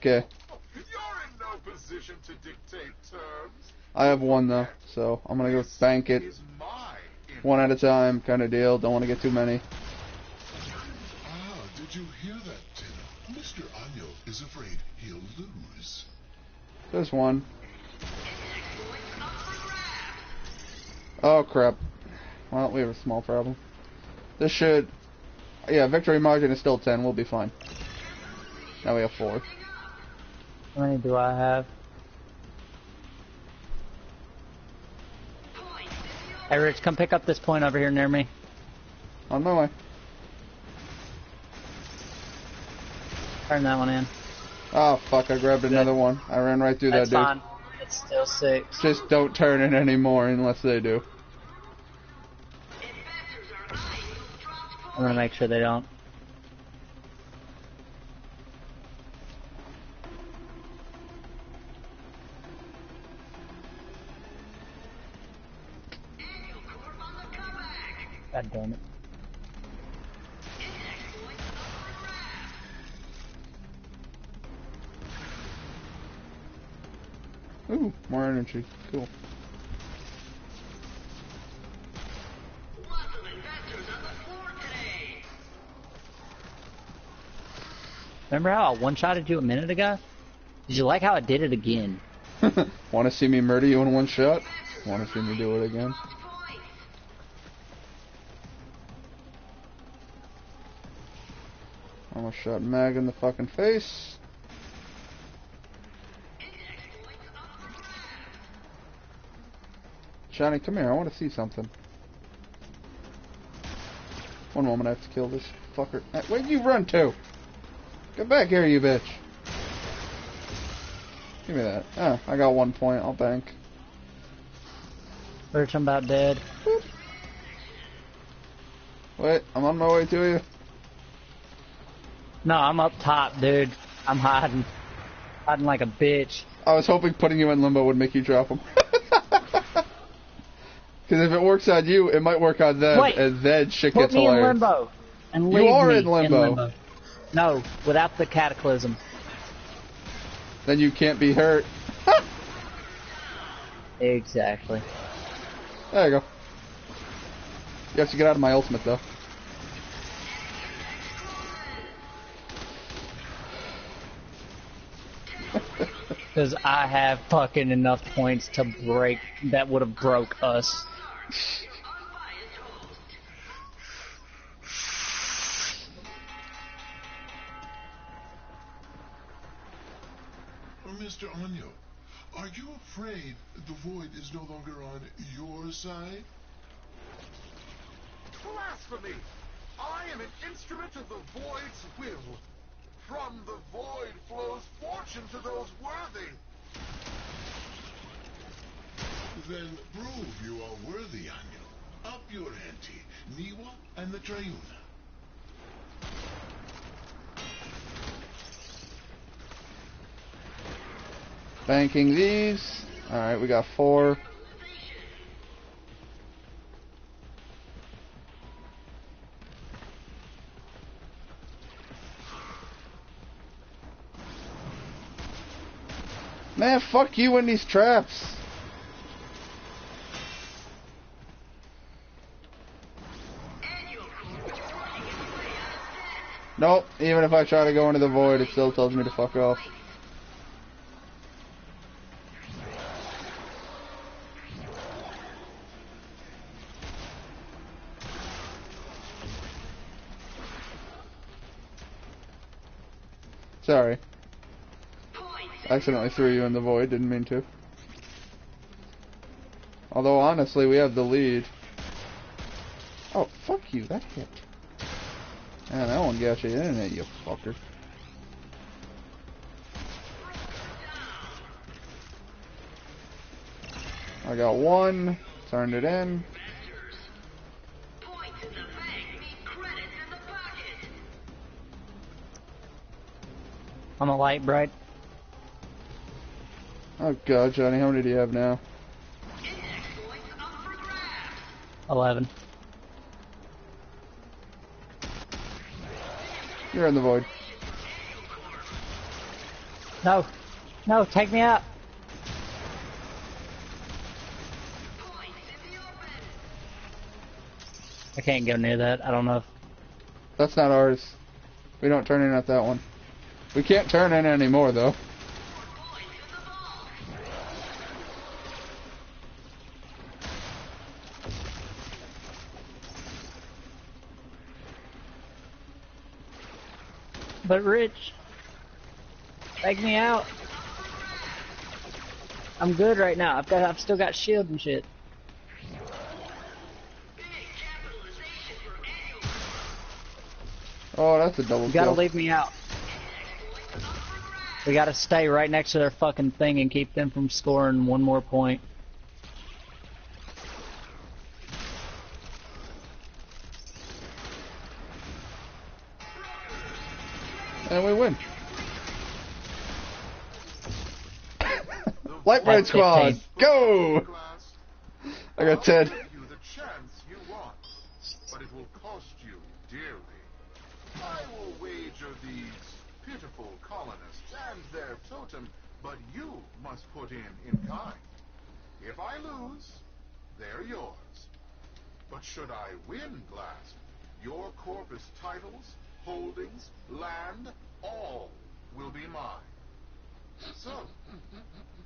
Okay. You're in no position to dictate terms. I have one though, so I'm gonna go bank it. One at a time, kind of deal. Don't want to get too many. Ah, did you hear that, Tina? Mr. Anyo is afraid he'll lose. There's one. Oh crap. Well, we have a small problem. This should... Yeah, victory margin is still 10. We'll be fine. Now we have 4. How many do I have? Hey Rich, come pick up this point over here near me. On my way. Turn that one in. Oh fuck, I grabbed another one. I ran right through That's that dude. fine. It's still 6. Just don't turn it anymore unless they do. I'm gonna make sure they don't. God damn it. Ooh, more energy. Cool. Remember how I one-shotted you a minute ago? Did you like how I did it again? Want to see me murder you in one shot? Want to see me do it again? Almost shot Mag in the fucking face. Johnny, come here. I want to see something. One moment, I have to kill this fucker. Where'd you run to? Get back here, you bitch. Give me that. Oh, I got 1 point. I'll bank. Rich, I'm about dead. Boop. Wait, I'm on my way to you. No, I'm up top, dude. I'm hiding. Hiding like a bitch. I was hoping putting you in limbo would make you drop them. Because if it works on you, it might work on them, Wait, and then shit put gets me hilarious. in limbo. And You leave are me in limbo. No, without the cataclysm. Then you can't be hurt. Exactly. There you go. You have to get out of my ultimate, though. Because I have fucking enough points to break, that would have broke us. Mr. Anyo, are you afraid the void is no longer on your side? Blasphemy! I am an instrument of the void's will. From the void flows fortune to those worthy. Then prove you are worthy, Anyo. Up your ante, Niwa and the Triuna. Banking these. Alright, we got 4. Man, fuck you and these traps. Nope, even if I try to go into the void, it still tells me to fuck off. Sorry. Accidentally threw you in the void, didn't mean to. Although, honestly, we have the lead. Oh, fuck you, that hit. Man, that one got you in it, you fucker. I got 1, turned it in. I'm a light bright. Oh god, Johnny, how many do you have now? 11. You're in the void. No. No, take me out. I can't go near that. I don't know if... That's not ours. We don't turn in at that one. We can't turn in anymore, though. But Rich, take me out. I'm good right now. I've still got shield and shit. Oh, that's a double You gotta kill. leave me out. We gotta stay right next to their fucking thing and keep them from scoring one more point. And we win. Light Bright Squad, 15. go! Glast. I got 10. I'll give you the chance you want, but it will cost you dearly. I will wager these pitiful colonists and their totem, but you must put in kind. If I lose, they're yours. But should I win, Glast, your corpus titles, holdings, land, all will be mine. So,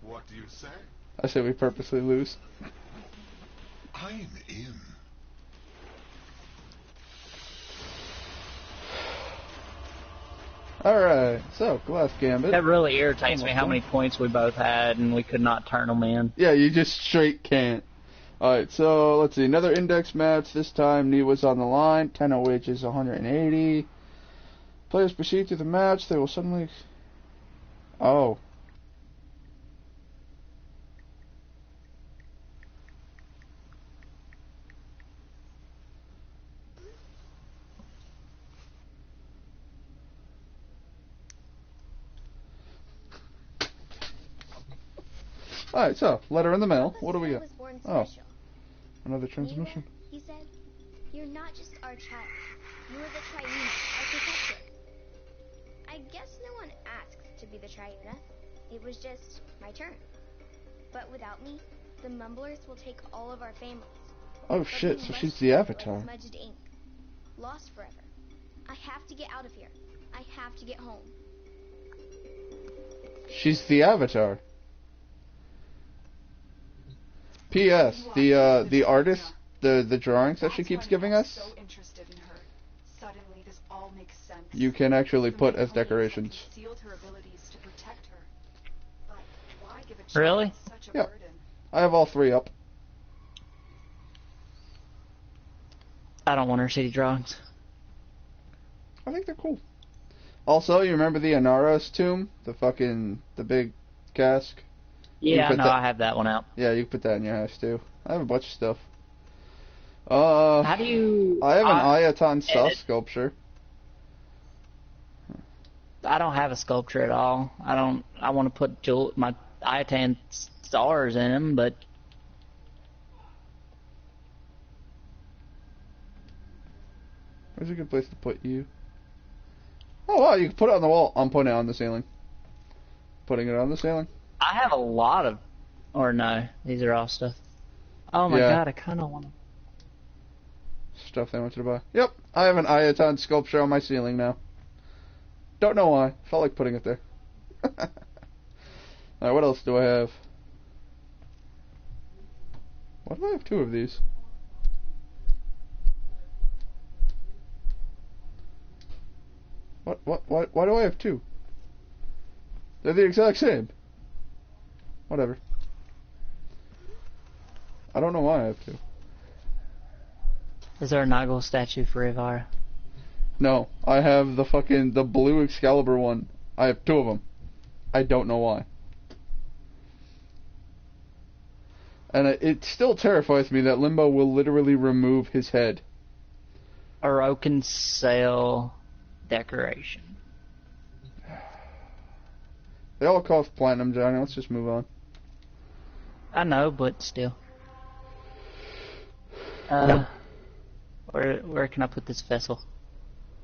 what do you say? I say we purposely lose. I'm in. Alright, so, Glass Gambit. That really irritates me how many points we both had and we could not turn them in. Yeah, you just straight can't. Alright, so, let's see. Another index match. This time, Niwa's on the line, 10 of which is 180. Players proceed through the match. They will suddenly... Oh. Alright, so, letter in the mail. What do we got? Oh, another transmission. He said, "You're not just our child. You are the Triuna, our protector." I guess no one asked to be the Triuna. It was just my turn. But without me, the Mumblers will take all of our families. Oh But shit, we so must she's the go Avatar. like smudged ink. Lost forever. I have to get out of here. I have to get home. She's the Avatar. P.S. The artist, the drawings that she keeps giving us, So interested in her. Suddenly, this all makes sense. you can actually The put many as decorations. homes have concealed her abilities to protect her. But why give a child Really? such a Yeah. burden? I have all three up. I don't want her city drawings. I think they're cool. Also, you remember the Anaras tomb? The big cask? Yeah, put no, that- I have that one out. Yeah, you can put that in your house too. I have a bunch of stuff. How do you... I have an Ayaton Sus edit. sculpture. I don't have a sculpture at all. I want to put my Iatan stars in them, but Where's a good place to put you? Oh wow, you can put it on the wall. I'm putting it on the ceiling. Putting it on the ceiling. I have a lot of... Or no, these are all stuff. Oh my Yeah. god, I kind of want to... Stuff they wanted to buy. Yep, I have an Ayaton sculpture on my ceiling now. Don't know why. Felt like putting it there. Alright, what else do I have? Why do I have two of these? Why do I have two? They're the exact same. Whatever. I don't know why I have two. Is there a Noggle statue for Ivara? No, I have the blue Excalibur one. I have two of them. I don't know why. And it still terrifies me that Limbo will literally remove his head. Orokin Sail decoration. They all cost platinum, Johnny. Let's just move on. I know, but still. Where can I put this vessel?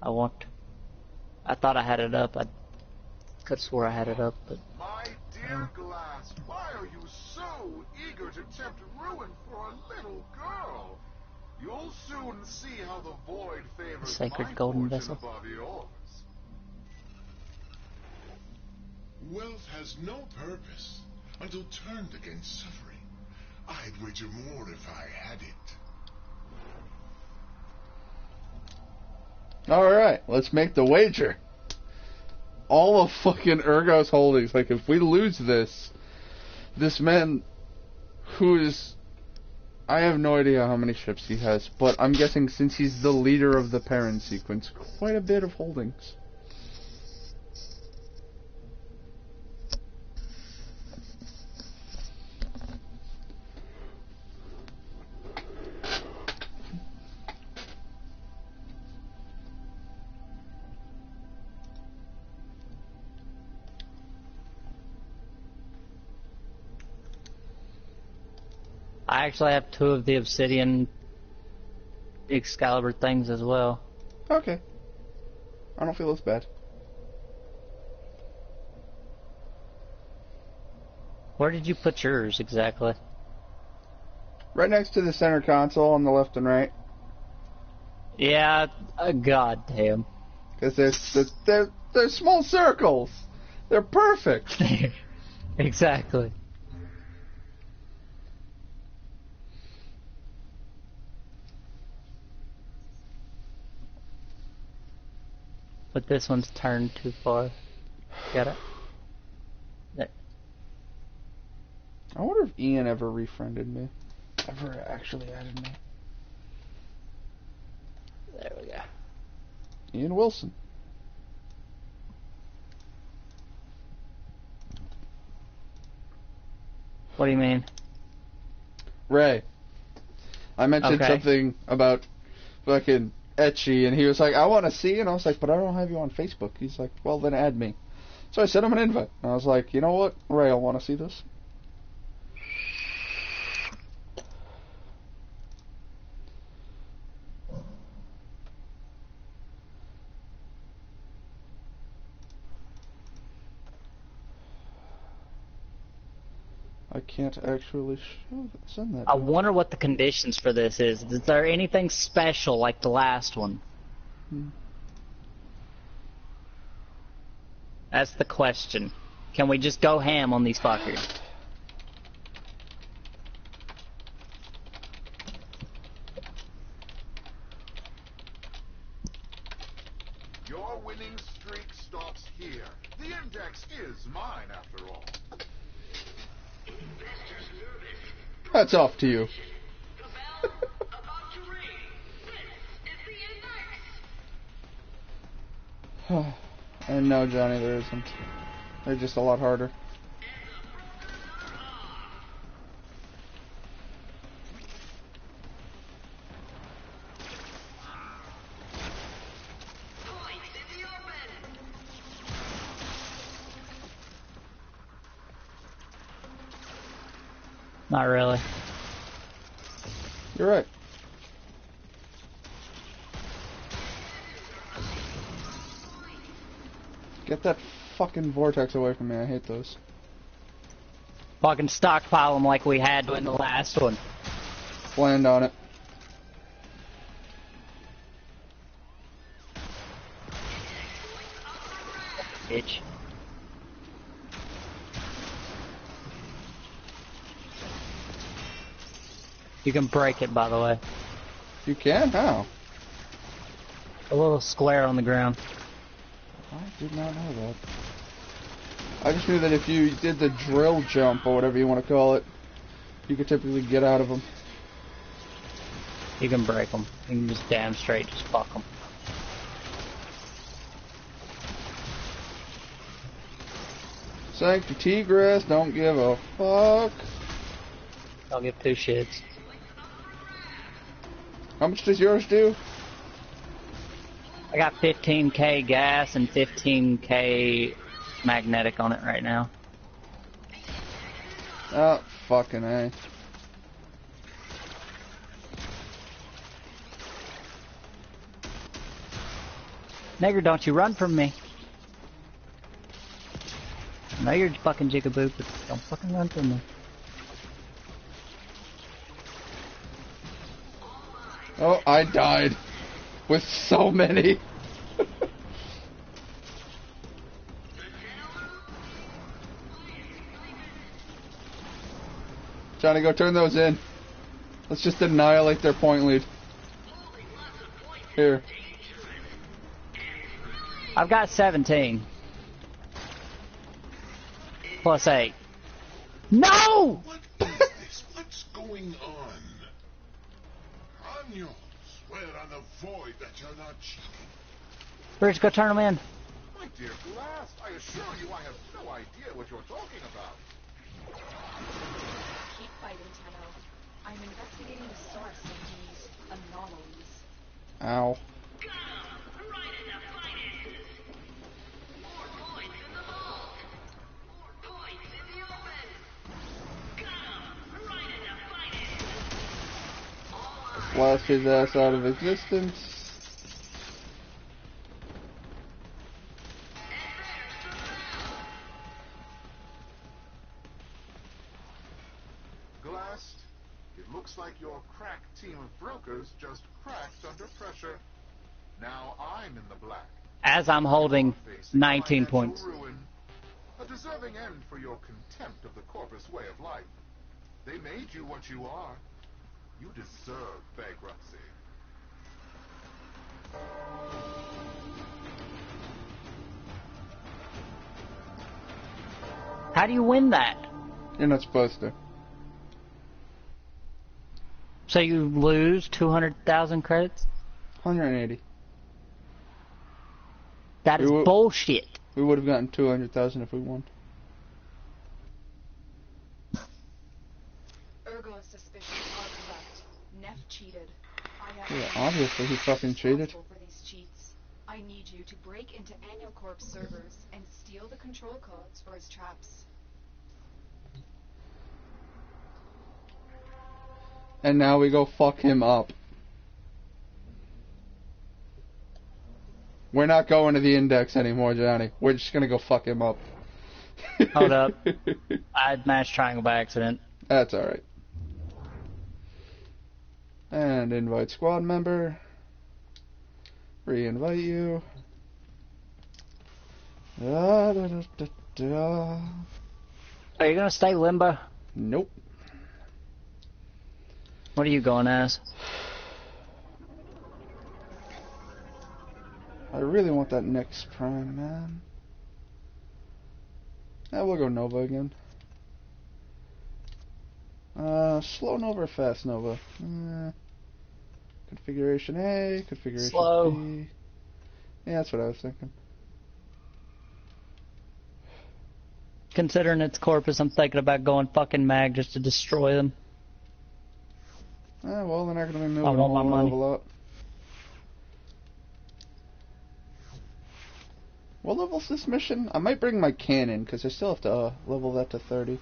I thought I had it up. could have swore I had it up, but My dear Glast, why are you so eager to tempt ruin for a little girl? You'll soon see how the void favors Sacred my golden fortune vessel. above yours. Wealth has no purpose until turned against suffering. I'd wager more if I had it. Alright, let's make the wager. All of fucking Urgo's holdings, like if we lose this man who's... I have no idea how many ships he has, but I'm guessing since he's the leader of the parent sequence, quite a bit of holdings. I actually have 2 of the obsidian Excalibur things as well. Okay. I don't feel as bad. Where did you put yours exactly? Right next to the center console on the left and right. Yeah, god damn. Because they're small circles. They're perfect. Exactly. But this one's turned too far. Got it? There. I wonder if Ian ever refriended me. Ever actually added me. There we go. Ian Wilson. What do you mean? Ray. I mentioned Okay. something about fucking Etchy, and he was like, I want to see, and I was like, but I don't have you on Facebook. He's like, well, then add me. So I sent him an invite, and I was like, you know what, Ray, I want to see this. I can't actually send that. I wonder what the conditions for this is. Is there anything special like the last one? That's the question. Can we just go ham on these fuckers? Your winning streak stops here. The index is mine, after all. That's off to you. And no, Johnny, there isn't. They're just a lot harder. Not really. You're right. Get that fucking vortex away from me. I hate those. Fucking stockpile them like we had in the last one. Land on it. Bitch. You can break it, by the way. You can? How? A little square on the ground. I did not know that. I just knew that if you did the drill jump, or whatever you want to call it, you could typically get out of them. You can break them. You can just damn straight just fuck them. Sancti Tigris, don't give a fuck. I'll give 2 shits. How much does yours do? I got 15k gas and 15k magnetic on it right now. Oh, fucking A. Nigger, don't you run from me. I know you're fucking jigaboo, but don't fucking run through me. Oh, I died with so many. Johnny, go turn those in. Let's just annihilate their point lead. Here. I've got 17. Plus 8. No! What is this? What's going on? On you. Swear on the void that you're not cheating. Bridge, go turn them in. My dear Glast, I assure you I have no idea what you're talking about. Keep fighting, Tenno. I'm investigating the source of these anomalies. Ow. Blast his ass out of existence. Glast, it looks like your crack team of brokers just cracked under pressure. Now I'm in the black. As I'm holding You're facing 19 financial points. ruin, a deserving end for your contempt of the corpus way of life. They made you what you are. You deserve bankruptcy. How do you win that? You're not supposed to. So you lose 200,000 credits? 180. That is bullshit. We would have gotten 200,000 if we won. Ergo's suspicions are correct. Neff cheated. Yeah, obviously he fucking cheated. For these cheats. I need you to break into Annual Corp's servers and steal the control codes for his traps. And now we go fuck him up. We're not going to the index anymore, Johnny. We're just gonna go fuck him up. Hold up. I mashed triangle by accident. That's alright. And invite squad member. Re-invite you. Da, da, da, da, da. Are you gonna stay limbo? Nope. What are you going as? I really want that Nyx Prime, man. Yeah, we'll go Nova again. Slow Nova or Fast Nova? Configuration A, configuration Slow. B. Yeah, that's what I was thinking. Considering its corpus, I'm thinking about going fucking mag just to destroy them. Well, they're not going to be moving I want my a whole money. level up. What level's this mission? I might bring my cannon, because I still have to level that to 30.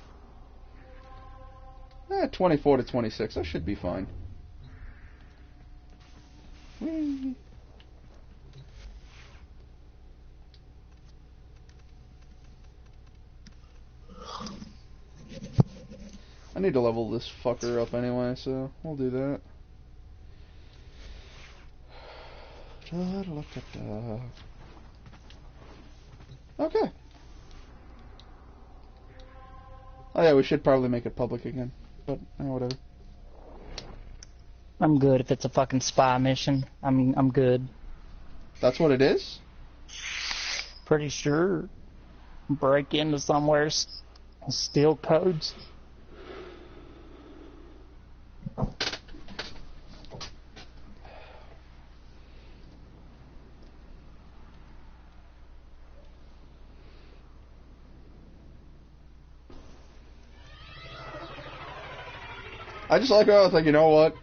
24 to 26. I should be fine. Whee. I need to level this fucker up anyway, so we'll do that. Okay. Oh yeah, we should probably make it public again, but whatever. I'm good if it's a fucking spy mission. I'm good. That's what it is? Pretty sure. Break into somewhere, steal codes. I just like how I was like, you know what?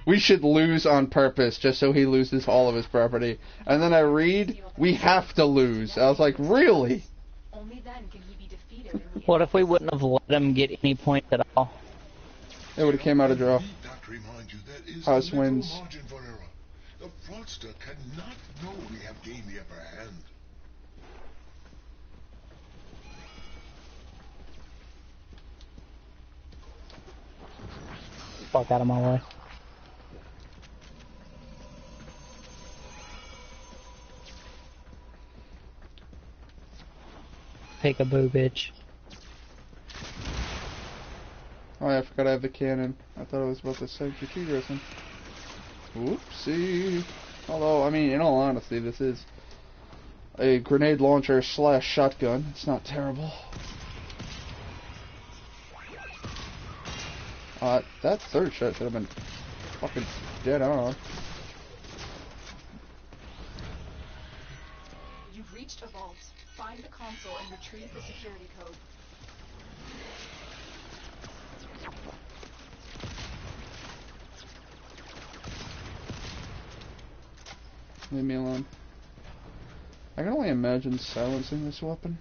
We should lose on purpose just so he loses all of his property. And then I read, we have to lose. I was like, really? Only then can he be defeated. What if we wouldn't have let him get any points at all? It would have came out a draw. That remind you, there is House little wins. margin for error. The fraudster cannot know we have gained the upper hand. fuck out of my way. Peekaboo, bitch. Oh yeah, I forgot I have the cannon. I thought it was about to save your T-Griffin. Whoopsie. Although, I mean, in all honesty, this is a grenade launcher / shotgun. It's not terrible. That third shot should have been fucking dead on. You've reached a vault. Find the console and retrieve the security code. Leave me alone. I can only imagine silencing this weapon.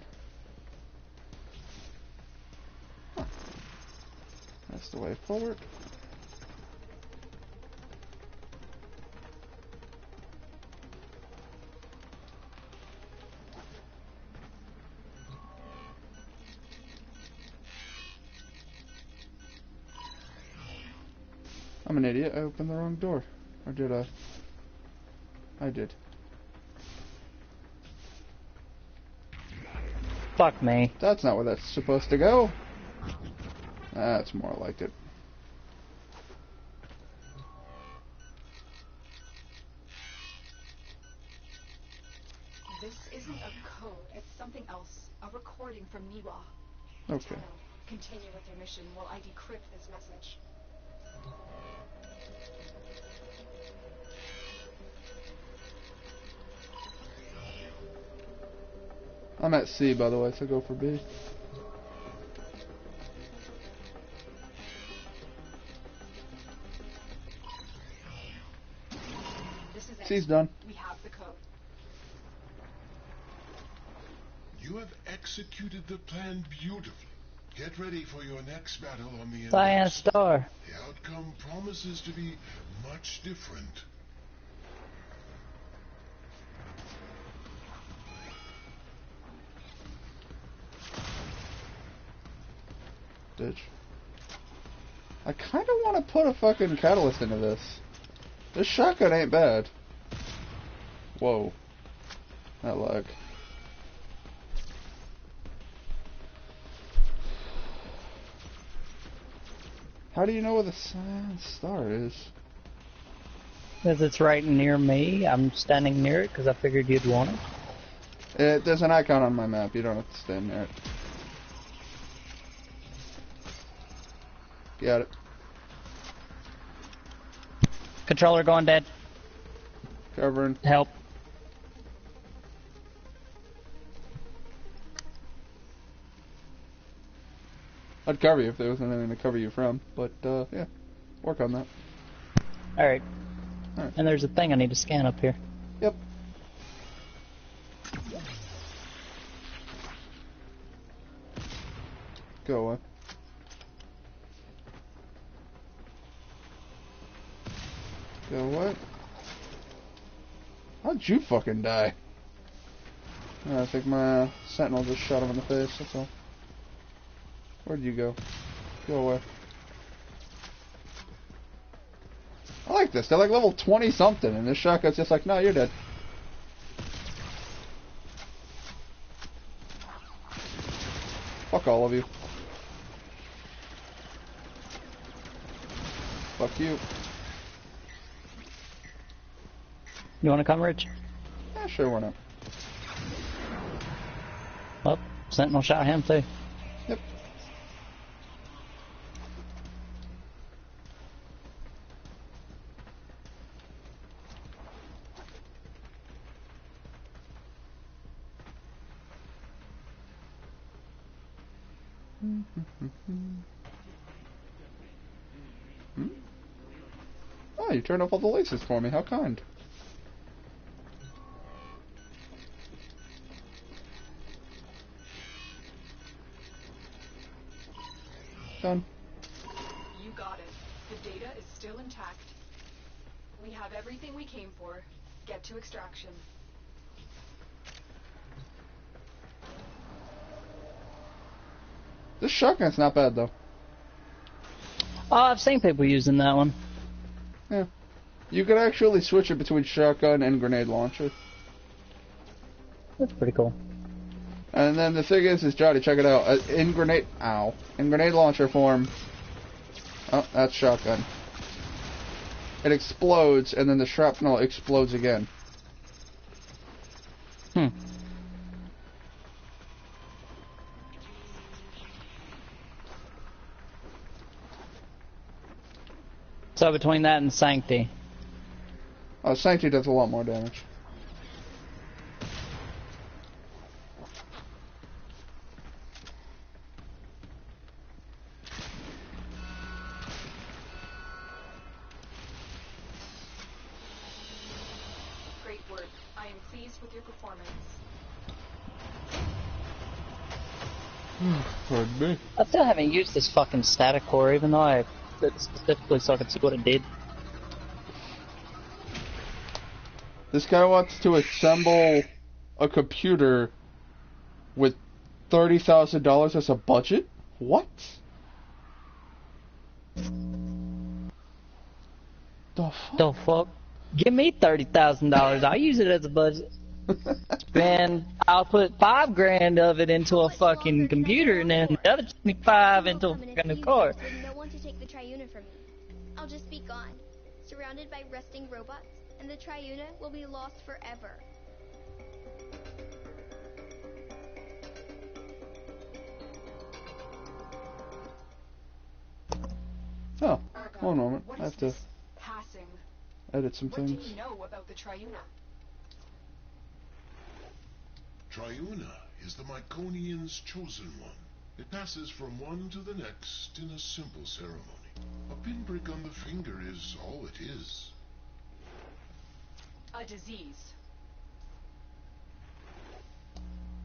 Huh. That's the way forward. I'm an idiot. I opened the wrong door. Or did I? I did. Fuck me. That's not where that's supposed to go. That's more like it. This isn't a code, it's something else. A recording from Niwa. Okay. Continue with your mission while I decrypt this message. I'm at C, by the way, so go for B. This is it. C's done. We have the code. You have executed the plan beautifully. Get ready for your next battle on the Cyan Index. Star. The outcome promises to be much different. Ditch. I kind of want to put a fucking catalyst into this. This shotgun ain't bad. Whoa. That lag. How do you know where the cyan star is? Because it's right near me. I'm standing near it because I figured you'd want it. There's an icon on my map. You don't have to stand near it. Got it. Controller going dead. Covering. Help. I'd cover you if there wasn't anything to cover you from. But, yeah. Work on that. Alright. Alright. And there's a thing I need to scan up here. Yep. Go away. Go what? How'd you fucking die? I think my sentinel just shot him in the face, that's all. Where'd you go? Go away. I like this. They're like level 20 something, and this shotgun's just like, no, you're dead. Fuck all of you. Fuck you. You want to come, Rich? Yeah, sure, why not? Well, Sentinel shot him too. Yep. Oh, you turned off all the lasers for me. How kind. Done. You got it. The data is still intact. We have everything we came for. Get to extraction. This shotgun's not bad, though. Oh, I've seen people using that one. Yeah. You could actually switch it between shotgun and grenade launcher. That's pretty cool. And then the thing is Johnny, check it out. In grenade launcher form. Oh, that's shotgun. It explodes, and then the shrapnel explodes again. So between that and Sancti. Oh, Sancti does a lot more damage. Great work. I am pleased with your performance. Pardon me. I still haven't used this fucking static core, even though I did it specifically so I could see what it did. This guy wants to assemble a computer with $30,000 as a budget? What? The fuck? The fuck? Give me $30,000. I'll use it as a budget. Then I'll put $5,000 of it into a fucking computer, and then the other 25 into a fucking car. With no one to take the Triuna from me. I'll just be gone, surrounded by resting robots, and the Triuna will be lost forever. Oh, Argon, one moment. what I is have to this passing? edit some What do things. you know about the Triuna? Triuna is the Myconian's chosen one. It passes from one to the next in a simple ceremony. A pinprick on the finger is all it is. A disease.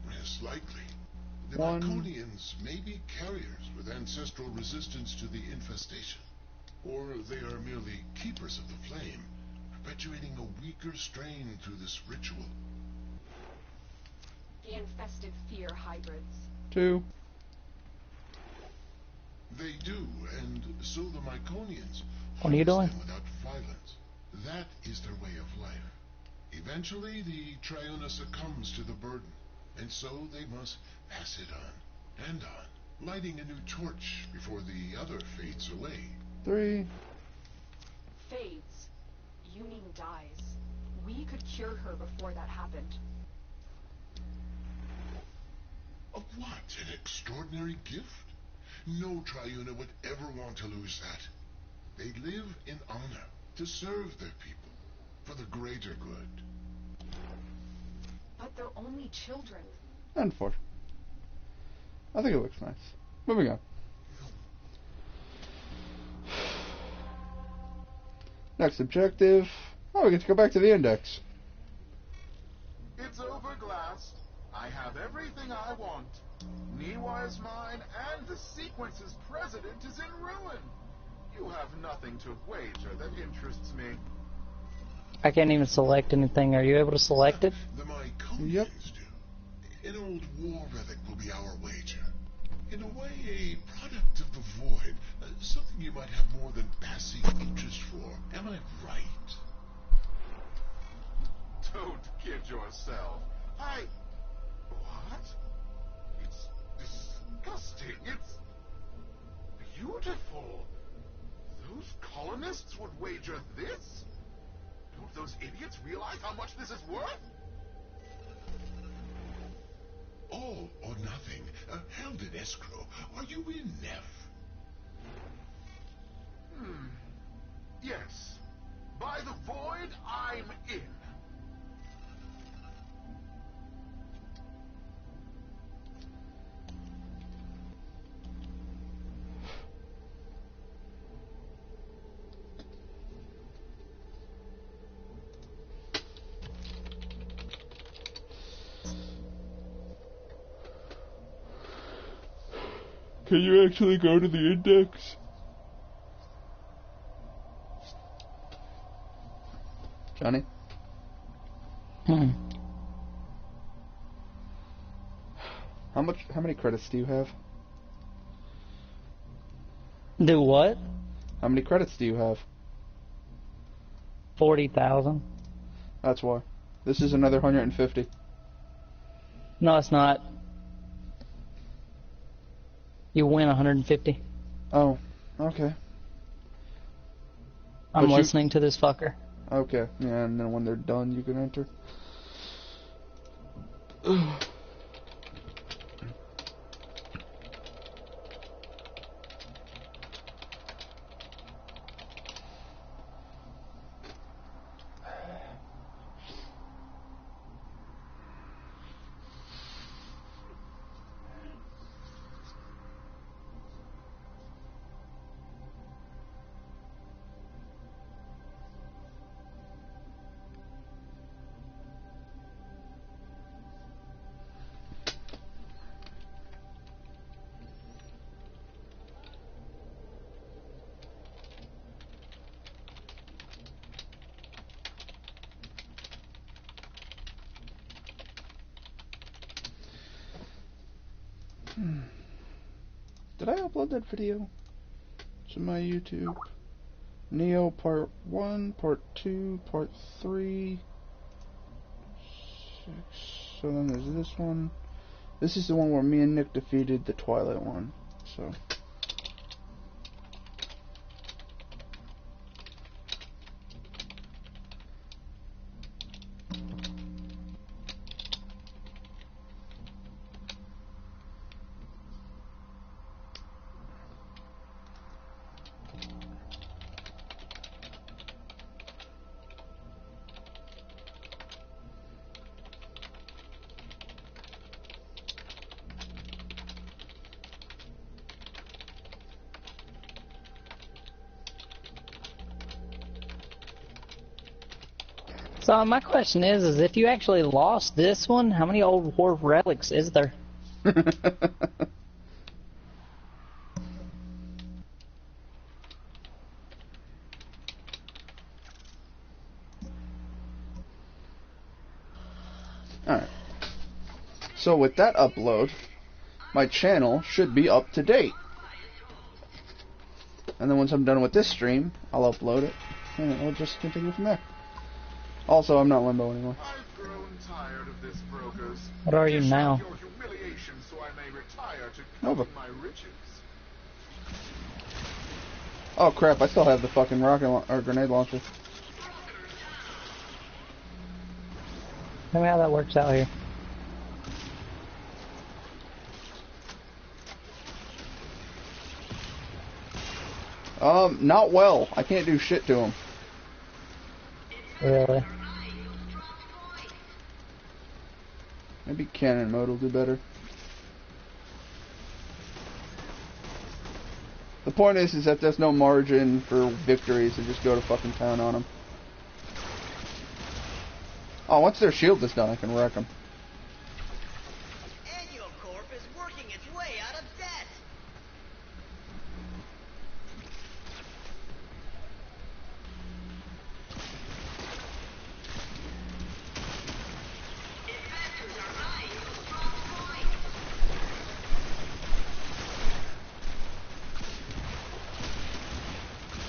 Yes, likely. The One. Myconians may be carriers with ancestral resistance to the infestation, or they are merely keepers of the flame, perpetuating a weaker strain through this ritual. The infested fear hybrids. 2. They do, and so the Myconians What are you doing? harness them without violence. That is their way of life. Eventually, the Triuna succumbs to the burden, and so they must pass it on and on, lighting a new torch before the other fades away. 3. Fades. You mean dies. We could cure her before that happened. What an extraordinary gift. No Triuna would ever want to lose that. They live in honor, to serve their people, for the greater good. But they're only children. And 4. I think it looks nice. Moving on. Next objective. Oh, we get to go back to the index. It's over, Glast. I have everything I want. Niwa is mine, and the sequence's president is in ruin. You have nothing to wager that interests me. I can't even select anything. Are you able to select it? The Myconians Yep. do. An old war relic will be our wager. In a way, a product of the void. Something you might have more than passing interest for. Am I right? Don't kid yourself. What? It's disgusting. It's beautiful. Those colonists would wager this? Don't those idiots realize how much this is worth? All or nothing. Held in escrow. Are you in, Neff? Yes. By the void, I'm in. Can you actually go to the index? Johnny? How many credits do you have? Do what? How many credits do you have? 40,000. That's why. This is another 150. No, it's not. You win 150. Oh, okay. I'm But you- listening to this fucker. Okay, yeah, and then when they're done, you can enter. Did I upload that video to my YouTube? Neo Part 1, Part 2, Part 3, 6, so then there's this one. This is the one where me and Nick defeated the Twilight one, so. So my question is if you actually lost this one, how many old war relics is there? Alright. So with that upload, my channel should be up to date. And then once I'm done with this stream, I'll upload it, and we'll just continue from there. Also, I'm not Limbo anymore. I've grown tired of this, brokers. What are you Dish now? out your humiliation so I may retire to Nova. covet my riches. Oh crap, I still have the fucking or grenade launcher. Tell me how that works out here. Not well. I can't do shit to him. Really? Maybe cannon mode will do better. The point is that there's no margin for victories, and just go to fucking town on them. Oh, once their shield is done, I can wreck them. Corp is working its way out of debt.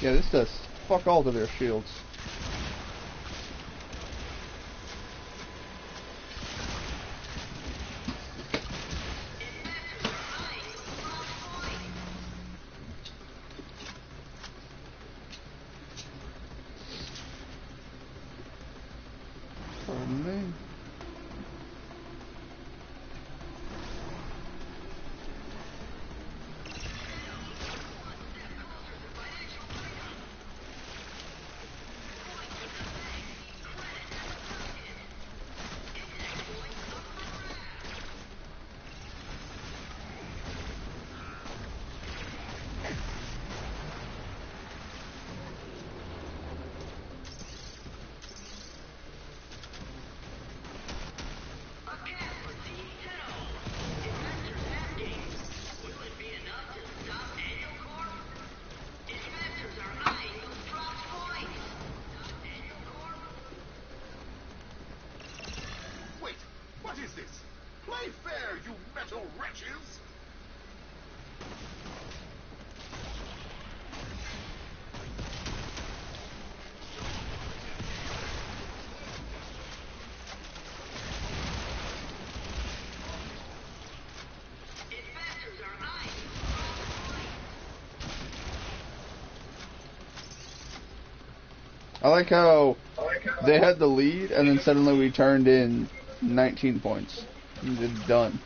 Yeah, this does fuck all to their shields. Pardon me. I like how they had the lead, and then suddenly we turned in 19 points. It's done.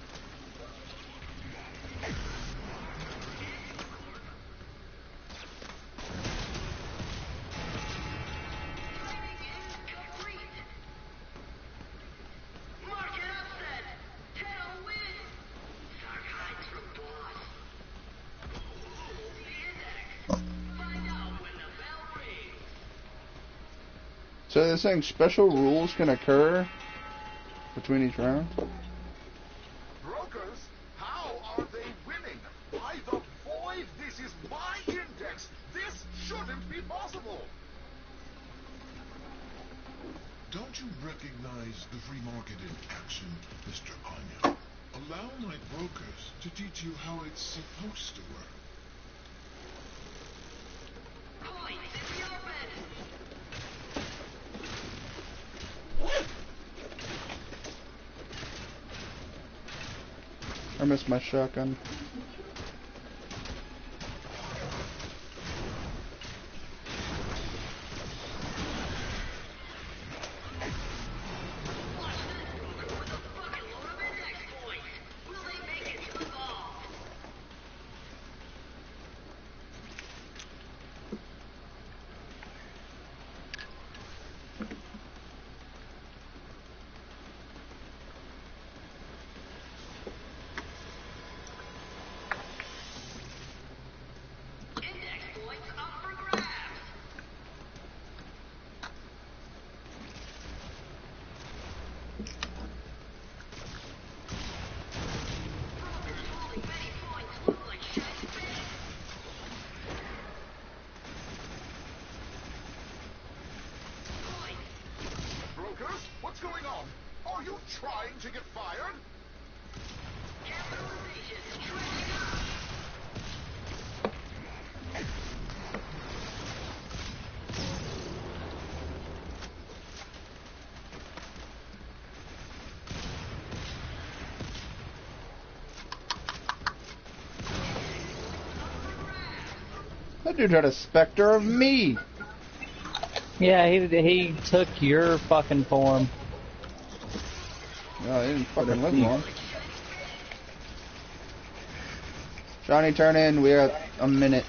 So they're saying special rules can occur between each round? Brokers, how are they winning? By the void, this is my index. This shouldn't be possible. Don't you recognize the free market in action, Mr. Anya? Allow my brokers to teach you how it's supposed to work. I missed my shotgun. Brokers, what's going on? Are you trying to get fired? That dude had a specter of me. Yeah, he took your fucking form. No, he didn't fucking live long. Johnny, turn in. We got a minute.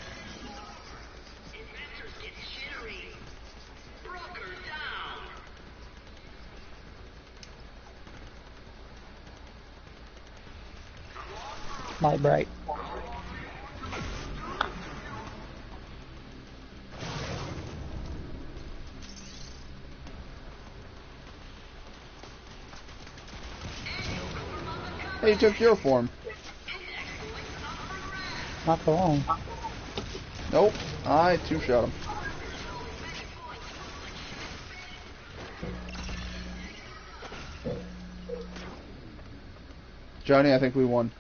Light bright. Hey, he took your form. Not for long. Nope. I two-shot him. Johnny, I think we won.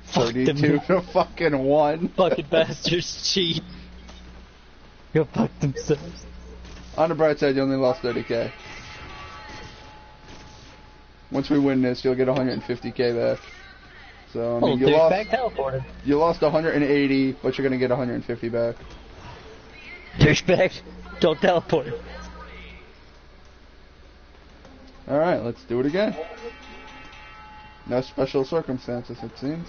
32 to fucking 1. Fucking bastards cheat. Go fuck themselves. On the bright side, you only lost 30k. Once we win this, you'll get 150k back. So, I mean, you lost 180, but you're gonna get 150 back. Douchebag, don't teleport. Alright, let's do it again. No special circumstances, it seems.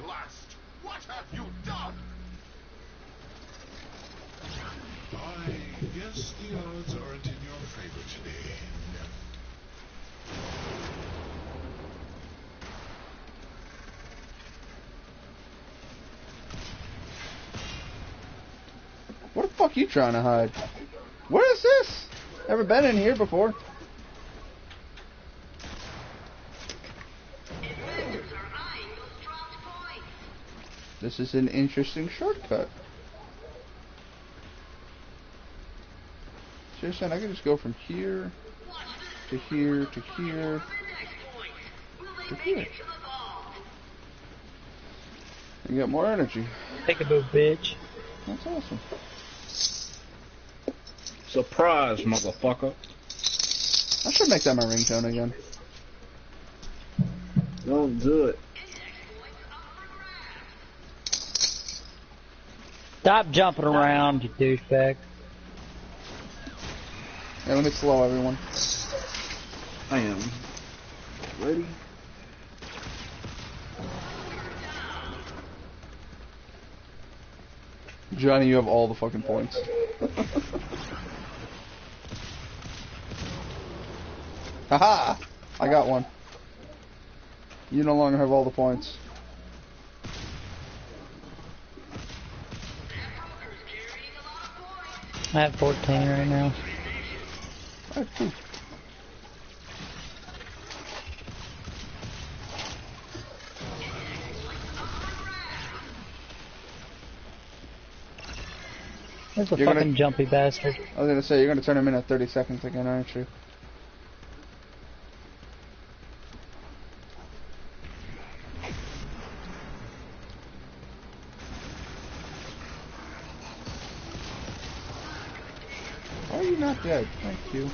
Glast, what have you done? I guess the odds aren't in your favor today. What the fuck you trying to hide? What is this? Ever been in here before? This is an interesting shortcut. Seriously, I could just go from here to here to here to here. And get more energy. Take a move, bitch. That's awesome. Surprise, motherfucker. I should make that my ringtone again. Don't do it. Stop jumping around, you douchebag. Yeah, let me slow everyone. I am. Ready? Johnny, you have all the fucking points. Haha! I got one. You no longer have all the points. I have 14 right now. I have 2. There's a You're fucking gonna- jumpy bastard. I was gonna say, you're gonna turn him in at 30 seconds again, aren't you? Why are you not dead? Thank you.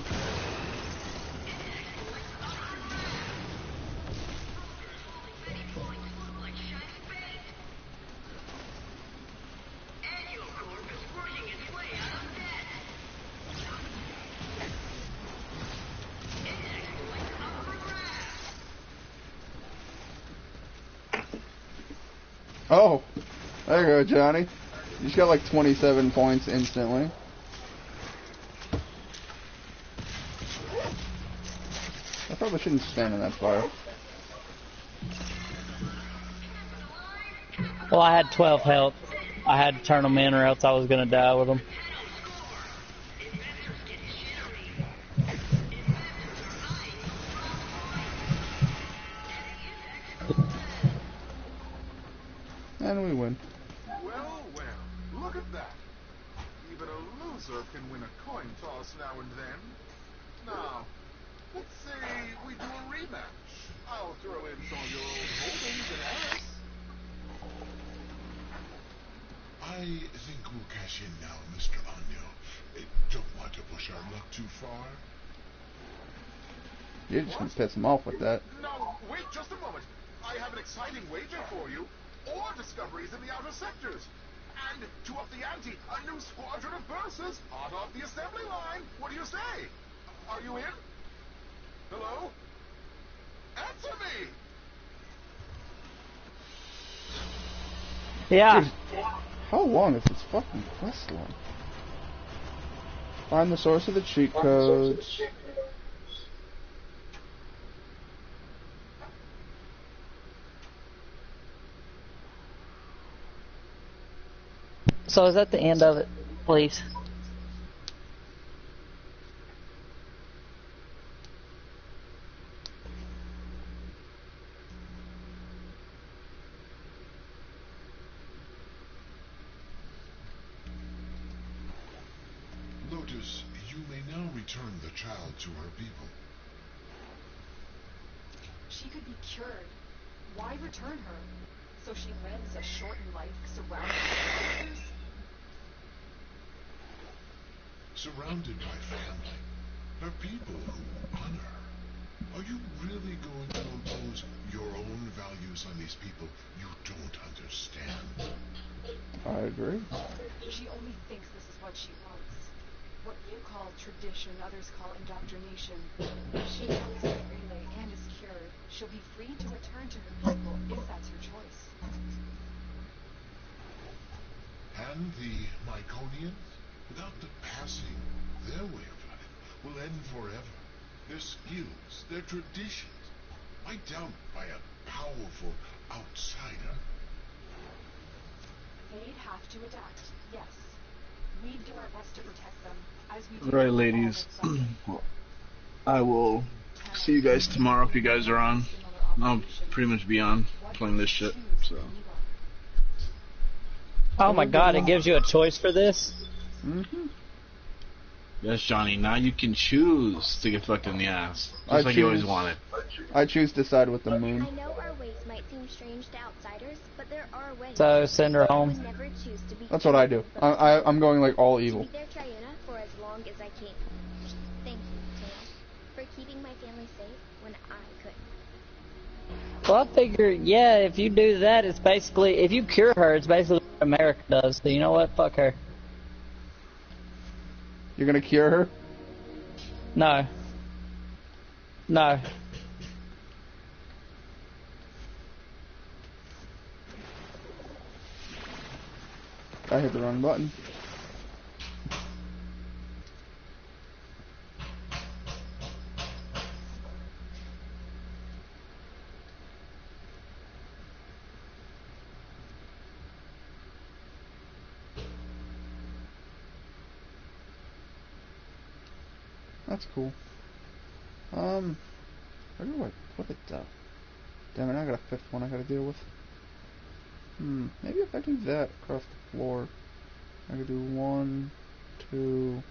Oh, there you go, Johnny. You just got like 27 points instantly. I probably shouldn't stand in that fire. Well, I had 12 health. I had to turn them in or else I was gonna die with them. And we win. Well, well, look at that. Even a loser can win a coin toss now and then. Now, let's say we do a rematch. I'll throw in some of your old holdings and ask. I think we'll cash in now, Mr. Anyo. Don't want to push our luck too far. You're just gonna piss him off with that. No, wait just a moment. I have an exciting wager for you. Ore discoveries in the outer sectors. And to up the ante, a new squadron of bursars hot off the assembly line. What do you say? Are you in? Hello? Answer me! Yeah. Dude, how long is this fucking quest line? Find the source of the cheat codes. So is that the end of it, please? Lotus, you may now return the child to her people. She could be cured. Why return her? So she lives a shortened life surrounded by monsters? Surrounded by family, her people who honor her. Are you really going to impose your own values on these people you don't understand? I agree. She only thinks this is what she wants. What you call tradition, others call indoctrination. She comes to the relay and is cured. She'll be free to return to her people if that's her choice. And the Myconians, without the passing, their way of life will end forever. Their skills, their traditions, wiped out by a powerful outsider. They'd have to adapt, yes. We'd do our best to protect them, as we do Right, all ladies. that's left. I will see you guys tomorrow if you guys are on. I'll pretty much be on playing this shit, so. Oh my god, it gives you a choice for this? Mm-hmm. Yes, Johnny, now you can choose to get fucked in the ass. I Just like you always choose- wanted. I choose to side with the moon. I know our ways might seem strange to outsiders, but there are ways. So send her I home. would never choose to be That's what I do. I'm going like all to evil. be their Triuna for as long as I can. Thank you, Tail, for keeping my family safe when I couldn't. Well, I figure, yeah, if you do that, it's basically, if you cure her, it's basically what America does. So you know what? Fuck her. You're gonna cure her? No. No. I hit the wrong button. That's cool. Where do I put it though? Damn it, I got a fifth one I gotta deal with. Maybe if I do that across the floor, I could do 1, 2.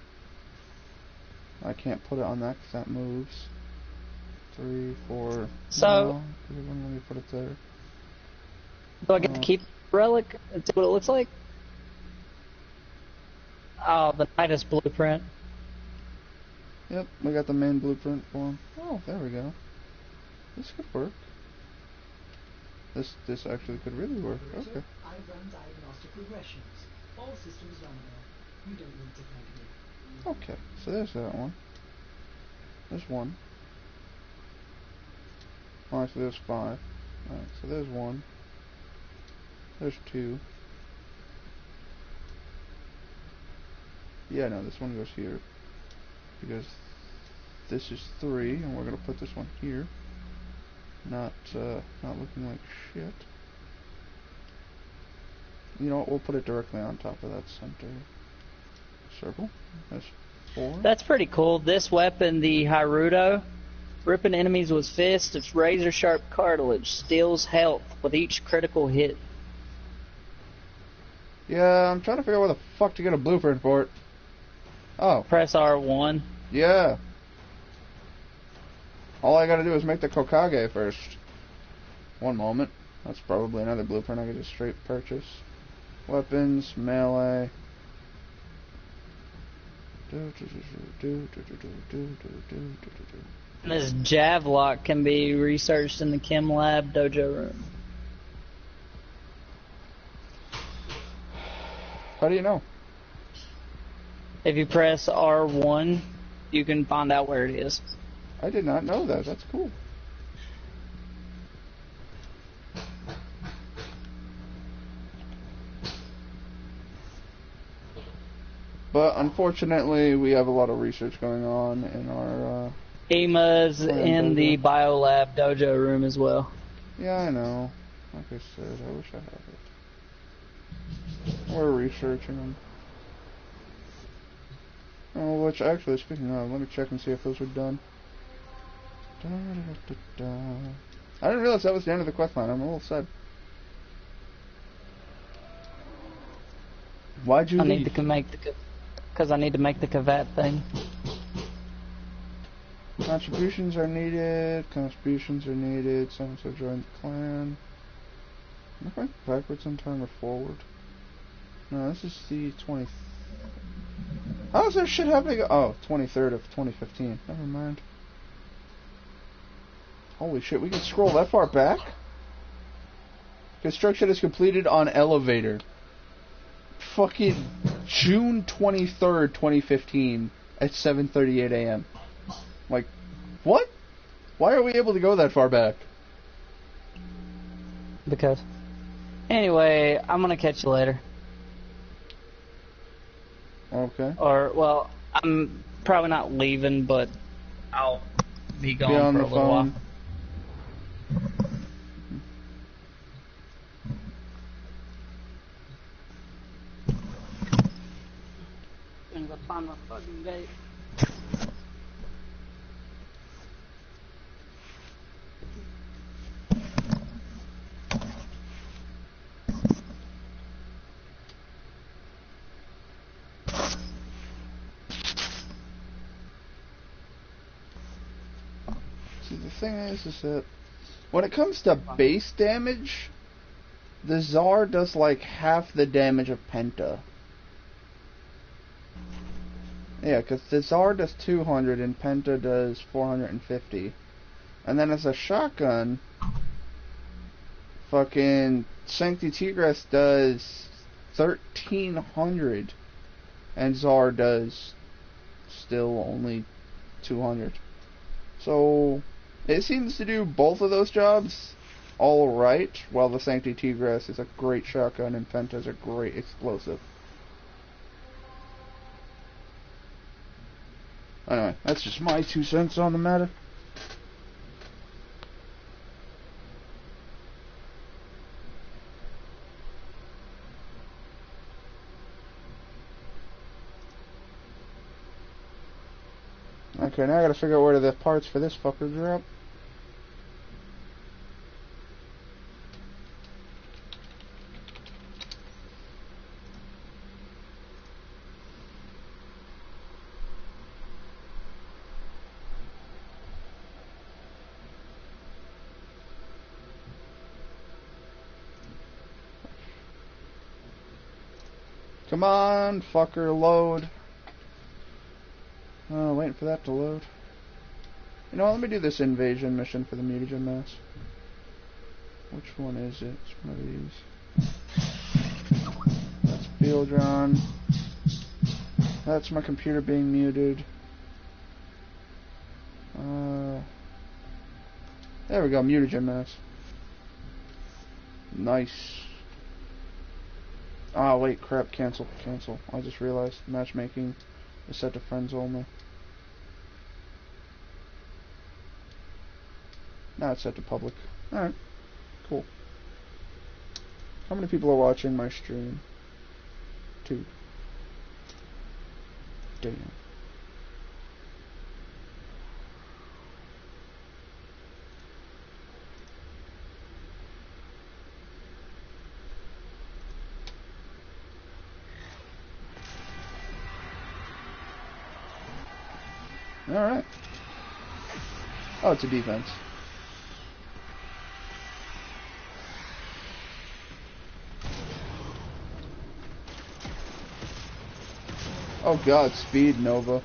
I can't put it on that because that moves. 3, 4. So, no, it wouldn't let me put it there. do I get to keep the relic and see what it looks like? Oh, the Nidus blueprint. Yep, we got the main blueprint for him. Oh, there we go. This could work. This actually could really work. Okay. I run diagnostic regressions. All systems nominal. You don't need to thank me. Okay, so there's that one. There's one. Oh, actually there's 5. Alright, so there's 1. There's 2. Yeah, no, this one goes here. Because this is 3, and we're gonna put this one here. Not looking like shit. You know what, we'll put it directly on top of that center circle. That's 4. That's pretty cool. This weapon, the Haruto, ripping enemies with fists, its razor-sharp cartilage steals health with each critical hit. Yeah, I'm trying to figure out where the fuck to get a blueprint for it. Oh. Press R1. Yeah. All I gotta do is make the Kokage first. One moment. That's probably another blueprint I could just straight purchase. Weapons, melee. This Javlock can be researched in the Chem Lab dojo room. How do you know? If you press R1, you can find out where it is. I did not know that. That's cool. But unfortunately, we have a lot of research going on in our EMA's in the Biolab dojo room as well. Yeah, I know. Like I said, I wish I had it. We're researching them. Oh, which actually, speaking of, let me check and see if those are done. I didn't realize that was the end of the quest line. I'm a little sad. Why'd you leave? Because I need to make the Kavat thing. Contributions are needed. Contributions are needed. Someone said join the clan. Am I going backwards in time or forward? No, this is the 20th. How is there shit happening? Oh, 23rd of 2015. Never mind. Holy shit, we can scroll that far back? Construction is completed on elevator. Fucking June 23rd, 2015 at 7:38 a.m. Like, what? Why are we able to go that far back? Because. Anyway, I'm gonna catch you later. Okay. Or, well, I'm probably not leaving, but I'll be gone on for the a little phone. while. I'm gonna find my fucking gate. See, the thing is that when it comes to base damage, the Tsar does like half the damage of Penta. Yeah, because the Tsar does 200 and Penta does 450. And then as a shotgun, fucking Sancti Tigris does 1300. And Tsar does still only 200. So it seems to do both of those jobs all right, while the Sancti Tigris is a great shotgun and Fenta is a great explosive. Anyway, that's just my 2 cents on the matter. Okay, now I gotta figure out where the parts for this fucker drop. Come on, fucker, load. Oh, waiting for that to load. You know what, let me do this invasion mission for the mutagen mass. Which one is it? It's one of these. That's Fieldron. That's my computer being muted. There we go, mutagen mass. Nice. Ah, wait, crap, cancel. I just realized matchmaking is set to friends only. Now it's set to public. Alright, cool. How many people are watching my stream? 2. Damn. Alright. Oh, it's a defense. Oh god, speed, Nova.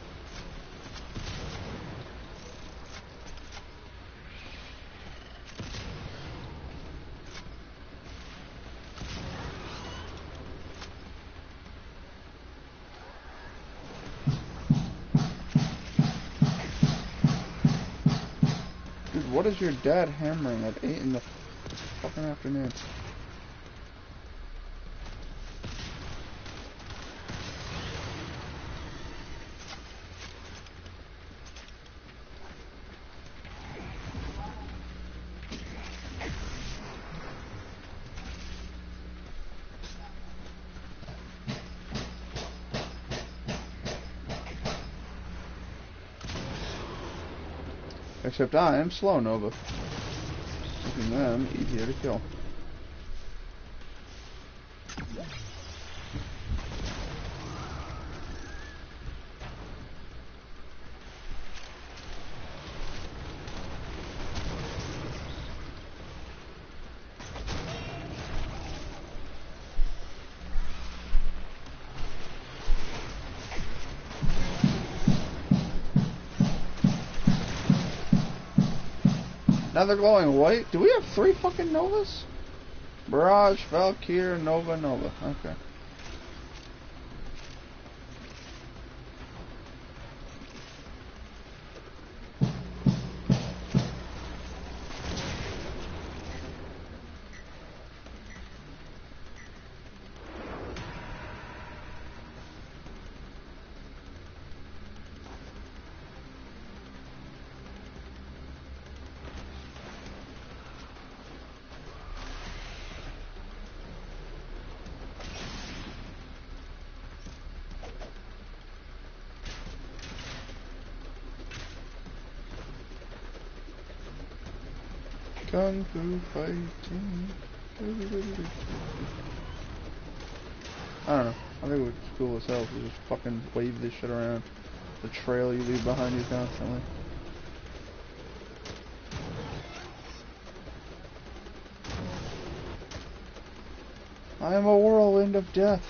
Dude, what is your dad hammering at 8 in the fucking afternoon? Except I am slow, Nova. Making them easier to kill. Now they're glowing white. Do we have 3 fucking Novas? Barrage, Valkyr, Nova. Okay. Kung Fu fighting. I don't know. I think it would be cool as hell to just fucking wave this shit around. The trail you leave behind you constantly. I am a whirlwind of death.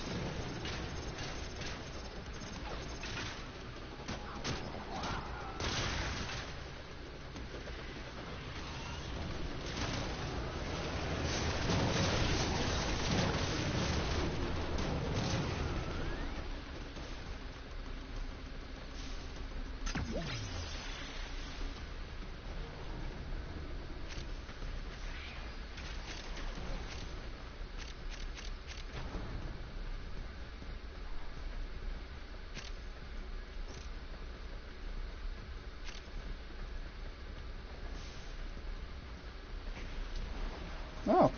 Oh,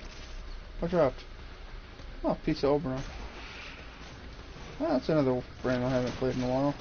what dropped? Oh, Pizza Oberon. Oh, that's another brand I haven't played in a while.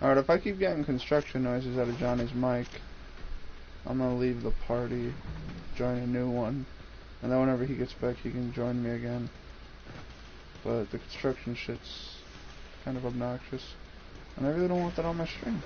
Alright, if I keep getting construction noises out of Johnny's mic, I'm gonna leave the party, join a new one, and then whenever he gets back he can join me again. But the construction shit's kind of obnoxious, and I really don't want that on my stream.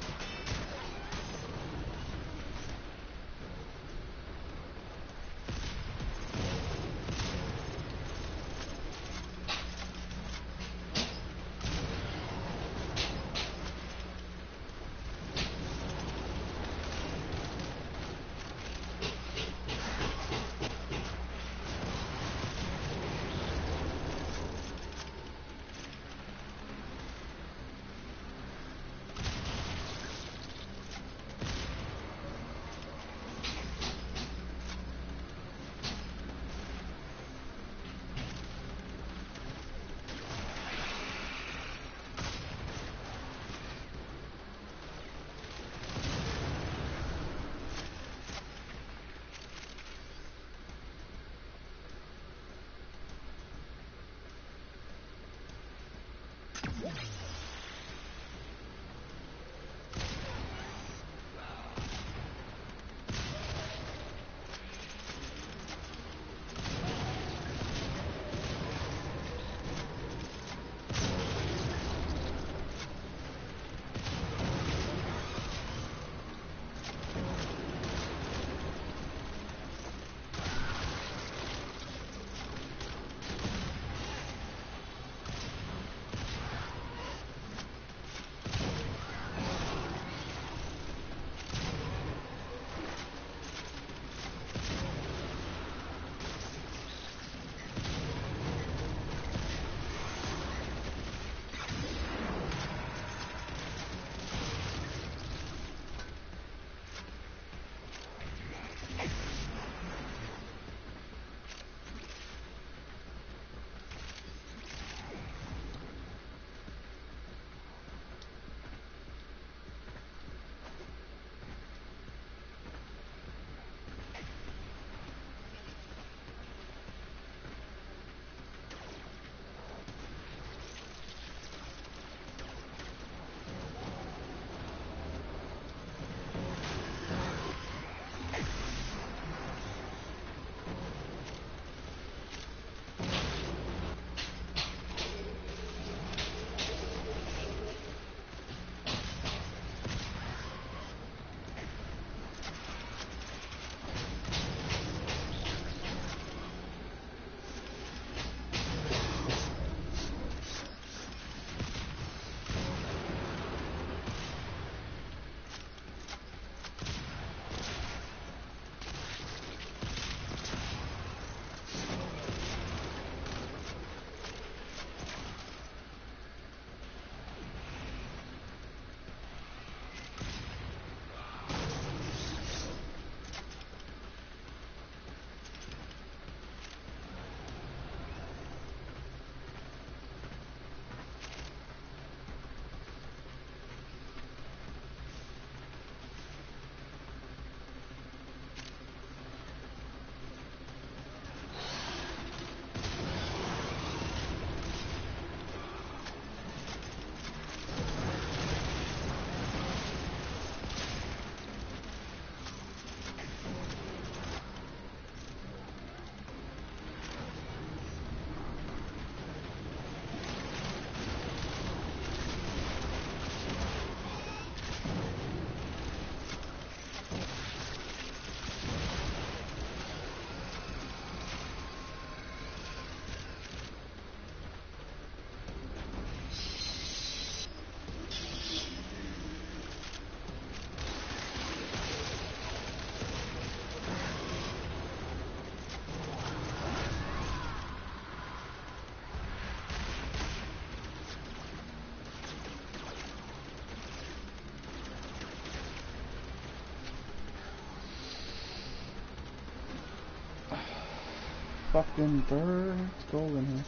fucking bird. It's golden here.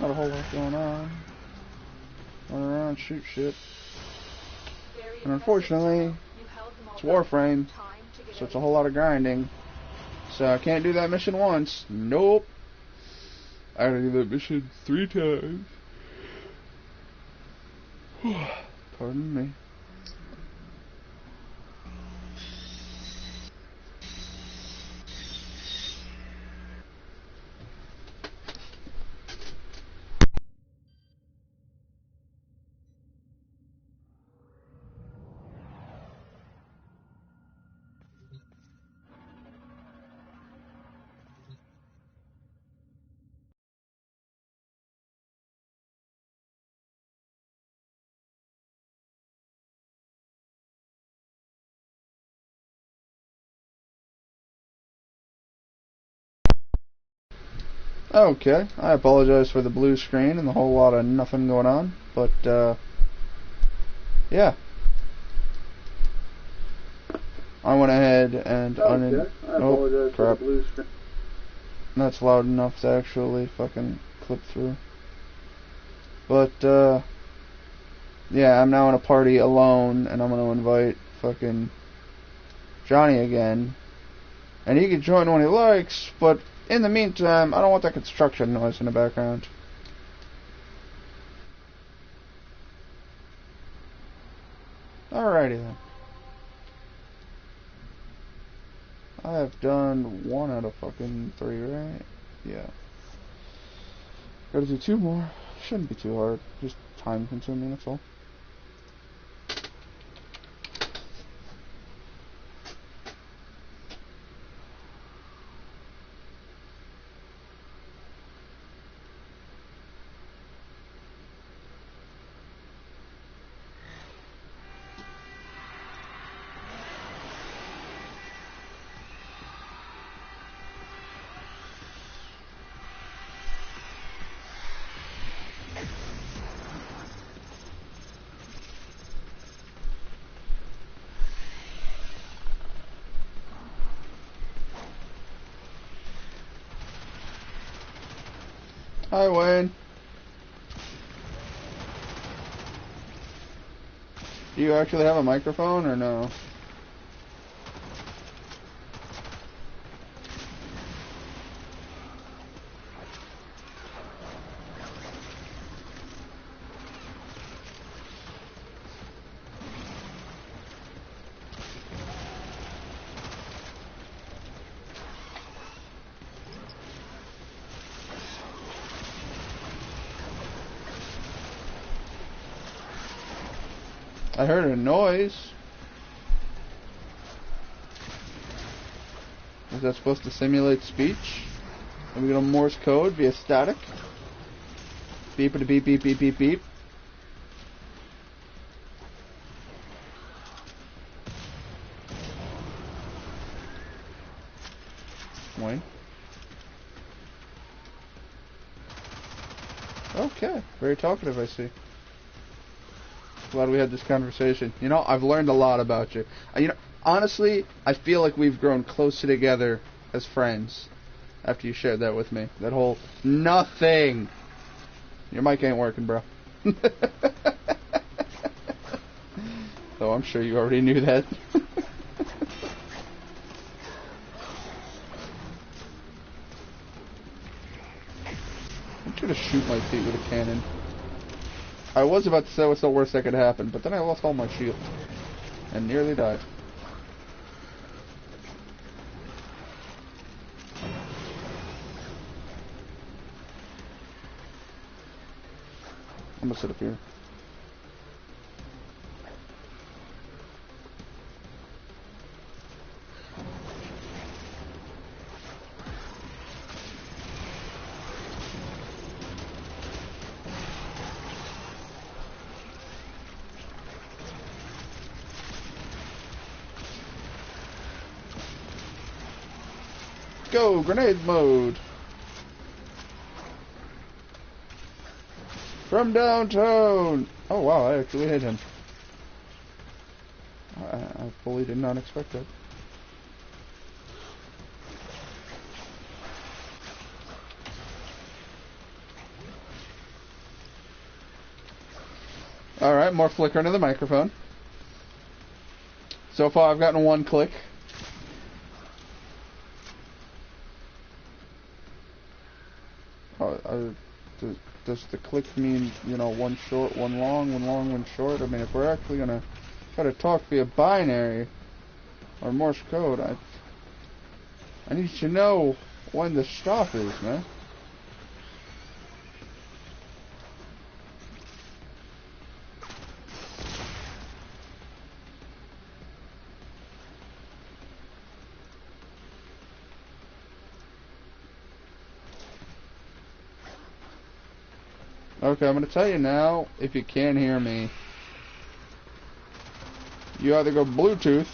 Not a whole lot going on. Run around, shoot shit. And unfortunately, it's Warframe, so it's a whole lot of grinding. So I can't do that mission once. Nope. I gotta do that mission 3 times. Pardon me. Okay, I apologize for the blue screen and the whole lot of nothing going on, but, yeah. I went ahead and oh, crap. That's loud enough to actually fucking clip through. But, yeah, I'm now in a party alone, and I'm gonna invite fucking Johnny again. And he can join when he likes, but in the meantime, I don't want that construction noise in the background. Alrighty then. I have done 1 out of fucking 3, right? Yeah. Gotta do 2 more. Shouldn't be too hard. Just time consuming, that's all. Hi, Wayne. Do you actually have a microphone or no? I heard a noise. Is that supposed to simulate speech? Are we gonna Morse code via static? Beepity beep beep beep beep beep. Wayne. Okay, very talkative, I see. Glad we had this conversation. You know, I've learned a lot about you. You know, honestly, I feel like we've grown closer together as friends after you shared that with me. That whole nothing. Your mic ain't working, bro. Though I'm sure you already knew that. I'm trying to shoot my feet with a cannon. I was about to say what's the worst that could happen, but then I lost all my shield. And nearly died. I'm gonna sit up here. Go! Grenade mode! From downtown! Oh wow, I actually hit him. I fully did not expect that. Alright, more flickering of the microphone. So far I've gotten 1 click. Does the click mean, you know, 1 short, 1 long, 1 long, 1 short? I mean, if we're actually gonna try to talk via binary or Morse code, I need to know when the stop is, man. Okay, I'm going to tell you now, if you can't hear me, you either go Bluetooth,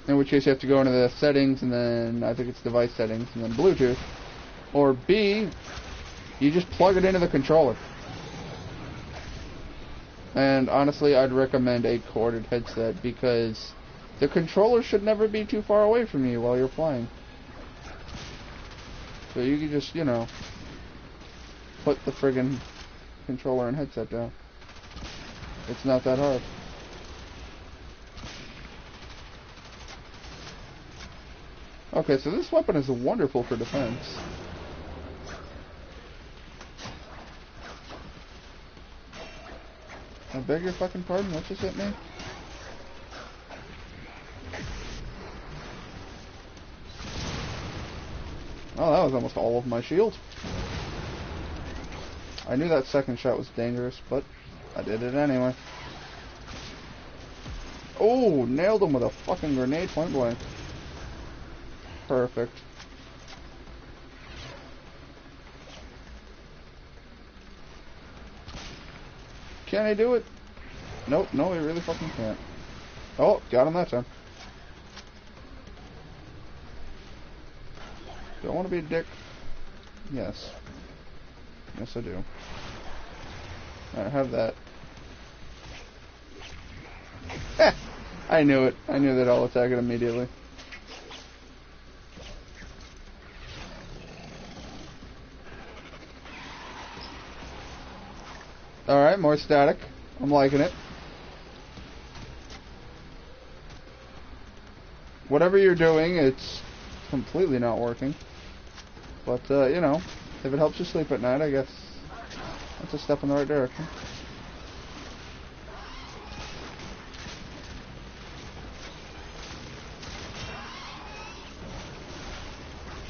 in which case you have to go into the settings, and then I think it's device settings, and then Bluetooth, or B, you just plug it into the controller. And honestly, I'd recommend a corded headset, because the controller should never be too far away from you while you're playing. So you can just, you know, put the friggin' controller and headset down. It's not that hard. Okay, so this weapon is wonderful for defense. I beg your fucking pardon, what just hit me? Oh, that was almost all of my shield. I knew that second shot was dangerous, but I did it anyway. Oh, nailed him with a fucking grenade point blank. Perfect. Can I do it? Nope, no, he really fucking can't. Oh, got him that time. Do I want to be a dick? Yes. Yes, I do. Alright, have that. I knew it. I knew that I'll attack it immediately. Alright, more static. I'm liking it. Whatever you're doing, it's completely not working. But, you know, if it helps you sleep at night, I guess that's a step in the right direction.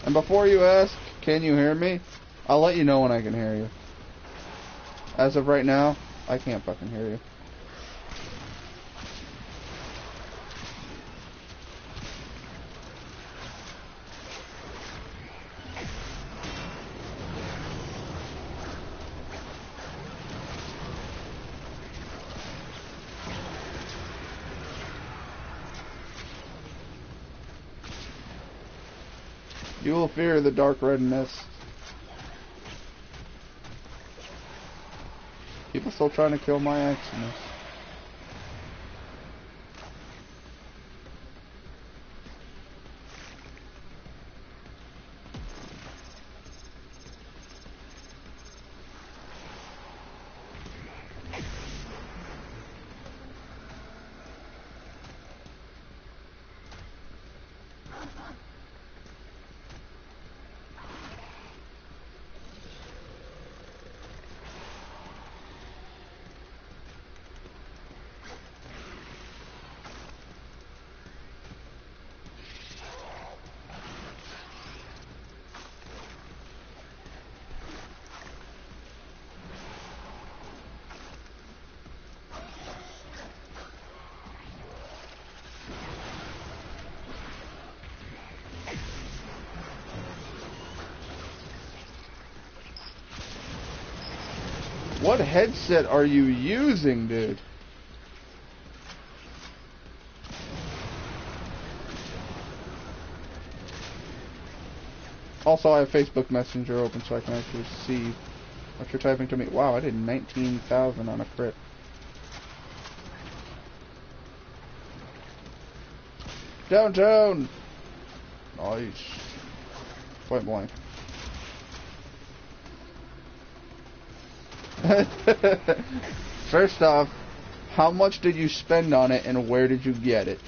And before you ask, can you hear me? I'll let you know when I can hear you. As of right now, I can't fucking hear you. You will fear the dark red mist. People still trying to kill my Maximus. What headset are you using, dude? Also, I have Facebook Messenger open so I can actually see what you're typing to me. Wow, I did 19,000 on a crit. Downtown! Nice. Point blank. First off, how much did you spend on it and where did you get it?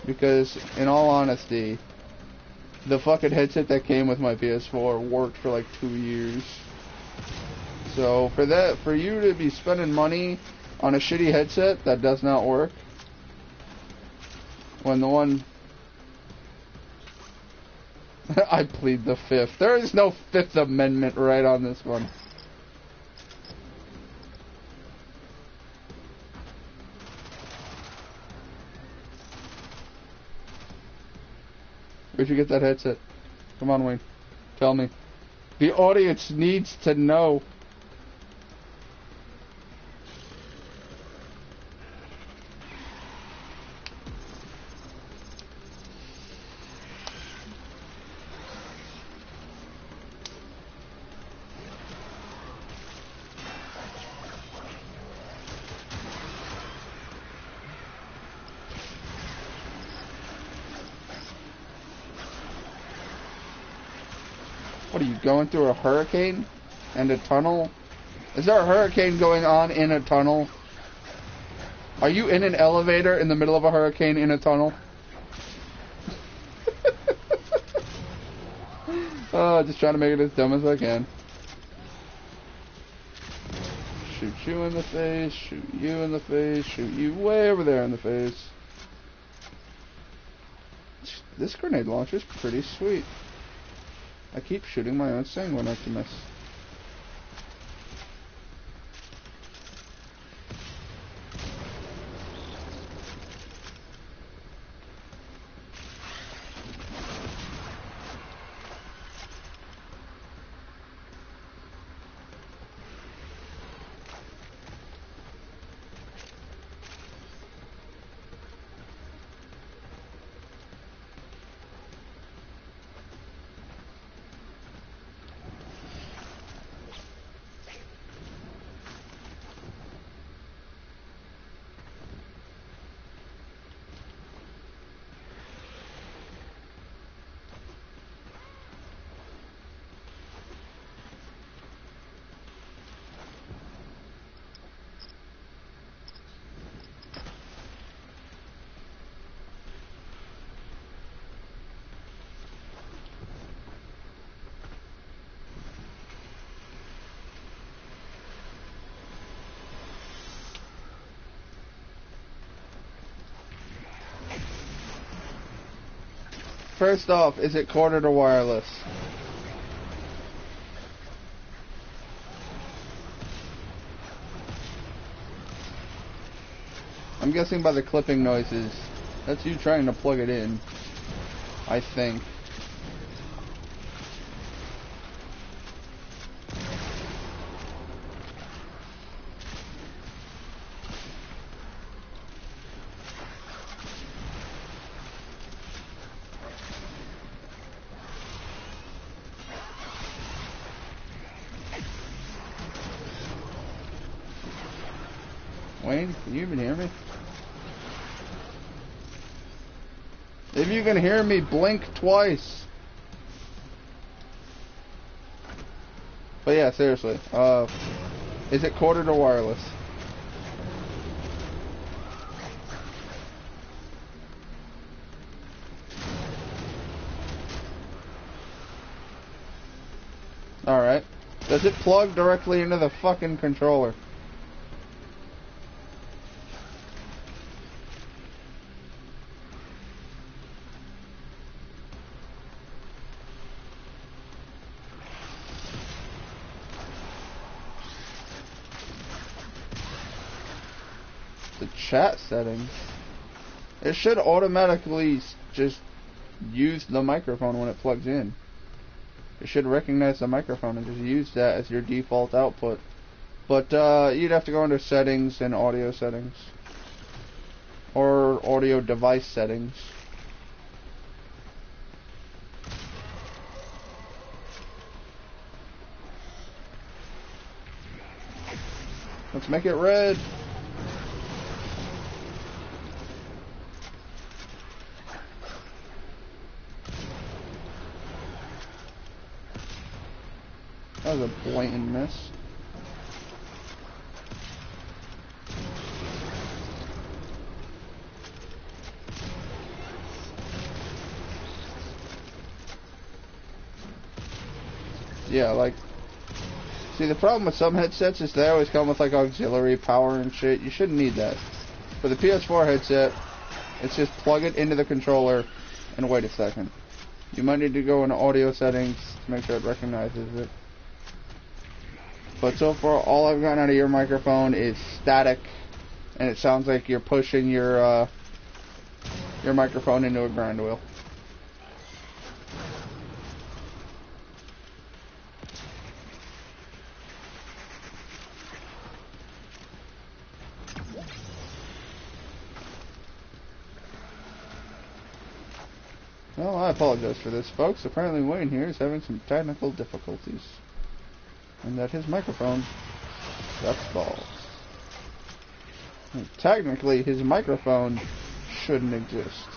Because, in all honesty, the fucking headset that came with my PS4 worked for like 2 years. So, for you to be spending money on a shitty headset that does not work, when the one... I plead the fifth. There is no Fifth Amendment right on this one. Where'd you get that headset? Come on, Wayne. Tell me. The audience needs to know. What are you, going through a hurricane and a tunnel? Is there a hurricane going on in a tunnel? Are you in an elevator in the middle of a hurricane in a tunnel? Just trying to make it as dumb as I can. Shoot you in the face, shoot you in the face, shoot you way over there in the face. This grenade launcher is pretty sweet. I keep shooting my own sanguine to miss. First off, is it corded or wireless? I'm guessing by the clipping noises. That's you trying to plug it in, I think. Wayne, can you even hear me? If you can hear me, blink twice. But yeah, seriously. Is it corded or wireless? Alright. Does it plug directly into the fucking controller? The chat settings. It should automatically just use the microphone when it plugs in. It should recognize the microphone and just use that as your default output. But you'd have to go under settings and audio settings. Or audio device settings. Let's make it red. That was a blatant miss. Yeah, like, see, the problem with some headsets is they always come with, like, auxiliary power and shit. You shouldn't need that. For the PS4 headset, it's just plug it into the controller and wait a second. You might need to go into audio settings to make sure it recognizes it. But so far, all I've gotten out of your microphone is static, and it sounds like you're pushing your microphone into a grind wheel. Well, I apologize for this, folks. Apparently Wayne here is having some technical difficulties. And that his microphone sucks balls. And technically, his microphone shouldn't exist.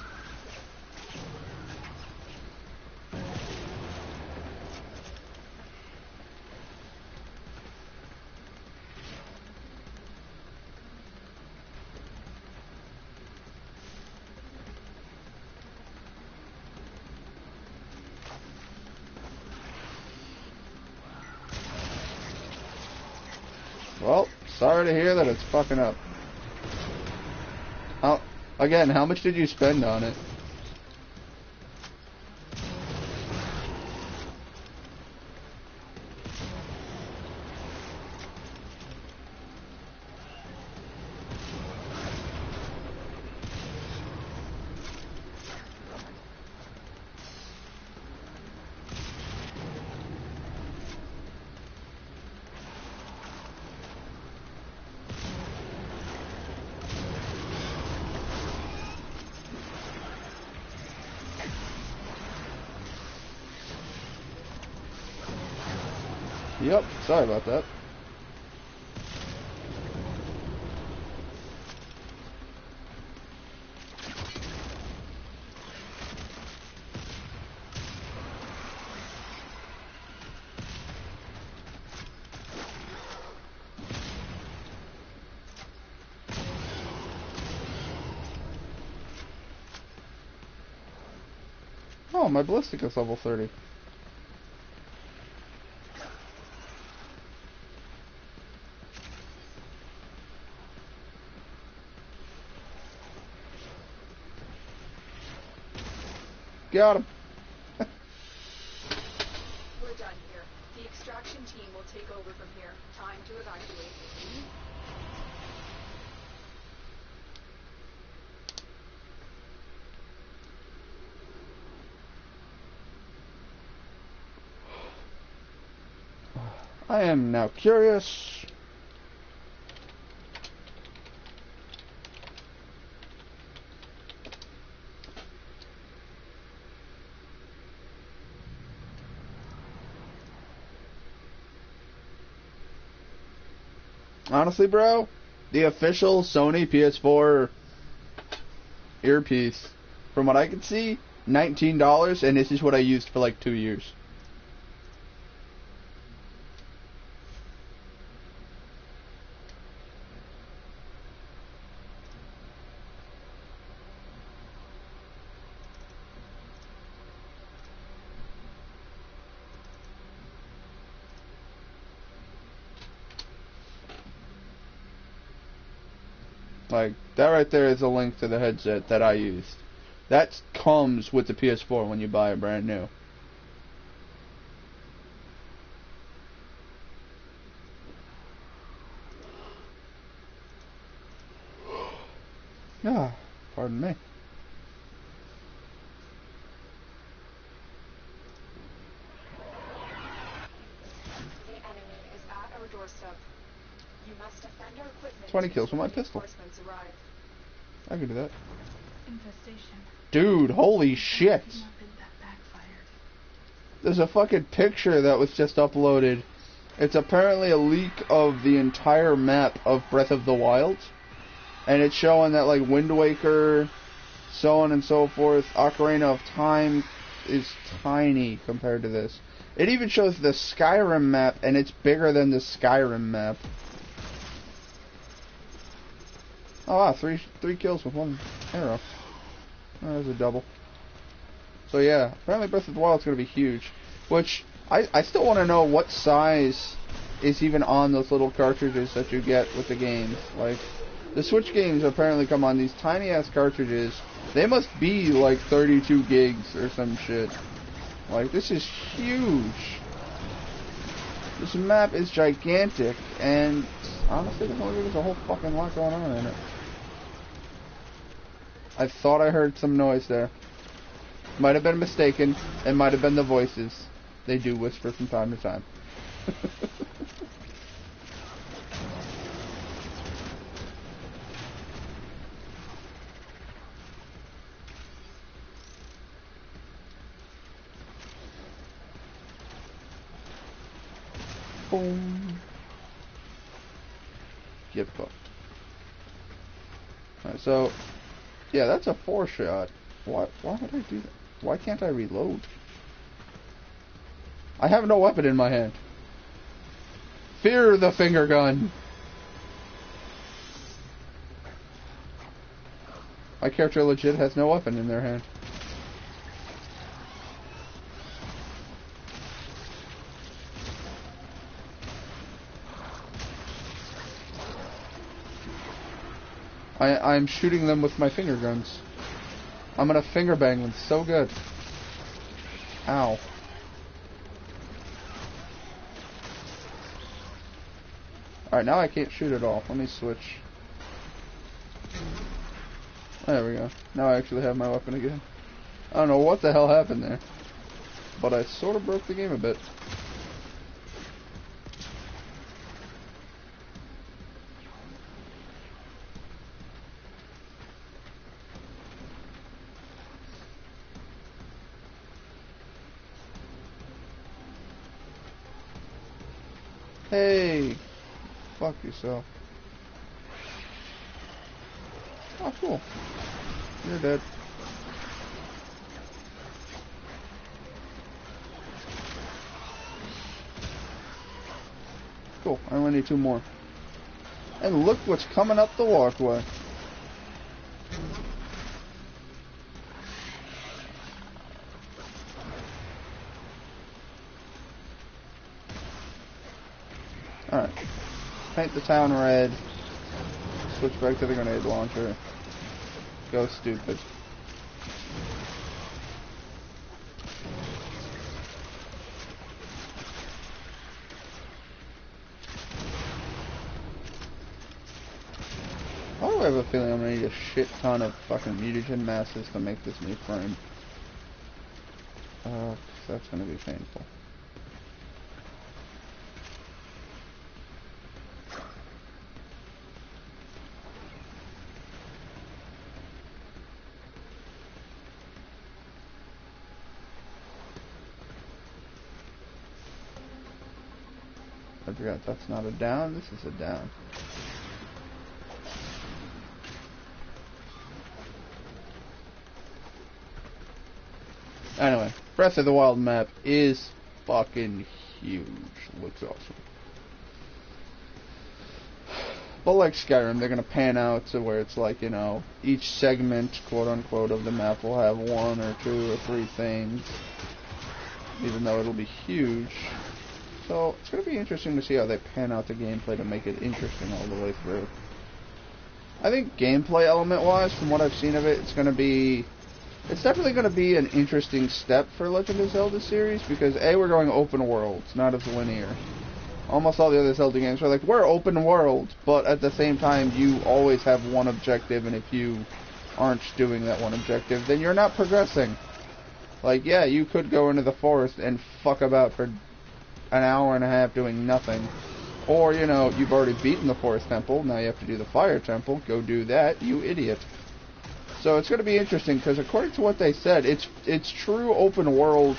Well, sorry to hear that it's fucking up. Again, how much did you spend on it? Yep, sorry about that. Oh, my ballistic is level 30. Got him. We're done here. The extraction team will take over from here. Time to evacuate. I am now curious. Honestly, bro, the official Sony PS4 earpiece, from what I can see, $19, and this is what I used for like 2 years. Like, that right there is a link to the headset that I used. That comes with the PS4 when you buy it brand new. Ah, pardon me. The enemy is at our doorstep. You must defend our equipment. 20 kills with my pistol. Reinforcements arrive. I can do that. Infestation. Dude, holy shit. That backfired. There's a fucking picture that was just uploaded. It's apparently a leak of the entire map of Breath of the Wild. And it's showing that, like, Wind Waker, so on and so forth, Ocarina of Time is tiny compared to this. It even shows the Skyrim map, and it's bigger than the Skyrim map. Oh wow, three kills with one arrow. Oh, there's a double. So yeah, apparently Breath of the Wild is going to be huge. Which, I still want to know what size is even on those little cartridges that you get with the games. Like, the Switch games apparently come on these tiny ass cartridges. They must be like 32 gigs or some shit. Like, this is huge. This map is gigantic, and honestly, there's a whole fucking lot going on in it. I thought I heard some noise there. Might have been mistaken. It might have been the voices. They do whisper from time to time. Boom. Get fucked. Alright, so, yeah, that's a 4-shot. Why would I do that? Why can't I reload? I have no weapon in my hand. Fear the finger gun. My character legit has no weapon in their hand. I'm shooting them with my finger guns. I'm gonna finger bang them so good. Ow. Alright, now I can't shoot at all. Let me switch. There we go. Now I actually have my weapon again. I don't know what the hell happened there, but I sort of broke the game a bit. Hey! Fuck yourself. Oh, cool. You're dead. Cool. I only need 2 more. And look what's coming up the walkway. Alright. Paint the town red. Switch back to the grenade launcher. Go stupid. Oh, I have a feeling I'm gonna need a shit ton of fucking mutagen masses to make this new frame. That's gonna be painful. I forgot that's not a down, this is a down. Anyway, Breath of the Wild map is fucking huge. Looks awesome. But like Skyrim, they're gonna pan out to where it's like, you know, each segment, quote unquote, of the map will have 1 or 2 or 3 things. Even though it'll be huge. So, it's going to be interesting to see how they pan out the gameplay to make it interesting all the way through. I think gameplay element-wise, from what I've seen of it, it's definitely going to be an interesting step for Legend of Zelda series, because A, we're going open world, not as linear. Almost all the other Zelda games are like, we're open world, but at the same time, you always have one objective, and if you aren't doing that one objective, then you're not progressing. Like, yeah, you could go into the forest and fuck about for an hour and a half doing nothing. Or, you know, you've already beaten the Forest Temple, now you have to do the Fire Temple, go do that, you idiot. So it's going to be interesting, because according to what they said, it's true open world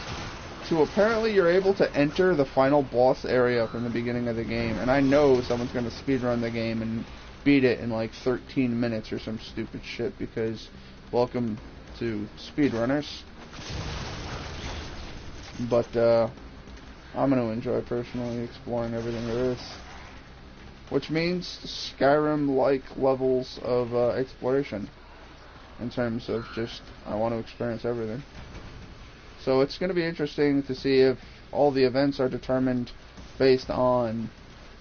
to apparently you're able to enter the final boss area from the beginning of the game, and I know someone's going to speedrun the game and beat it in like 13 minutes or some stupid shit, because welcome to speedrunners. But, I'm going to enjoy personally exploring everything there is. Which means Skyrim-like levels of exploration. In terms of just, I want to experience everything. So it's going to be interesting to see if all the events are determined based on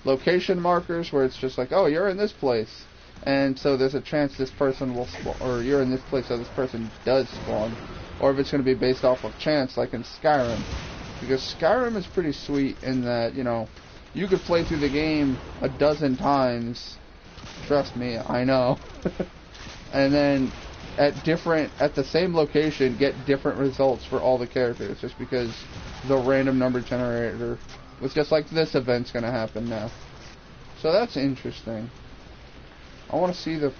location markers, where it's just like, oh, you're in this place, and so there's a chance this person will spawn, or you're in this place so this person does spawn, or if it's going to be based off of chance, like in Skyrim. Because Skyrim is pretty sweet in that, you know, you could play through the game a dozen times, trust me, I know, and then at the same location get different results for all the characters, just because the random number generator was just like, this event's going to happen now. So that's interesting. I want to see the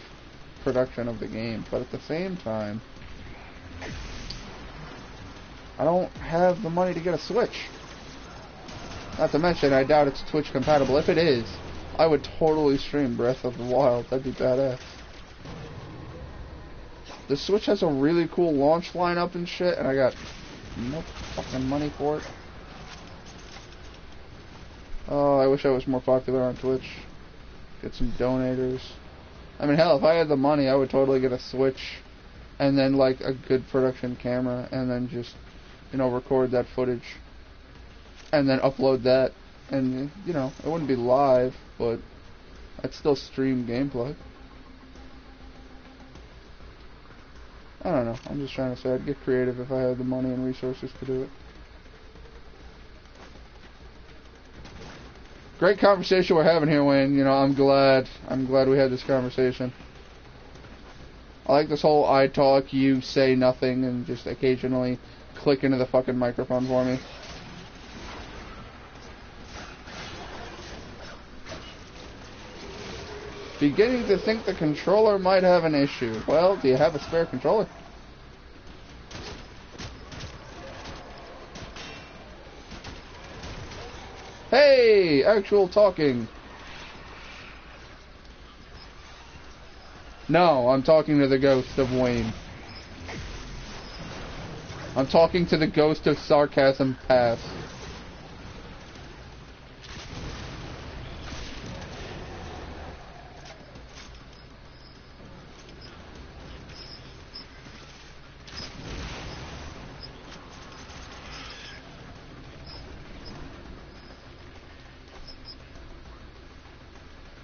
production of the game, but at the same time, I don't have the money to get a Switch. Not to mention, I doubt it's Twitch compatible. If it is, I would totally stream Breath of the Wild. That'd be badass. The Switch has a really cool launch lineup and shit, and I got no fucking money for it. Oh, I wish I was more popular on Twitch. Get some donators. I mean, hell, if I had the money, I would totally get a Switch, and then, like, a good production camera, and then just, you know, record that footage, and then upload that, and, you know, it wouldn't be live, but I'd still stream gameplay. I don't know, I'm just trying to say I'd get creative if I had the money and resources to do it. Great conversation we're having here, Wayne. You know, I'm glad we had this conversation. I like this whole I talk, you say nothing, and just occasionally click into the fucking microphone for me. Beginning to think the controller might have an issue. Well, do you have a spare controller? Hey! Actual talking. No, I'm talking to the ghost of Wayne. I'm talking to the ghost of Sarcasm Past.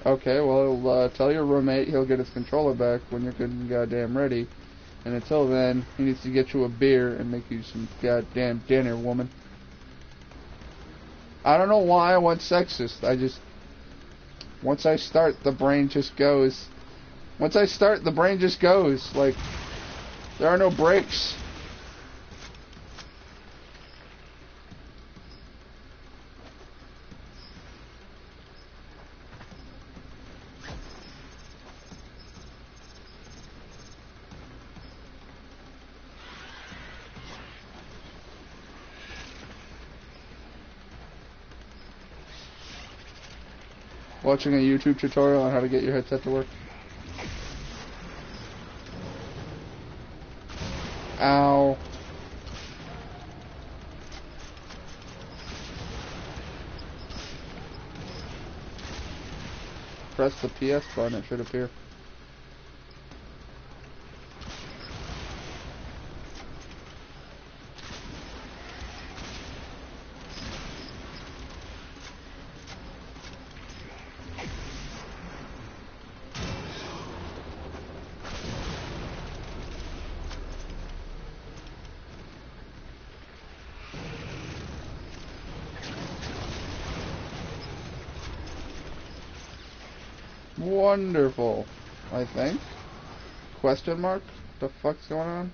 Okay, well, tell your roommate he'll get his controller back when you're good and goddamn ready. And until then, he needs to get you a beer and make you some goddamn dinner, woman. I don't know why I went sexist. Once I start, the brain just goes. Once I start, the brain just goes. Like, there are no breaks. Watching a YouTube tutorial on how to get your headset to work. Ow. Press the PS button, it should appear. Wonderful, I think. Question mark? The fuck's going on?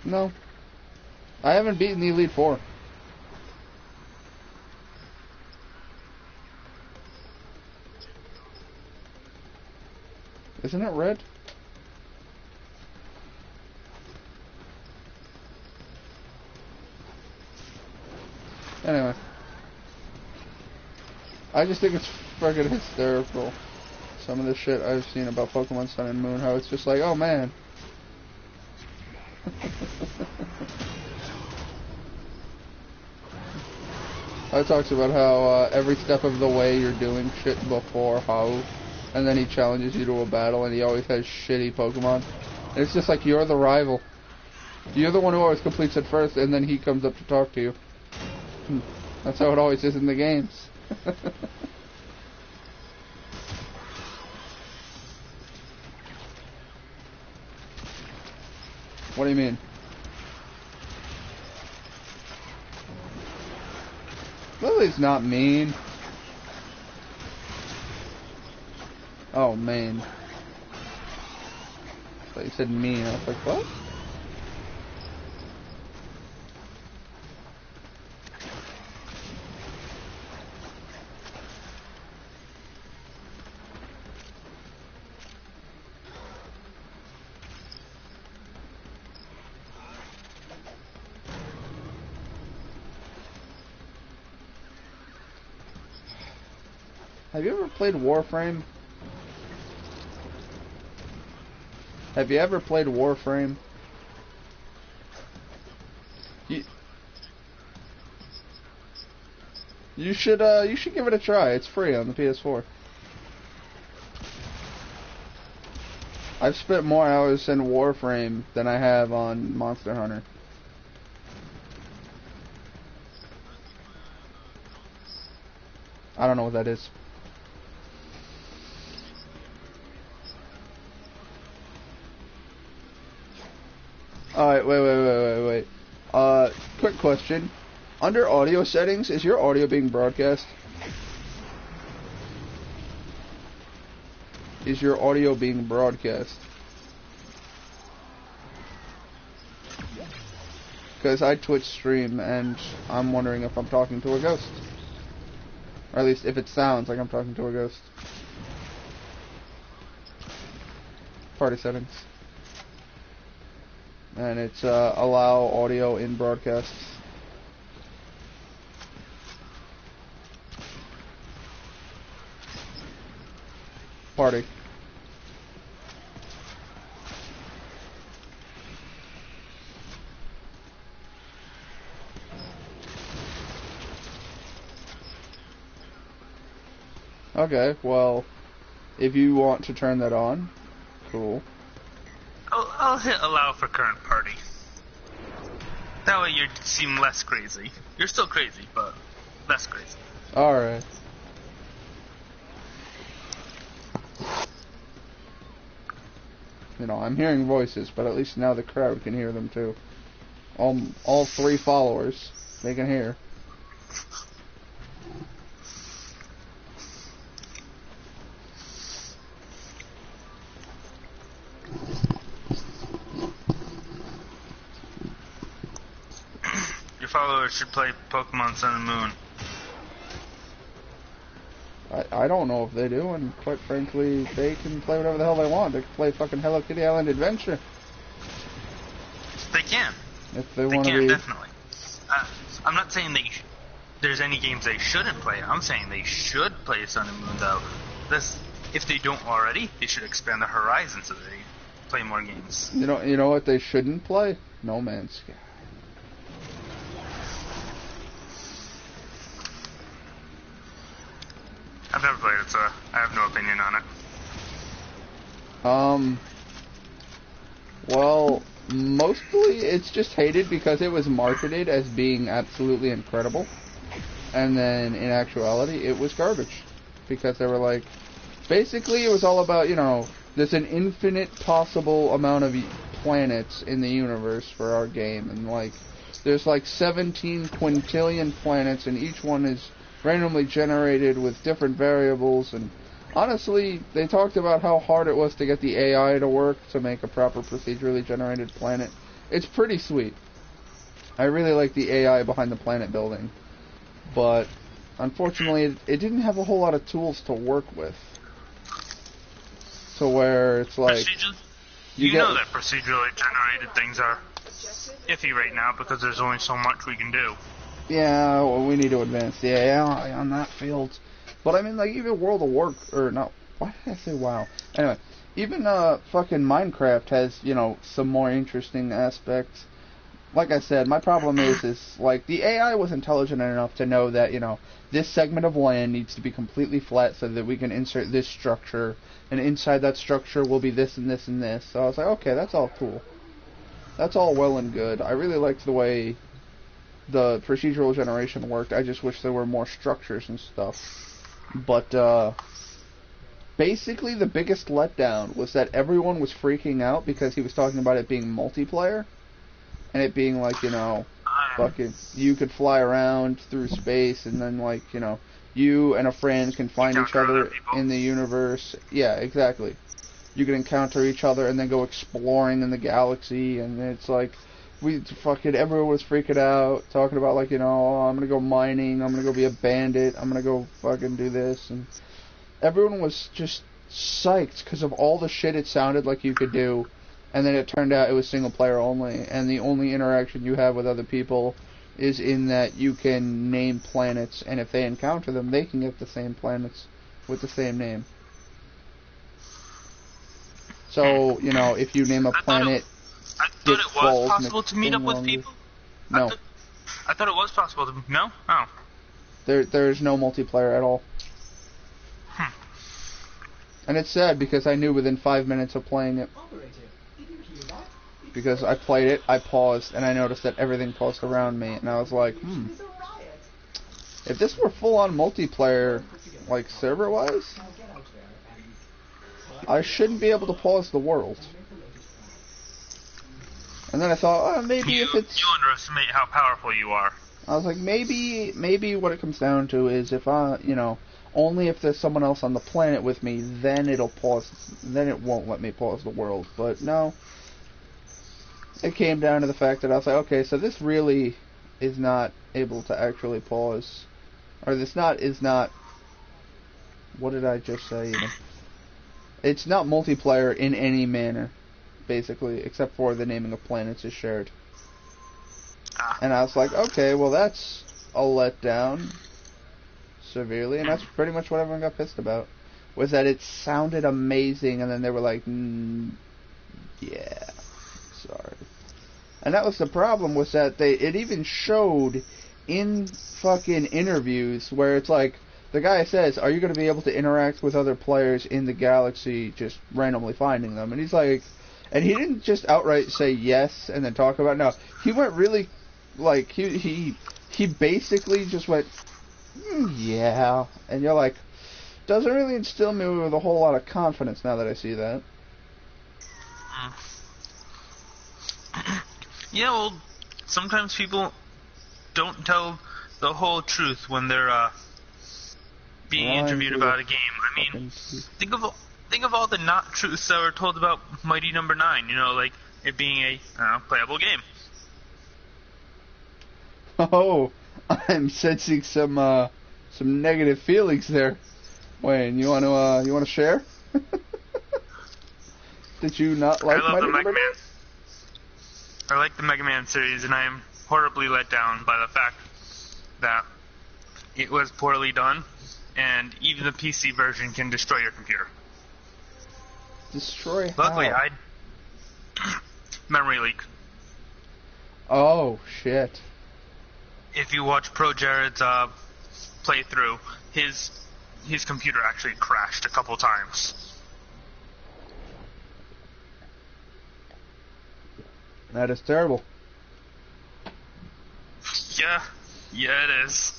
No. I haven't beaten the Elite Four. Isn't it red? Anyway. I just think it's friggin' hysterical. Some of the shit I've seen about Pokemon Sun and Moon, how it's just like, oh man. I talks about how every step of the way you're doing shit before how, and then he challenges you to a battle and he always has shitty Pokemon. And it's just like, you're the rival. You're the one who always completes it first, and then he comes up to talk to you. That's how it always is in the games. What do you mean? Lily's not mean. Oh, man. I thought you said mean. I was like, what? Have you ever played Warframe? Have you ever played Warframe? You should give it a try. It's free on the PS4. I've spent more hours in Warframe than I have on Monster Hunter. I don't know what that is. Alright, wait. Quick question. Under audio settings, is your audio being broadcast? Is your audio being broadcast? Because I Twitch stream and I'm wondering if I'm talking to a ghost. Or at least if it sounds like I'm talking to a ghost. Party settings. And it's allow audio in broadcasts. Party. Okay, well, if you want to turn that on, cool. I'll hit allow for current party. That way you seem less crazy. You're still crazy, but less crazy. Alright. You know, I'm hearing voices, but at least now the crowd can hear them too. All 3 followers, they can hear. Followers should play Pokemon Sun and Moon. I don't know if they do, and quite frankly, they can play whatever the hell they want. They can play fucking Hello Kitty Island Adventure. They can. If they want to be... definitely. I'm not saying there's any games they shouldn't play. I'm saying they should play Sun and Moon, though. If they don't already, they should expand their horizons so they play more games. You know what they shouldn't play? No Man's Sky. I've never played it, so I have no opinion on it. Well, mostly it's just hated because it was marketed as being absolutely incredible. And then, in actuality, it was garbage. Because they were like... Basically, it was all about, you know, there's an infinite possible amount of planets in the universe for our game. And, like, there's like 17 quintillion planets, and each one is... randomly generated with different variables, and honestly, they talked about how hard it was to get the AI to work to make a proper procedurally generated planet. It's pretty sweet. I really like the AI behind the planet building, but unfortunately, it didn't have a whole lot of tools to work with. So where it's like... You know that procedurally generated things are iffy right now because there's only so much we can do. Yeah, well, we need to advance the AI on that field. But I mean, like, even World of Warcraft, or no, why did I say WoW? Anyway, even fucking Minecraft has, you know, some more interesting aspects. Like I said, my problem is like, the AI was intelligent enough to know that, you know, this segment of land needs to be completely flat so that we can insert this structure, and inside that structure will be this and this and this. So I was like, okay, that's all cool. That's all well and good. I really liked the way the procedural generation worked. I just wish there were more structures and stuff. But, basically the biggest letdown was that everyone was freaking out because he was talking about it being multiplayer. And it being like, you know, fucking, you could fly around through space, and then, like, you know, you and a friend can find each other in the universe. Yeah, exactly. You can encounter each other and then go exploring in the galaxy, and it's like, everyone was freaking out, talking about, like, you know, oh, I'm gonna go mining, I'm gonna go be a bandit, I'm gonna go fucking do this, and everyone was just psyched because of all the shit it sounded like you could do. And then it turned out it was single player only, and the only interaction you have with other people is in that you can name planets, and if they encounter them, they can get the same planets with the same name. So, you know, if you name a planet... I thought it was possible to meet up with people? No. I thought it was possible to... No? Oh. There's no multiplayer at all. And it's sad, because I knew within 5 minutes of playing it. Because I played it, I paused, and I noticed that everything paused around me, and I was like, if this were full-on multiplayer, like, server-wise, I shouldn't be able to pause the world. And then I thought, oh, maybe if it's... You underestimate how powerful you are. I was like, maybe what it comes down to is if I, you know, only if there's someone else on the planet with me, then it'll pause, then it won't let me pause the world, but no. It came down to the fact that I was like, okay, so this really is not able to actually pause. Or this is not... What did I just say, even? It's not multiplayer in any manner, basically, except for the naming of planets is shared. And I was like, okay, well that's a letdown, severely, and that's pretty much what everyone got pissed about. Was that it sounded amazing, and then they were like, yeah, sorry. And that was the problem, was that it even showed in fucking interviews where it's like, the guy says, are you going to be able to interact with other players in the galaxy, just randomly finding them? And he's like, and he didn't just outright say yes and then talk about it. No, he went really, like, he basically just went, yeah. And you're like, doesn't really instill me with a whole lot of confidence now that I see that. Yeah, well, sometimes people don't tell the whole truth when they're being interviewed about a game. I mean, think of all the not truths that were told about Mighty Number 9. You know, like it being a playable game. Oh, I'm sensing some negative feelings there. Wayne, you want to share? Did you not like Mighty Number 9? I like the Mega Man series, and I am horribly let down by the fact that it was poorly done, and even the PC version can destroy your computer. Destroy how? Luckily, memory leak. Oh, shit. If you watch Pro Jared's playthrough, his computer actually crashed a couple times. That is terrible. Yeah, it is.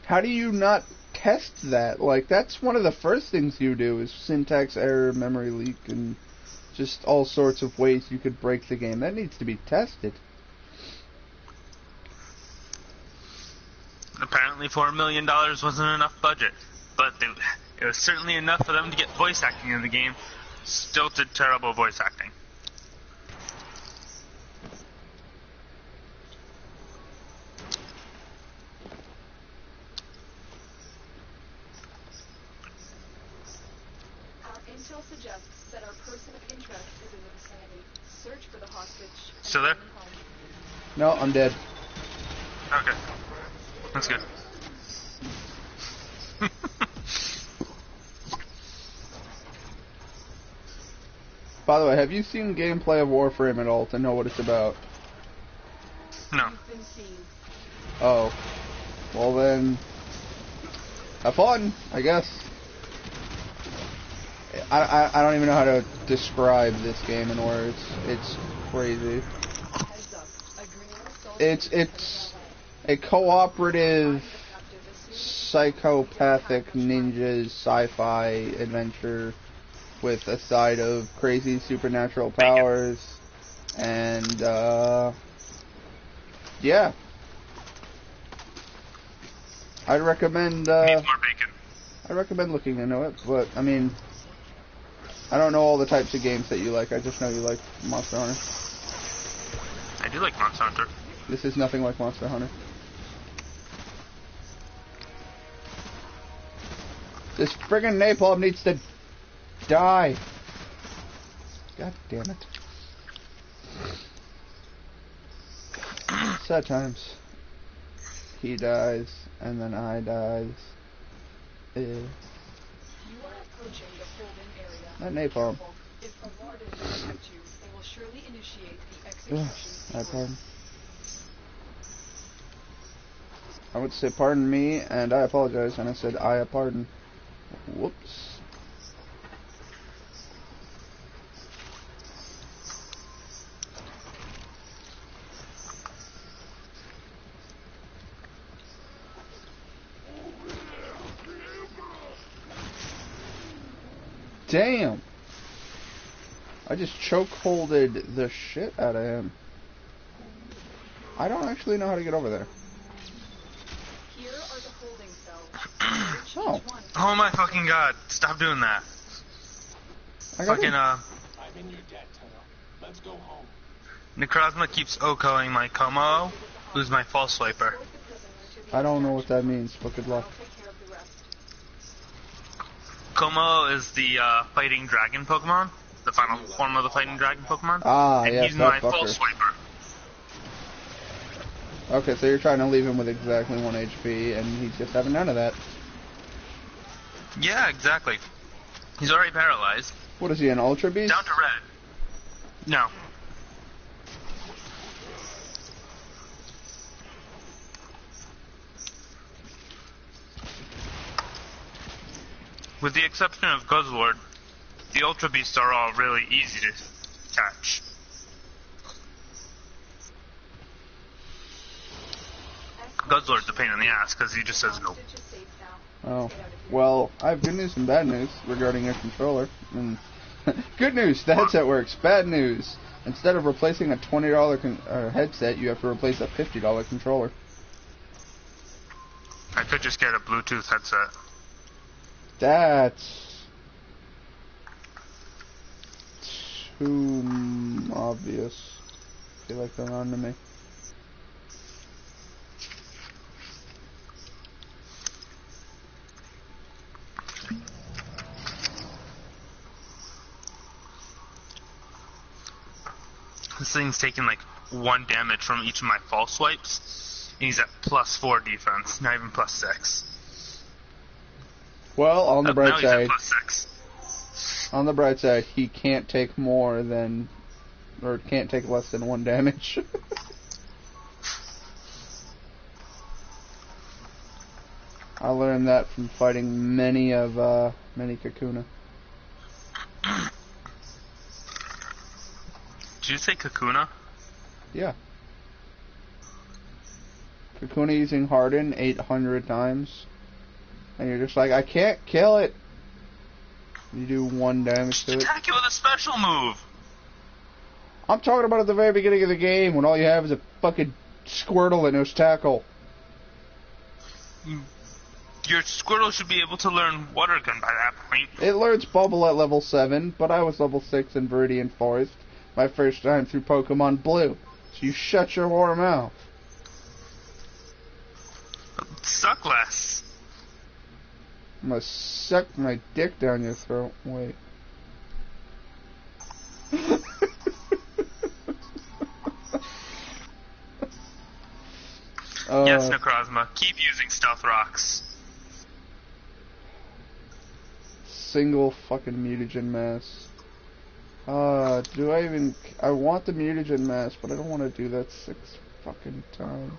How do you not test that? Like, that's one of the first things you do, is syntax error, memory leak, and just all sorts of ways you could break the game. That needs to be tested. Apparently $4 million wasn't enough budget, but it was certainly enough for them to get voice acting in the game. Still did terrible voice acting. Our intel suggests that our person of interest is in the vicinity. Search for the hostage. Still there? No, I'm dead. Okay. That's good. By the way, have you seen gameplay of Warframe at all to know what it's about? No. Oh. Well then, have fun, I guess. I don't even know how to describe this game in words. It's crazy. It's a cooperative, psychopathic ninjas sci-fi adventure with a side of crazy supernatural powers, and yeah, I'd recommend looking into it. But I mean, I don't know all the types of games that you like. I just know you like Monster Hunter. I do like Monster Hunter. This is nothing like Monster Hunter. This friggin' napalm needs to die. God damn it. Sad times. He dies, and then I dies. Ew. That napalm. I pardon. I would say pardon me, and I apologize, and I said I pardon. Whoops. Damn! I just chokeholded the shit out of him. I don't actually know how to get over there. Here are the holding cells. Oh. Oh my fucking god. Stop doing that. Fucking, I'm in your debt, Tenno. Let's go home. Necrozma keeps OKOing my Como, who's my false swiper. I don't know what that means, but good luck. Como is the fighting dragon Pokemon, the final form of the fighting dragon Pokemon. Ah, and yes, he's that my fucker. false swiper. Okay, so you're trying to leave him with exactly 1 HP, and he's just having none of that. Yeah, exactly. He's already paralyzed. What is he, an Ultra Beast? Down to red. No. With the exception of Guzzlord, the Ultra Beasts are all really easy to catch. Guzzlord's a pain in the ass because he just says no. Oh. Well, I have good news and bad news regarding your controller. Good news, the headset works. Bad news, instead of replacing a $20 headset, you have to replace a $50 controller. I could just get a Bluetooth headset. That's too obvious. I feel like they're on to me. This thing's taking like 1 damage from each of my false swipes, and he's at +4 defense, not even +6. Well, on the bright now side, he's at +6. on the bright side, he can't take more than, or can't take less than 1 damage. I learned that from fighting many Kakuna. Did you say Kakuna? Yeah. Kakuna using Harden 800 times. And you're just like, I can't kill it. You do 1 damage to it. Attack it with a special move. I'm talking about at the very beginning of the game when all you have is a fucking Squirtle that knows tackle. Your Squirtle should be able to learn Water Gun by that point. It learns Bubble at level 7, but I was level 6 in Viridian Forest. My first time through Pokemon Blue. So you shut your whore mouth. Suck less. I'm gonna suck my dick down your throat. Wait. Yes, Necrozma. Keep using stealth rocks. Single fucking mutagen mass. Do I even... I want the mutagen mass, but I don't want to do that 6 fucking times.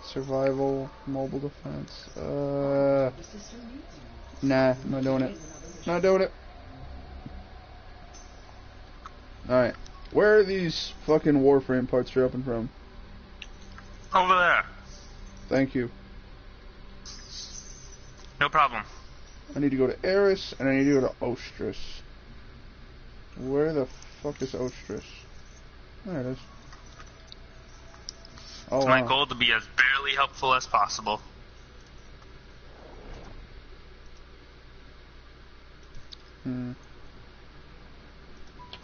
Survival, mobile defense. Nah, I'm not doing it. Not doing it. Alright. Where are these fucking Warframe parts dropping from? Over there. Thank you. No problem. I need to go to Eris, and I need to go to Ostris. Where the fuck is Ostris? There it is. Oh, It's my wow. goal to be as barely helpful as possible.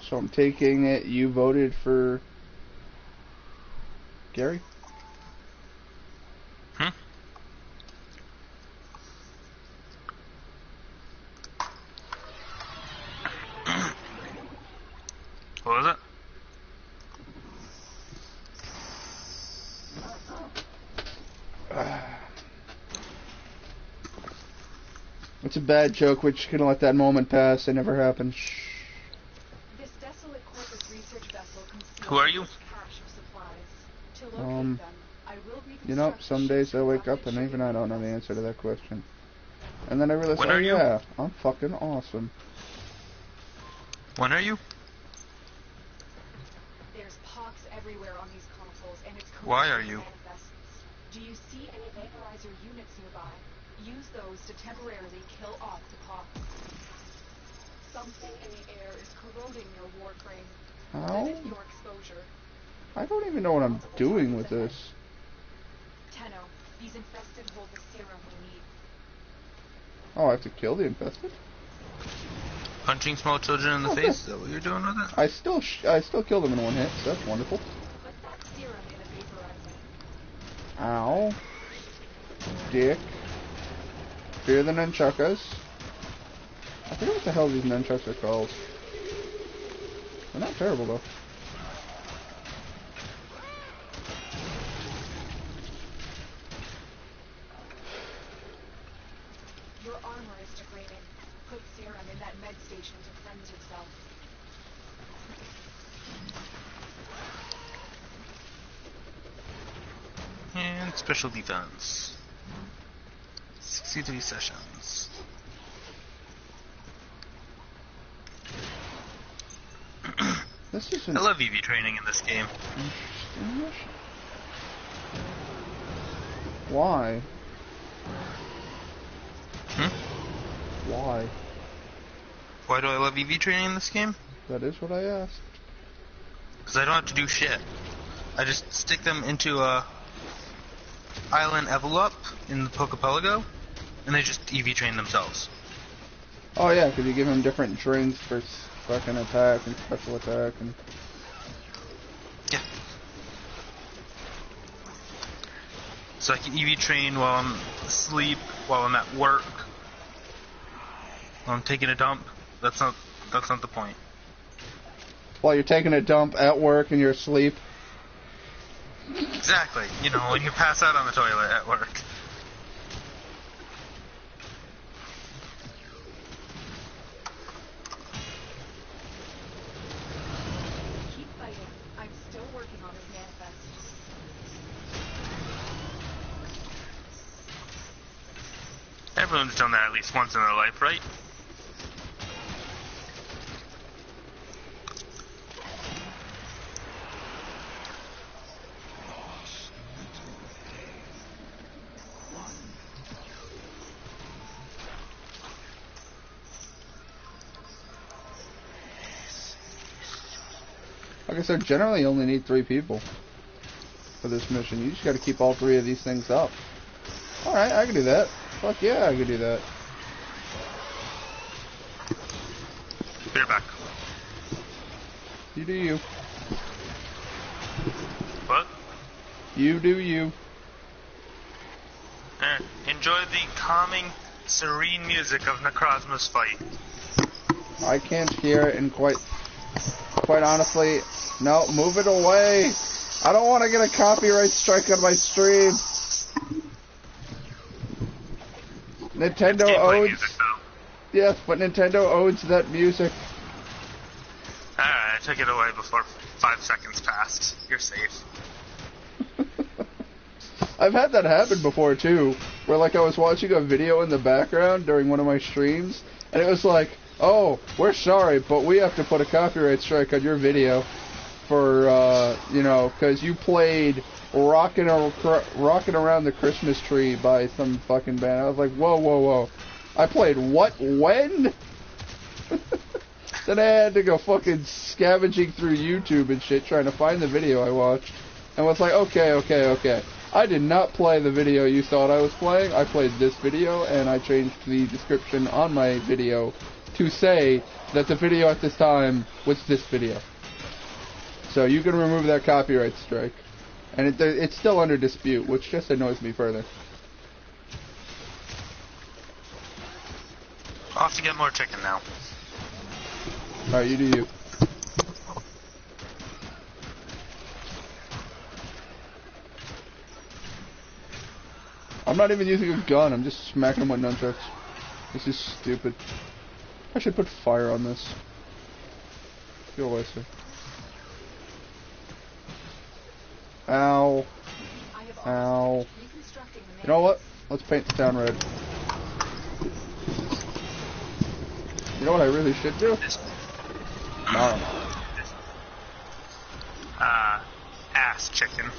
So I'm taking it you voted for Gary? What was it? It's a bad joke, which can let that moment pass. It never happened. Shh. This desolate corpus research vessel conceals Who are you? a cache of supplies. To locate them, I will You know, reconstruct some the days ship's I wake up rocket and even I don't know the answer to that question. And then I realize, When oh are you? yeah, I'm fucking awesome. When are you? There's pox everywhere on these consoles, and it's Why are you? manifests. Do you see any vaporizer units nearby? Use those to temporarily kill off the pox. Something in the air is corroding your Warframe. How? Limit your exposure. I don't even know what I'm doing with this. Tenno, these infested hold the serum we need. Oh, I have to kill the infested? Punching small children in the face? Is that what you're doing with it? I still kill them in one hit, so that's wonderful. Put that serum in a vaporizer. Ow. Dick. Fear the nunchuckers. I forget what the hell these nunchucks are called. They're not terrible though. Your armor is degrading. Put serum in that med station to cleanse yourself. And special defense. 63 sessions. This is I love EV training in this game. Why? Why? Why do I love EV training in this game? That is what I asked. Because I don't have to do shit. I just stick them into a island envelope in the Pokepelago, and they just EV train themselves. Oh yeah, because you give them different drinks for fucking attack and special attack and... Yeah. So I can EV train while I'm asleep, while I'm at work, while I'm taking a dump. That's not the point. While you're taking a dump at work and you're asleep. Exactly. You know, when you pass out on the toilet at work. Keep fighting. I'm still working on this manifest. Everyone's done that at least once in their life, right? Like I said, generally you only need 3 people for this mission. You just gotta keep all 3 of these things up. Alright, I can do that. Fuck yeah, I can do that. Be right back. You do you. What? You do you. Enjoy the calming, serene music of Necrozma's fight. I can't hear it, and quite honestly, no, move it away. I don't want to get a copyright strike on my stream. Nintendo owns... music, though. Yes, but Nintendo owns that music. Alright, I took it away before 5 seconds passed. You're safe. I've had that happen before, too. Where, like, I was watching a video in the background during one of my streams, and it was like, oh, we're sorry, but we have to put a copyright strike on your video for, you know, because you played Rockin' Around the Christmas Tree by some fucking band. I was like, whoa, whoa, whoa. I played what? When? Then I had to go fucking scavenging through YouTube and shit trying to find the video I watched. And was like, okay. I did not play the video you thought I was playing. I played this video, and I changed the description on my video to say that the video at this time was this video. So you can remove that copyright strike. And it's still under dispute, which just annoys me further. I'll have to get more chicken now. Alright, you do you. I'm not even using a gun, I'm just smacking them with nunchucks. This is stupid. I should put fire on this. Feel nicer. Ow. Ow. You know what? Let's paint the town red. You know what I really should do? No. Ass chicken.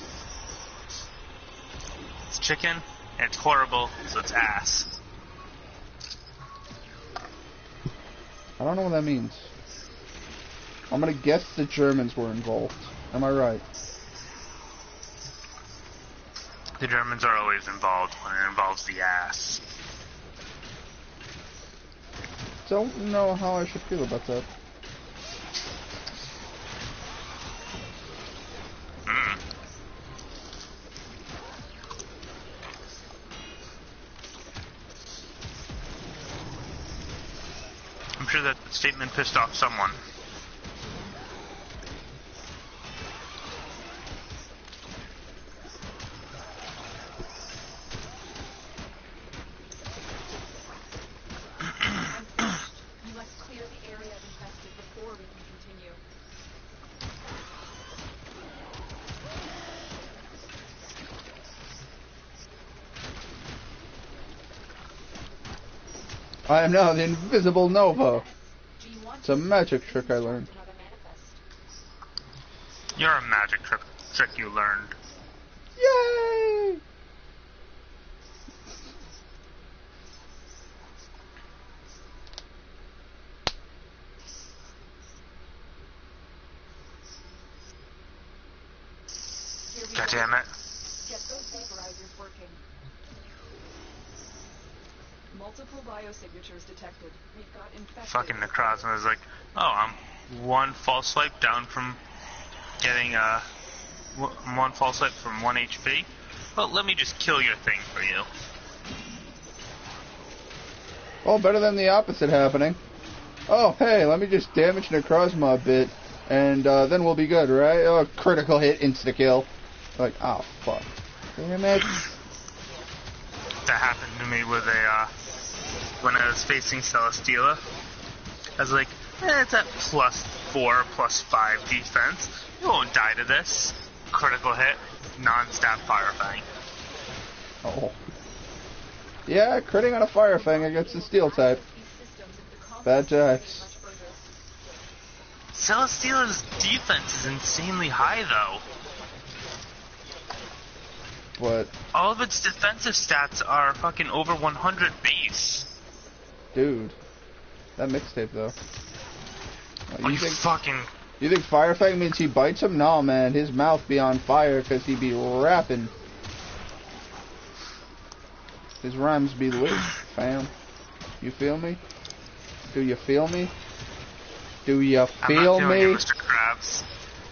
It's chicken, and it's horrible, so it's ass. I don't know what that means. I'm gonna guess the Germans were involved. Am I right? The Germans are always involved when it involves the ass. Don't know how I should feel about that. I'm sure that statement pissed off someone. We must clear the area infested before we can continue. I am now the invisible Nova. It's a magic trick I learned. You're a magic trick you learned. Yay! God damn it. Get those vaporizers working. Multiple biosignatures detected. We've got infected. Fucking Necrozma is like, oh, I'm one false swipe down from getting one false swipe from 1 HP. Well, let me just kill your thing for you. Well, better than the opposite happening. Oh, hey, let me just damage Necrozma a bit, and then we'll be good, right? Oh, critical hit, insta-kill. Like, oh, fuck. Damn it. That happened to me with when I was facing Celesteela. I was like, it's at +4, +5 defense. You won't die to this. Critical hit, non-stab Fire Fang. Oh. Yeah, critting on a Fire Fang against the Steel type. Bad times. Celesteela's defense is insanely high, though. What? All of its defensive stats are fucking over 100 base. Dude. That mixtape, though. You think Fire Fang means he bites him? No, man. His mouth be on fire because he be rapping. His rhymes be lit, fam. You feel me? Do you feel me? Do you feel me? It, Mr. Krabs.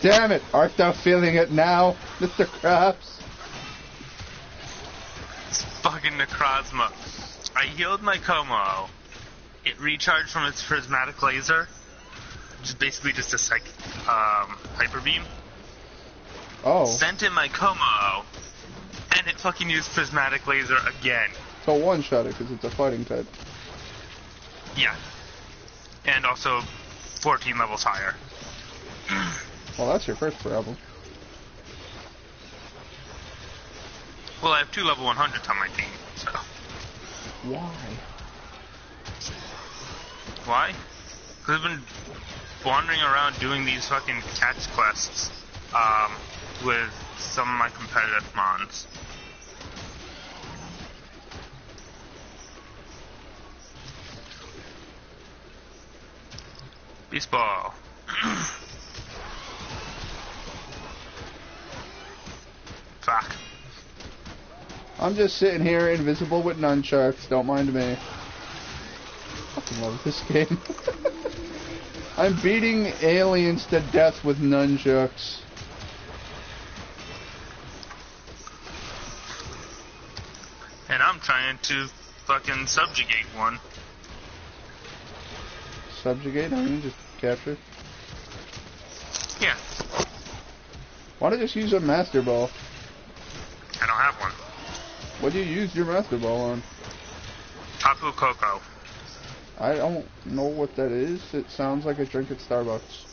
Damn it! Art thou feeling it now, Mr. Krabs? It's fucking Necrozma. I healed my Como. It recharged from its prismatic laser, which is basically just a Hyper Beam. Oh. Sent in my Como, and it fucking used Prismatic Laser again. So one-shot it, because it's a fighting type. Yeah. And also 14 levels higher. Well, that's your first problem. Well, I have 2 level 100s on my team, so... Why? Why? Because I've been wandering around doing these fucking catch quests, with some of my competitive mons. Beast Ball. Fuck. I'm just sitting here invisible with nunchucks, don't mind me. I fucking love this game. I'm beating aliens to death with nunchucks. And I'm trying to fucking subjugate one. Subjugate? I mean, just capture. Yeah. Why don't you just use a Master Ball? I don't have one. What do you use your Master Ball on? Tapu Koko. I don't know what that is. It sounds like a drink at Starbucks.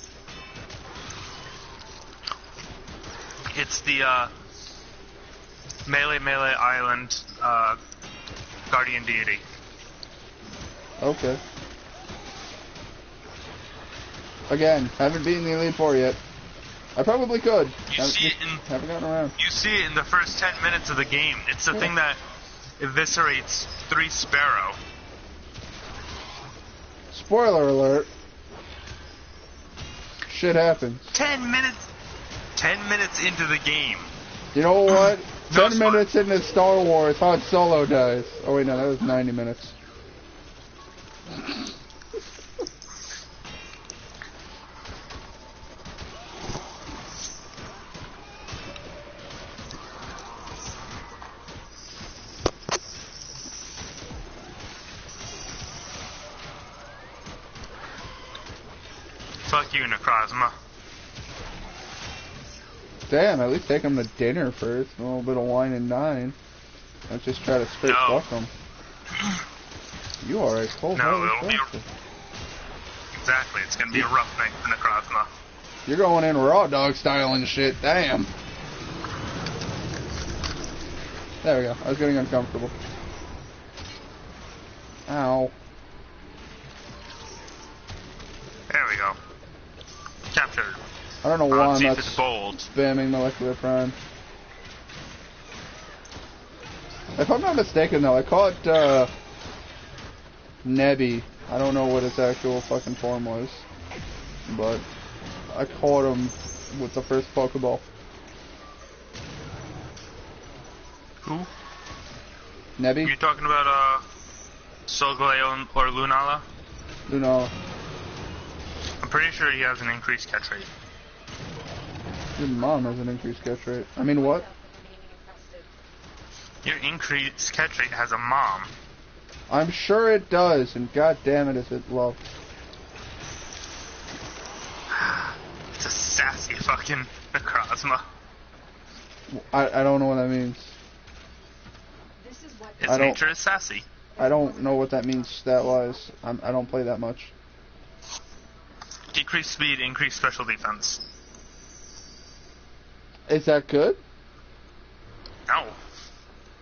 It's the, Melee Island, Guardian Deity. Okay. Again, haven't beaten the Elite Four yet. I probably could. Haven't gotten around. You see it in the first 10 minutes of the game. It's the thing that eviscerates 3 Sparrow. Spoiler alert. Shit happens. 10 minutes into the game. You know what? No 10 minutes into Star Wars, Han Solo dies. Oh wait, no, that was 90 minutes. Fuck you, Necrozma. Damn, at least take him to dinner first. A little bit of wine and dine. Let's just try to straight fuck him. You are a cold it'll be exactly. It's gonna be a rough night for Necrozma. You're going in raw dog style and shit. Damn. There we go. I was getting uncomfortable. Ow. There we go. Captured. I don't know why I'm not bold. spamming Molecular Prime. If I'm not mistaken, though, I caught Nebby. I don't know what its actual fucking form was, but I caught him with the first Pokeball. Who? Nebby? You talking about Solgaleo or Lunala? Lunala. I'm pretty sure he has an increased catch rate. Your mom has an increased catch rate. I mean, what? Your increased catch rate has a mom. I'm sure it does, and god damn it is it low. It's a sassy fucking Necrozma. I don't know what that means. Its nature is sassy. I don't know what that means stat-wise. I don't play that much. Decreased speed, increased special defense. Is that good? No.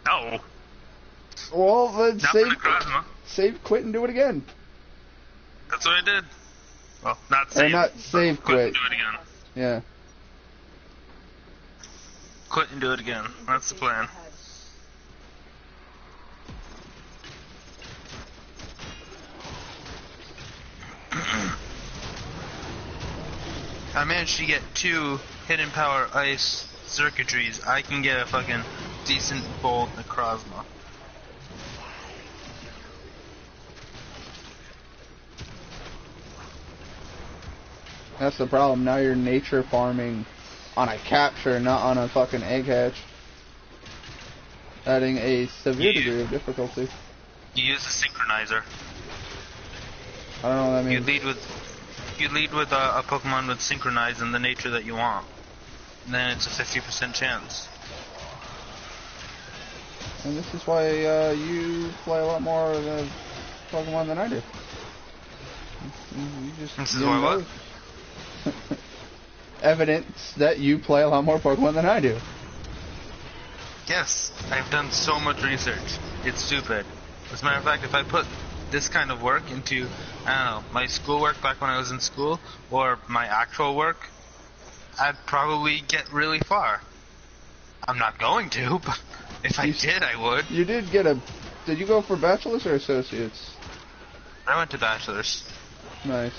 No. Well, then Not save, quit, and do it again. That's what I did. Well, not save. Or not save, quit. And do it again. Yeah. Quit and do it again. That's the plan. I managed to get 2 Hidden Power Ice circuitries. I can get a fucking decent bold Necrozma. That's the problem. Now you're nature farming on a capture, not on a fucking egg hatch. Adding a severe degree of difficulty. You use a synchronizer. I don't know what that means. You lead with a Pokemon with synchronize in the nature that you want. then it's a 50% chance. And this is why you play a lot more of the Pokemon than I do. This is why what? Evidence that you play a lot more Pokemon than I do. Yes, I've done so much research. It's stupid. As a matter of fact, if I put this kind of work into, I don't know, my schoolwork back when I was in school, or my actual work, I'd probably get really far. I'm not going to, but if I did, I would. You did get a... Did you go for bachelor's or associates? I went to bachelor's. Nice.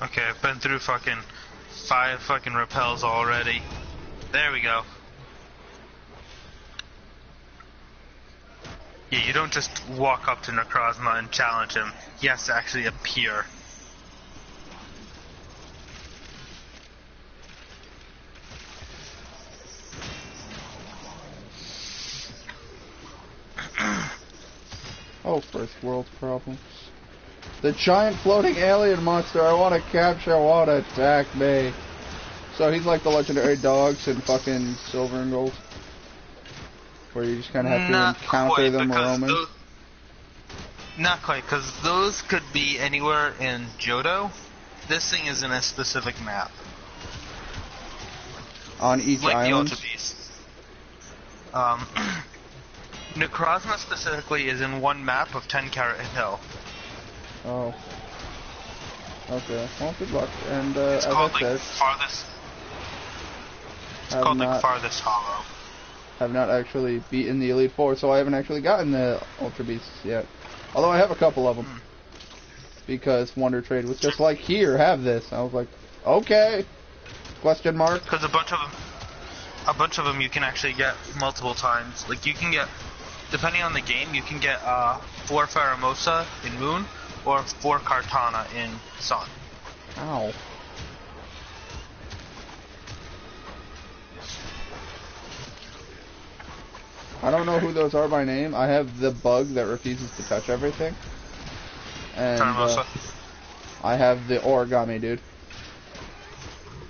Okay, I've been through fucking 5 fucking repels already. There we go. Yeah, you don't just walk up to Necrozma and challenge him. He has to actually appear. Oh, first world problems. The giant floating alien monster I want to capture want to attack me. So he's like the legendary dogs in fucking Silver and Gold. Where you just kind of have to encounter them roaming. Not quite, because those could be anywhere in Johto. This thing is in a specific map. On each island? Like the Ultra Beast. Necrozma specifically is in one map of 10 Carat Hill. Oh. Okay. Well, good luck. And it's as called I said, Farthest. It's called like Farthest Hollow. Have not actually beaten the Elite Four, so I haven't actually gotten the Ultra Beasts yet. Although I have a couple of them. Because Wonder Trade was just like, here, have this. I was like, okay. Question mark. Because a bunch of them you can actually get multiple times. Like you can get, depending on the game, you can get 4 Pheromosa in Moon or 4 Kartana in Sun. Ow. I don't know who those are by name. I have the bug that refuses to touch everything. And I have the origami dude.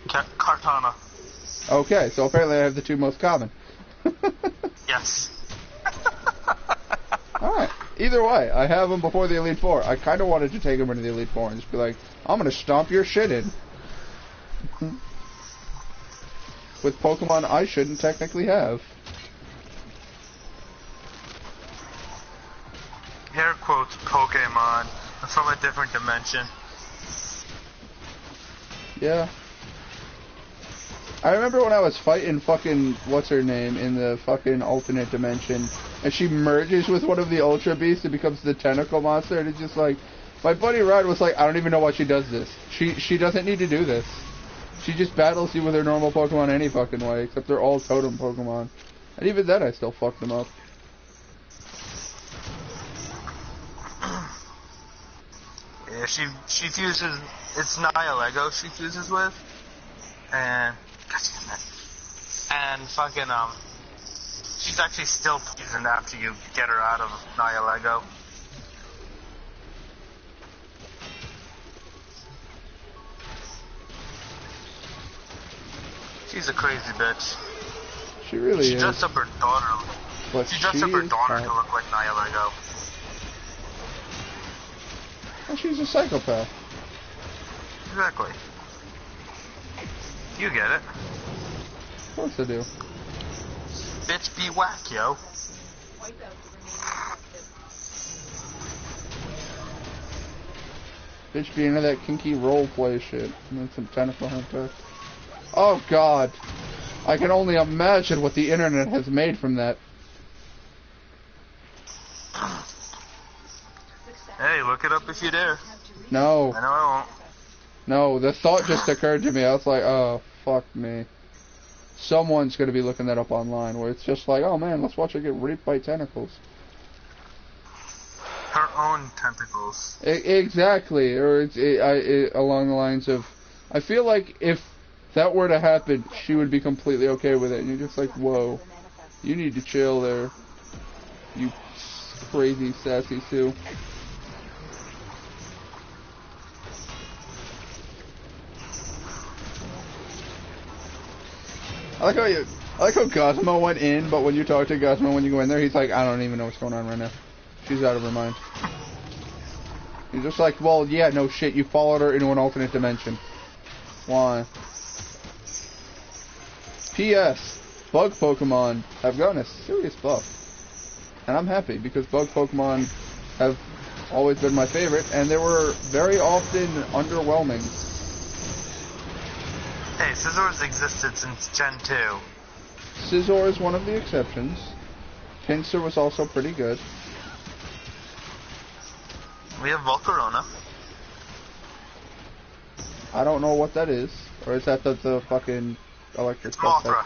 Kartana. Okay, so apparently I have the 2 most common. Yes. Alright. Either way, I have them before the Elite Four. I kind of wanted to take them into the Elite Four and just be like, I'm going to stomp your shit in. With Pokemon I shouldn't technically have. Air quotes Pokemon from a different dimension. Yeah. I remember when I was fighting fucking what's her name in the fucking alternate dimension, and she merges with one of the Ultra Beasts and becomes the tentacle monster, and it's just like, my buddy Rod was like, I don't even know why she does this. She doesn't need to do this. She just battles you with her normal Pokemon any fucking way, except they're all totem Pokemon. And even then I still fucked them up. Yeah, she fuses, it's Nihilego she fuses with, and fucking she's actually still poisoned after you get her out of Nihilego. She's a crazy bitch. She really is. She dressed up her daughter. But she dressed up her daughter to look like Nihilego. Well, she's a psychopath. Exactly. You get it. Of course I do. Bitch be whack, yo. Bitch be into that kinky roleplay shit. And then some tentacle hunter. Oh god. I can only imagine what the internet has made from that. Hey, look it up if you dare. No. I know I won't. No, the thought just occurred to me. I was like, oh, fuck me. Someone's going to be looking that up online, where it's just like, oh man, let's watch her get raped by tentacles. Her own tentacles. Exactly. Or along the lines of, I feel like if that were to happen, she would be completely okay with it. And you're just like, whoa. You need to chill there. You crazy sassy Sue. I like how Cosmo went in, but when you talk to Cosmo when you go in there, he's like, I don't even know what's going on right now. She's out of her mind. He's just like, well, yeah, no shit, you followed her into an alternate dimension. Why? P.S. Bug Pokemon have gotten a serious buff. And I'm happy, because bug Pokemon have always been my favorite, and they were very often underwhelming. Hey, Scizor's existed since Gen 2. Scizor is one of the exceptions. Pinsir was also pretty good. We have Volcarona. I don't know what that is. Or is that the fucking electric stuff? Mothra.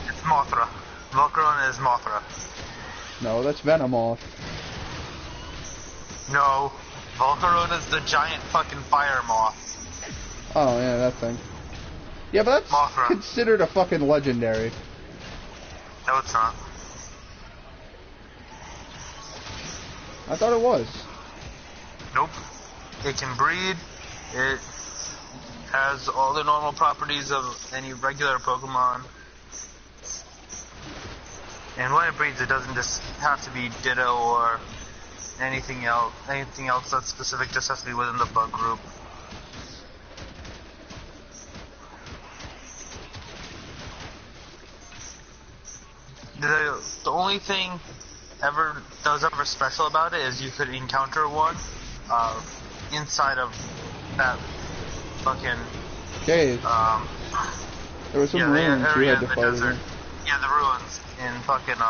It's Mothra. Volcarona is Mothra. No, that's Venomoth. No. Volcarona's the giant fucking fire moth. Oh, yeah, that thing. Yeah, but that's Mothra. Considered a fucking legendary. No, it's not. I thought it was. Nope. It can breed. It has all the normal properties of any regular Pokemon. And when it breeds, it doesn't just have to be Ditto or anything else. Anything else that's specific just has to be within the bug group. The only thing that was ever special about it is you could encounter one inside of that fucking cave. There were some ruins you had to fight in. Yeah, the ruins in fucking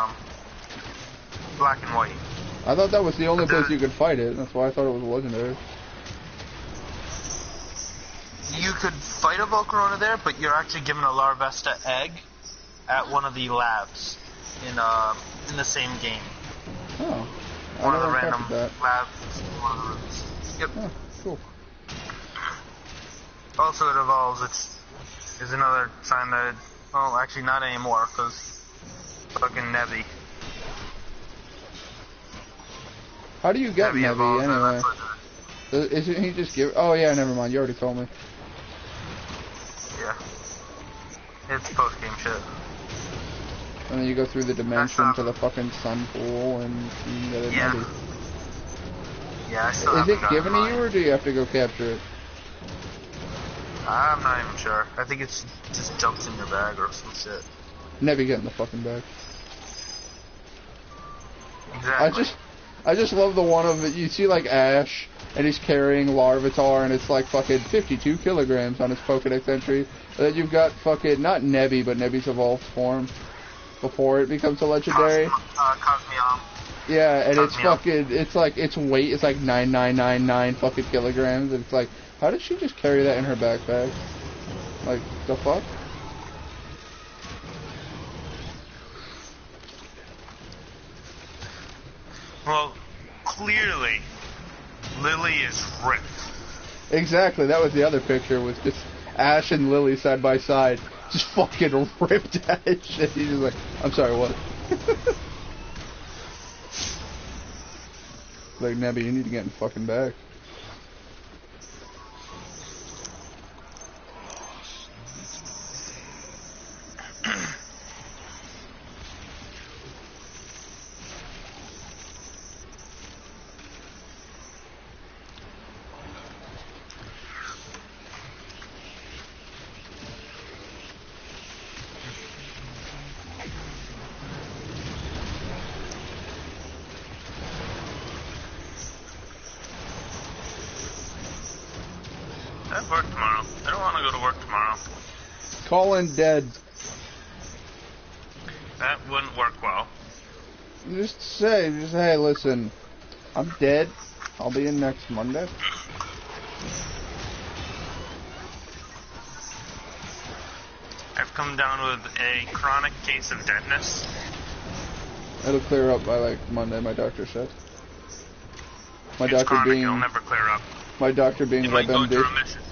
black and white. I thought that was the only place you could fight it. That's why I thought it was legendary. You could fight a Volcarona there, but you're actually given a Larvesta egg at one of the labs in the same game. Oh, one of the random that. labs, one of the rooms. Yep. Oh, cool. Also, it evolves, which is another sign that well, actually not anymore, because fucking Nebby. How do you get Nebby anyway? Isn't he just give? Oh yeah, never mind. You already told me. Yeah. It's post-game shit. And then you go through the dimension to the fucking sun pool and you get a Nebby. Yeah, I still Is it given to you, or do you have to go capture it? I'm not even sure. I think it's just jumps in your bag or some shit. Nebby get in the fucking bag. Exactly. I just love the one of it. You see like Ash, and he's carrying Larvitar, and it's like fucking 52 kilograms on his Pokedex entry. And then you've got fucking, not Nebby, but Nebby's evolved form before it becomes a legendary. Cosmium. Yeah, and it's fucking, it's like, its weight is like 9999 fucking kilograms, and it's like, how did she just carry that in her backpack? Like, the fuck? Well, clearly, Lily is ripped. Exactly, that was the other picture, was just Ash and Lily side by side, just fucking ripped Ash, and he's just like, I'm sorry, what? Like, Nebby, you need to get in fucking back. I have work tomorrow. I don't want to go to work tomorrow. Call in dead. That wouldn't work well. Just say, hey, listen, I'm dead. I'll be in next Monday. I've come down with a chronic case of deadness. It'll clear up by like Monday, my doctor said. My It's doctor chronic, being, it'll never clear up. my doctor being It might go into WebMD. remission.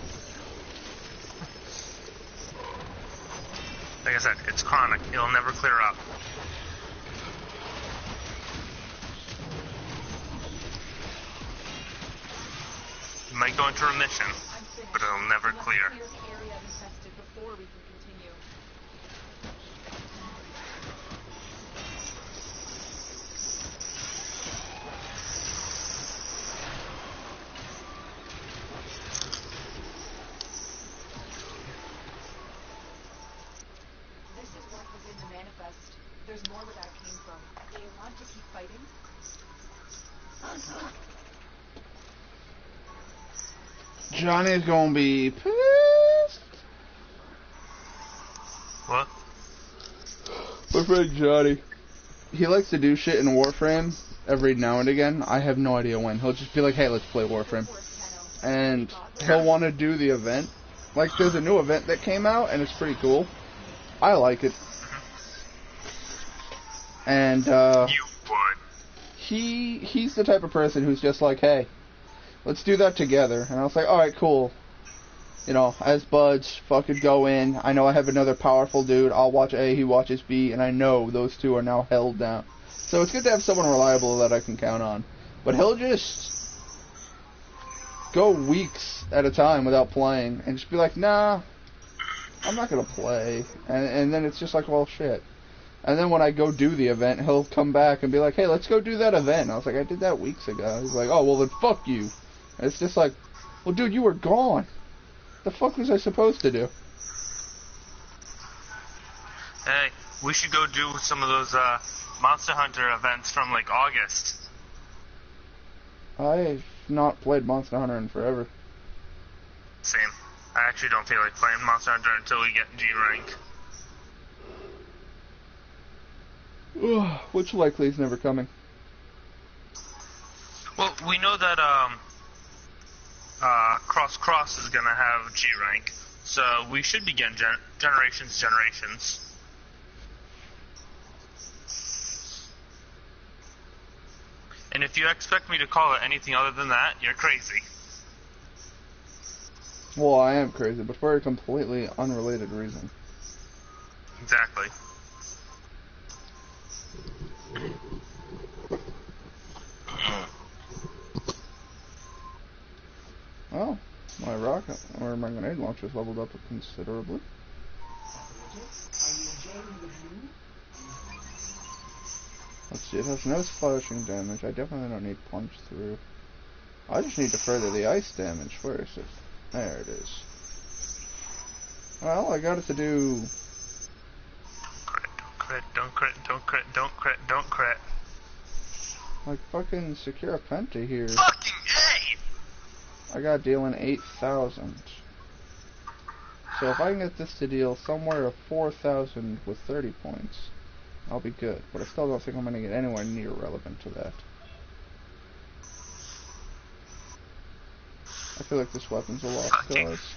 Like I said, it's chronic. It'll never clear up. might go into remission, but it'll never clear. There's more where that came from. Do you want to keep fighting? Johnny's gonna be pissed. What? My friend Johnny. He likes to do shit in Warframe every now and again. I have no idea when. He'll just be like, hey, let's play Warframe. And he'll want to do the event. Like, there's a new event that came out, and it's pretty cool. I like it. And, you would. He's the type of person who's just like, hey, let's do that together. And I was like, alright, cool. You know, as buds, fucking go in. I know I have another powerful dude. I'll watch A, he watches B, and I know those two are now held down. So it's good to have someone reliable that I can count on. But he'll just go weeks at a time without playing, and just be like, nah, I'm not gonna play. And then it's just like, well, shit. And then when I go do the event, he'll come back and be like, hey, let's go do that event. And I was like, I did that weeks ago. He's like, oh, well, then fuck you. And it's just like, well, dude, you were gone. The fuck was I supposed to do? Hey, we should go do some of those Monster Hunter events from, like, August. I've not played Monster Hunter in forever. Same. I actually don't feel like playing Monster Hunter until we get G rank. Which likely is never coming. Well, we know that Cross is gonna have G rank, so we should begin generations. And if you expect me to call it anything other than that, you're crazy. Well, I am crazy, but for a completely unrelated reason. Exactly. Oh, my rocket or my grenade launcher's leveled up considerably. Let's see, it has no slashing damage. I definitely don't need punch through. I just need to further the ice damage first. There it is. Well, I got it to do. Don't crit. Like fucking Secure Penta here. Fucking A! I got dealing 8,000. So if I can get this to deal somewhere of 4,000 with 30 points, I'll be good. But I still don't think I'm going to get anywhere near relevant to that. I feel like this weapon's a lost cause.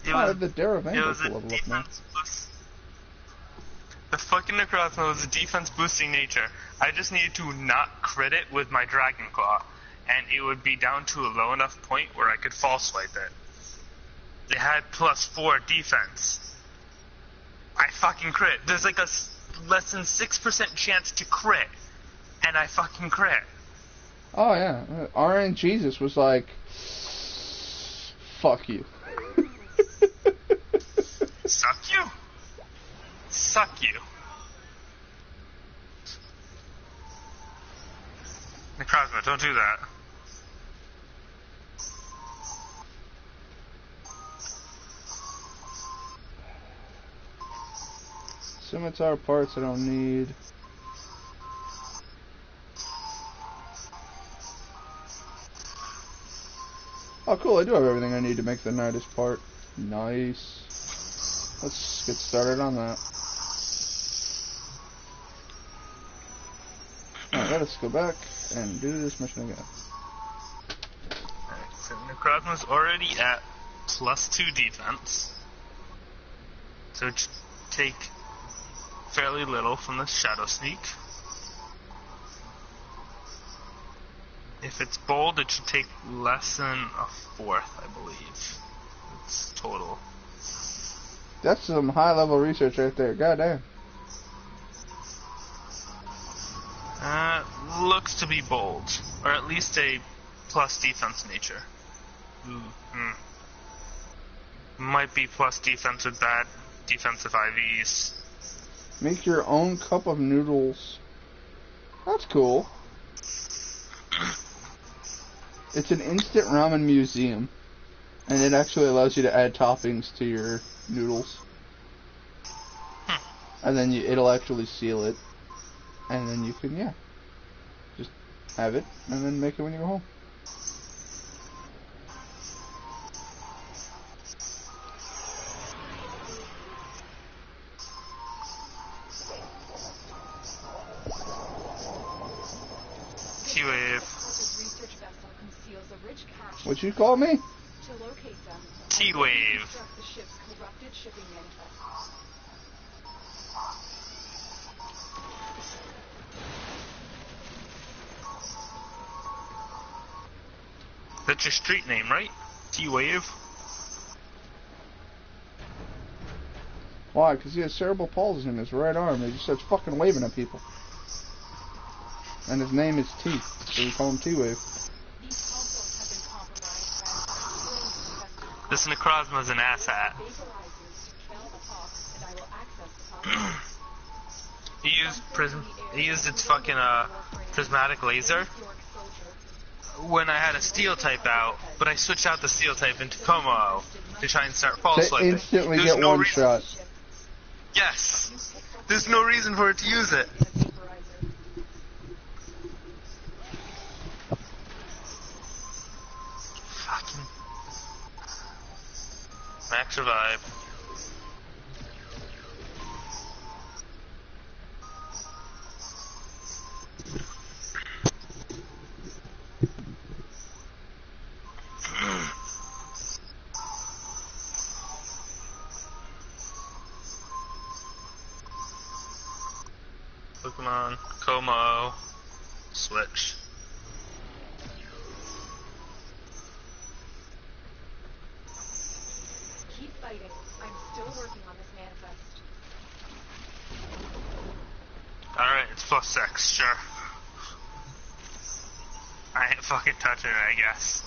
The Daravanga to level up now. The fucking Necrozma was a defense boosting nature. I just needed to not crit it with my Dragon Claw, and it would be down to a low enough point where I could fall swipe it. It had +4 defense. I fucking crit. There's like a less than 6% chance to crit, and I fucking crit. Oh yeah, RN Jesus was like, fuck you. Suck you? Suck you. Necrozma, don't do that. Scimitar parts I don't need. Oh cool, I do have everything I need to make the Nidus part. Nice. Let's get started on that. Alright, let us go back and do this mission again. Alright, so Necrozma's already at +2 defense. So it should take fairly little from the Shadow Sneak. If it's bold, it should take less than a fourth, I believe. It's total. That's some high level research right there, goddamn. Looks to be bold, or at least a plus defense nature. Might be plus defense with bad defensive IVs. Make your own cup of noodles. That's cool. It's an instant ramen museum, and it actually allows you to add toppings to your noodles. And then it'll actually seal it, and then you can, just have it, and then make it when you go home. T-Wave. What'd you call me? T-Wave. That's your street name, right? T-Wave? Why? Because he has cerebral palsy in his right arm. He just starts fucking waving at people. And his name is T, so we call him T-Wave. This Necrozma's an asshat. He used its fucking prismatic laser when I had a steel type out, but I switched out the steel type into Como to try and start false swiping. To instantly get one shot. Yes! There's no reason for it to use it. Fucking max revive. Pokemon, Como, switch. Keep fighting. I'm still working on this manifest. Alright, it's plus 6, sure. I ain't fucking touching it, I guess.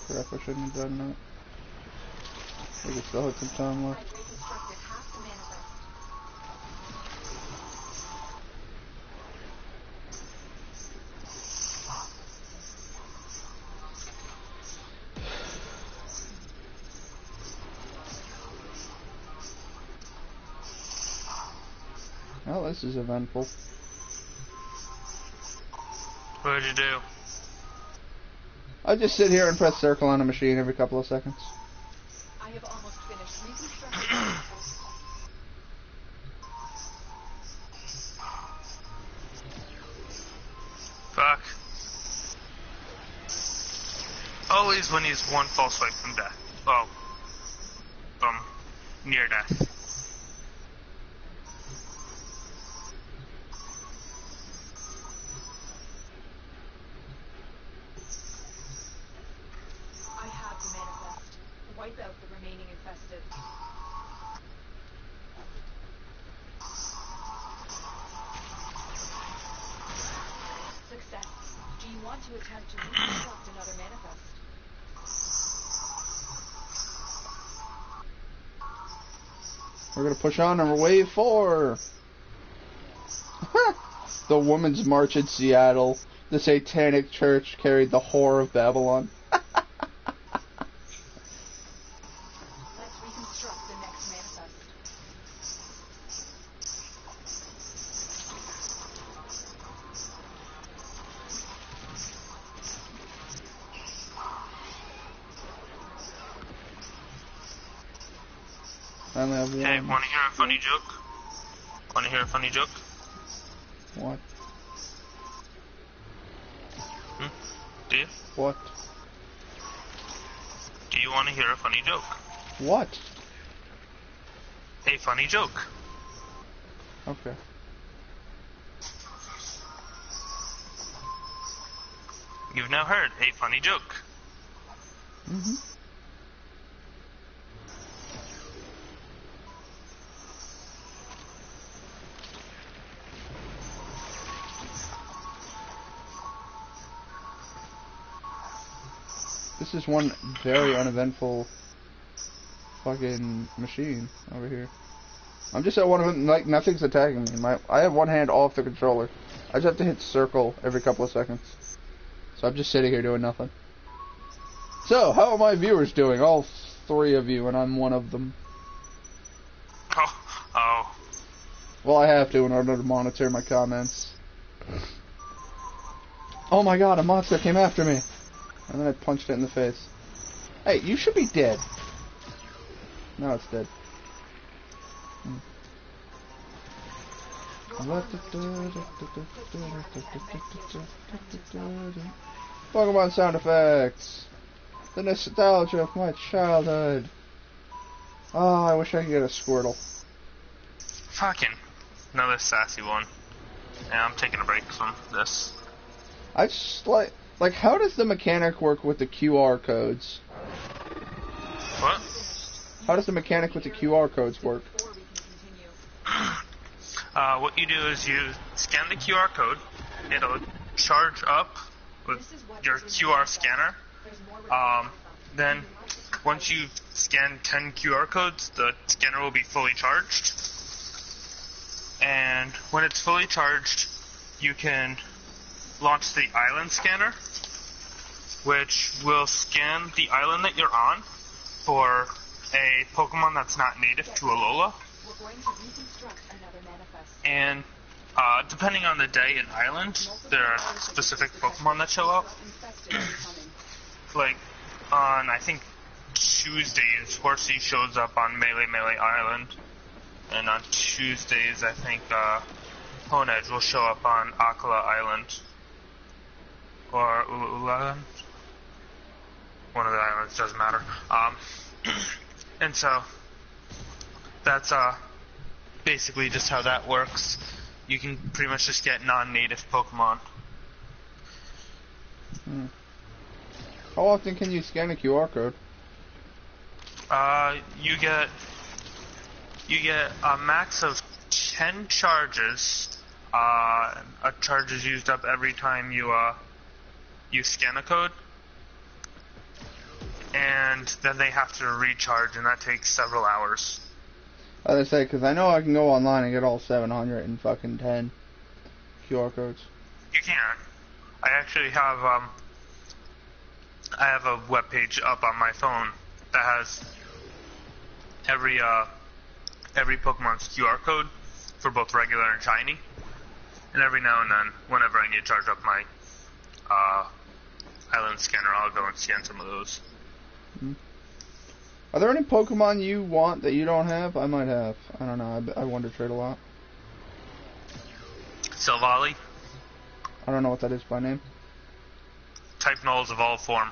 Crap, I shouldn't have done that. I guess still had some time left. Well, this is eventful. What did you do? I just sit here and press circle on a machine every couple of seconds. I have almost finished reconstructing. Fuck. Always when he's one false swipe from death. Oh. From near death. Wipe out the remaining infested. Success. Do you want to attempt to reconstruct another manifest? We're gonna push on number wave 4. The Women's March in Seattle. The Satanic Church carried the whore of Babylon. I only have one. Hey, wanna hear a funny joke? Wanna hear a funny joke? What? Do you? What? Do you wanna hear a funny joke? What? A funny joke. Okay. You've now heard a funny joke. Mm-hmm. This is one very uneventful fucking machine over here. I'm just at one of them, like, nothing's attacking me. I have one hand off the controller. I just have to hit circle every couple of seconds. So I'm just sitting here doing nothing. So, how are my viewers doing? All 3 of you, and I'm one of them. Oh. Well, I have to in order to monitor my comments. Oh my god, a monster came after me! And then I punched it in the face. Hey, you should be dead. Now it's dead. Pokemon sound effects. The nostalgia of my childhood. Oh, I wish I could get a Squirtle. Fucking another sassy one. Yeah, I'm taking a break from this. I just like how does the mechanic work with the QR codes? What? How does the mechanic with the QR codes work? What you do is you scan the QR code. It'll charge up with your QR scanner. Then, once you've scanned 10 QR codes, the scanner will be fully charged. And when it's fully charged, you can launch the island scanner, which will scan the island that you're on for a Pokemon that's not native to Alola. And depending on the day and island, there are specific Pokemon that show up. Like, on, I think, Tuesdays, Horsey shows up on Melee Island. And on Tuesdays, I think, Honedge will show up on Akala Island. Or Ulu Island. One of the islands, doesn't matter. And so, that's, basically just how that works. You can pretty much just get non-native Pokemon. How often can you scan a QR code? You get a max of 10 charges. A charge is used up every time you scan a code. And then they have to recharge, and that takes several hours. As I say, because I know I can go online and get all 710 QR codes. You can. I actually have I have a web page up on my phone that has every Pokemon's QR code for both regular and shiny. And every now and then, whenever I need to charge up my island scanner, I'll go and scan some of those. Are there any Pokemon you want that you don't have? I might have. I don't know. I Wonder Trade a lot. Silvally. I don't know what that is by name. Type Null's evolved form.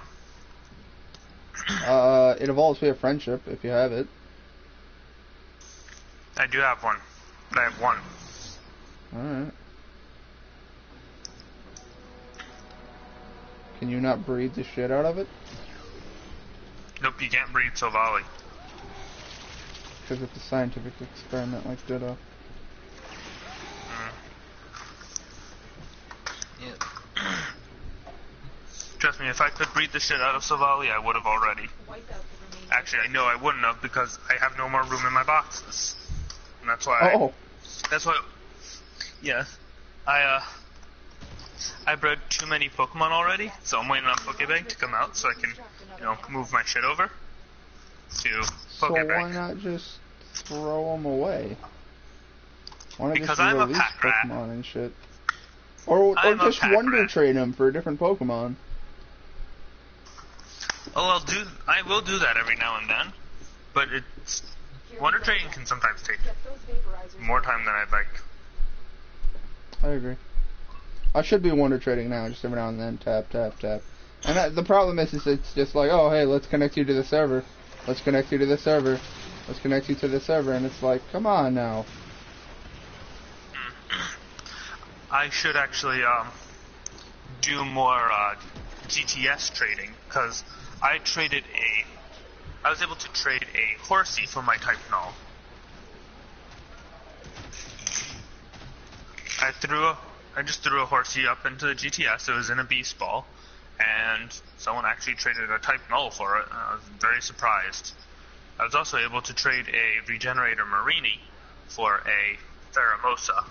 It evolves via friendship, if you have it. I do have one. I have one. Alright. Can you not breed the shit out of it? Nope, you can't breed Silvally. Because it's a scientific experiment like Ditto. Yep. Trust me, if I could breed the shit out of Silvally, I would have already. Actually, I know I wouldn't have because I have no more room in my boxes. And that's why that's why, yeah. I bred too many Pokemon already, so I'm waiting on Pokébag to come out so I can, move my shit over to Pokébag. So why not just throw them away? Why not because just I'm release a pack rat. Pokemon and shit? Or just Wonder Trade them for different Pokemon. Oh, I will do that every now and then, but Wonder Trading can sometimes take more time than I'd like. I agree. I should be Wonder Trading now, just every now and then, tap. And the problem is it's just like, oh, hey, let's connect you to the server. Let's connect you to the server. Let's connect you to the server. And it's like, come on now. I should actually do more GTS trading, because I was able to trade a horsey for my type null. I just threw a horsey up into the GTS. It was in a beast ball, and someone actually traded a type null for it. I was very surprised. I was also able to trade a Regenerator Marini for a Theramosa.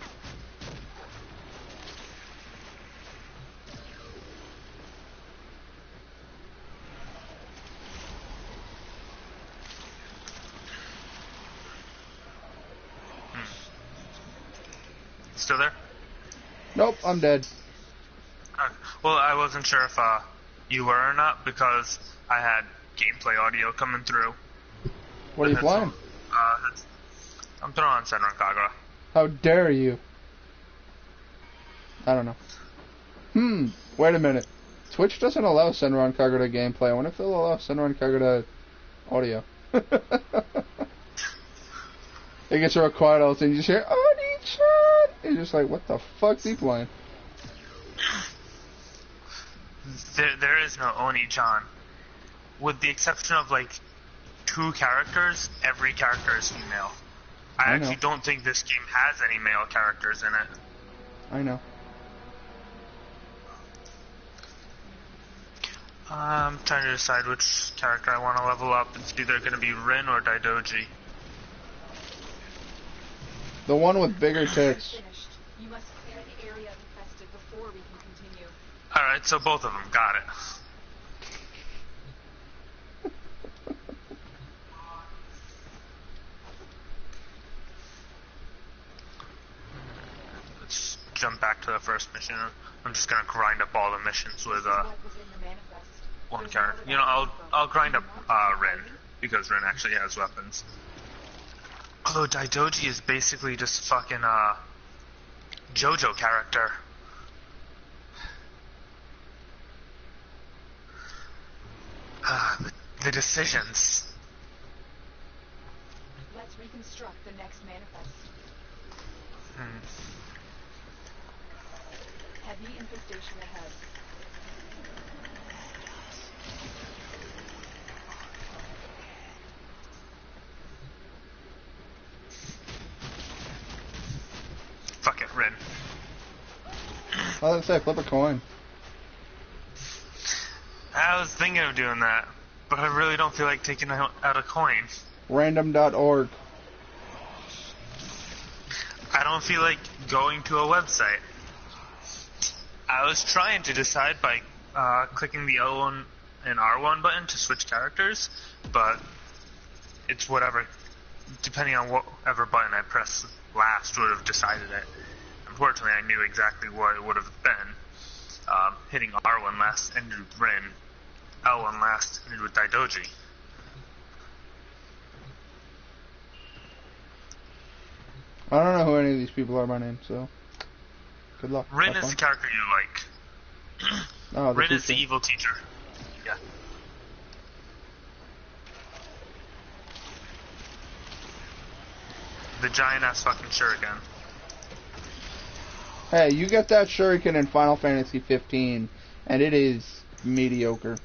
Still there? Nope, I'm dead. Well, I wasn't sure if you were or not, because I had gameplay audio coming through. What are you playing? I'm throwing on Senran Kagura. How dare you? I don't know. Wait a minute. Twitch doesn't allow Senran Kagura gameplay. I wonder if they'll allow Senran Kagura audio. It gets real quiet all of a sudden. You just hear, Oni-chan! You're just like, what the fuck's he playing? There is no Oni-chan. With the exception of, like, 2 characters, every character is female. I actually don't think this game has any male characters in it. I know. I'm trying to decide which character I want to level up. It's either going to be Rin or Daidoji. The one with bigger tits. You must clear the area infested before we can continue. Alright, so both of them. Got it. Let's jump back to the first mission. I'm just gonna grind up all the missions with one character. You know, I'll grind up Rin, because Rin actually has weapons. Although Daidoji is basically just fucking JoJo character. The decisions. Let's reconstruct the next manifest. Heavy infestation ahead. Fuck it, Rin. I was gonna say, flip a coin. I was thinking of doing that, but I really don't feel like taking out a coin. Random.org. I don't feel like going to a website. I was trying to decide by clicking the L1 and R1 button to switch characters, but it's whatever, depending on whatever button I press last would have decided it. Unfortunately, I knew exactly what it would have been. Hitting R1 last ended with Rin. L1 last ended with Daidoji. I don't know who any of these people are by name, so good luck. Rin is the character you like. Oh, Rin is the evil teacher. Yeah. The giant ass fucking shuriken. Hey, you get that shuriken in Final Fantasy 15, and it is mediocre.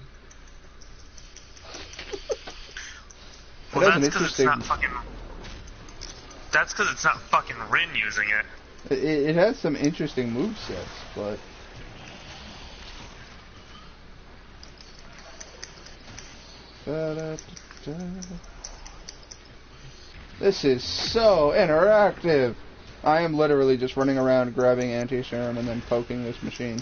Well, that's because it's not fucking... That's because it's not fucking Rin using it. It has some interesting movesets, but... This is so interactive! I am literally just running around grabbing anti-serum and then poking this machine.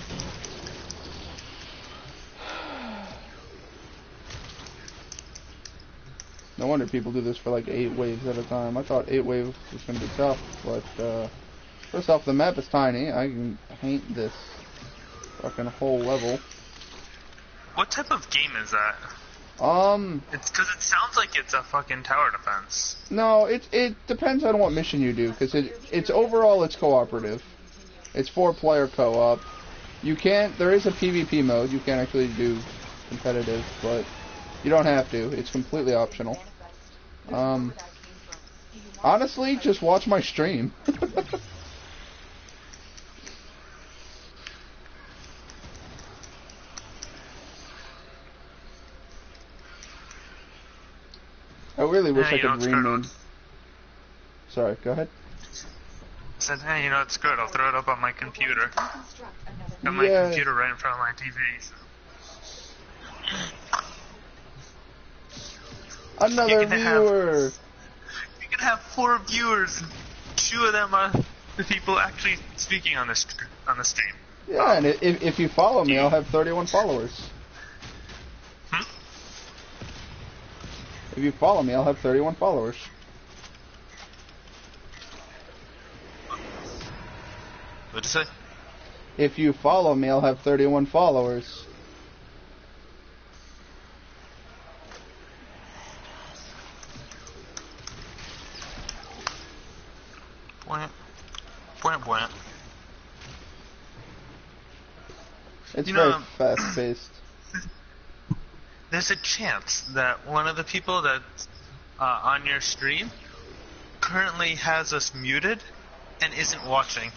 No wonder people do this for like 8 waves at a time. I thought 8 waves was going to be tough, but first off, the map is tiny. I can paint this fucking whole level. What type of game is that? It's because it sounds like it's a fucking tower defense. No, it depends on what mission you do, because it's overall it's cooperative. It's 4-player co-op. You can't, there is a PvP mode, you can actually do competitive, but you don't have to. It's completely optional. Honestly, just watch my stream. I really wish I you know, could it's good. rename. Sorry, go ahead. I said, hey, you know, it's good. I'll throw it up on my computer. Got my Yeah. computer right in front of my TV. So. Another viewer. You can have 4 viewers. And 2 of them are the people actually speaking on the stream. Yeah, and if you follow me, I'll have 31 followers. If you follow me, I'll have 31 followers. What'd you say? If you follow me, I'll have 31 followers. Bwah. It's You very know, fast-paced. There's a chance that one of the people that's on your stream currently has us muted and isn't watching.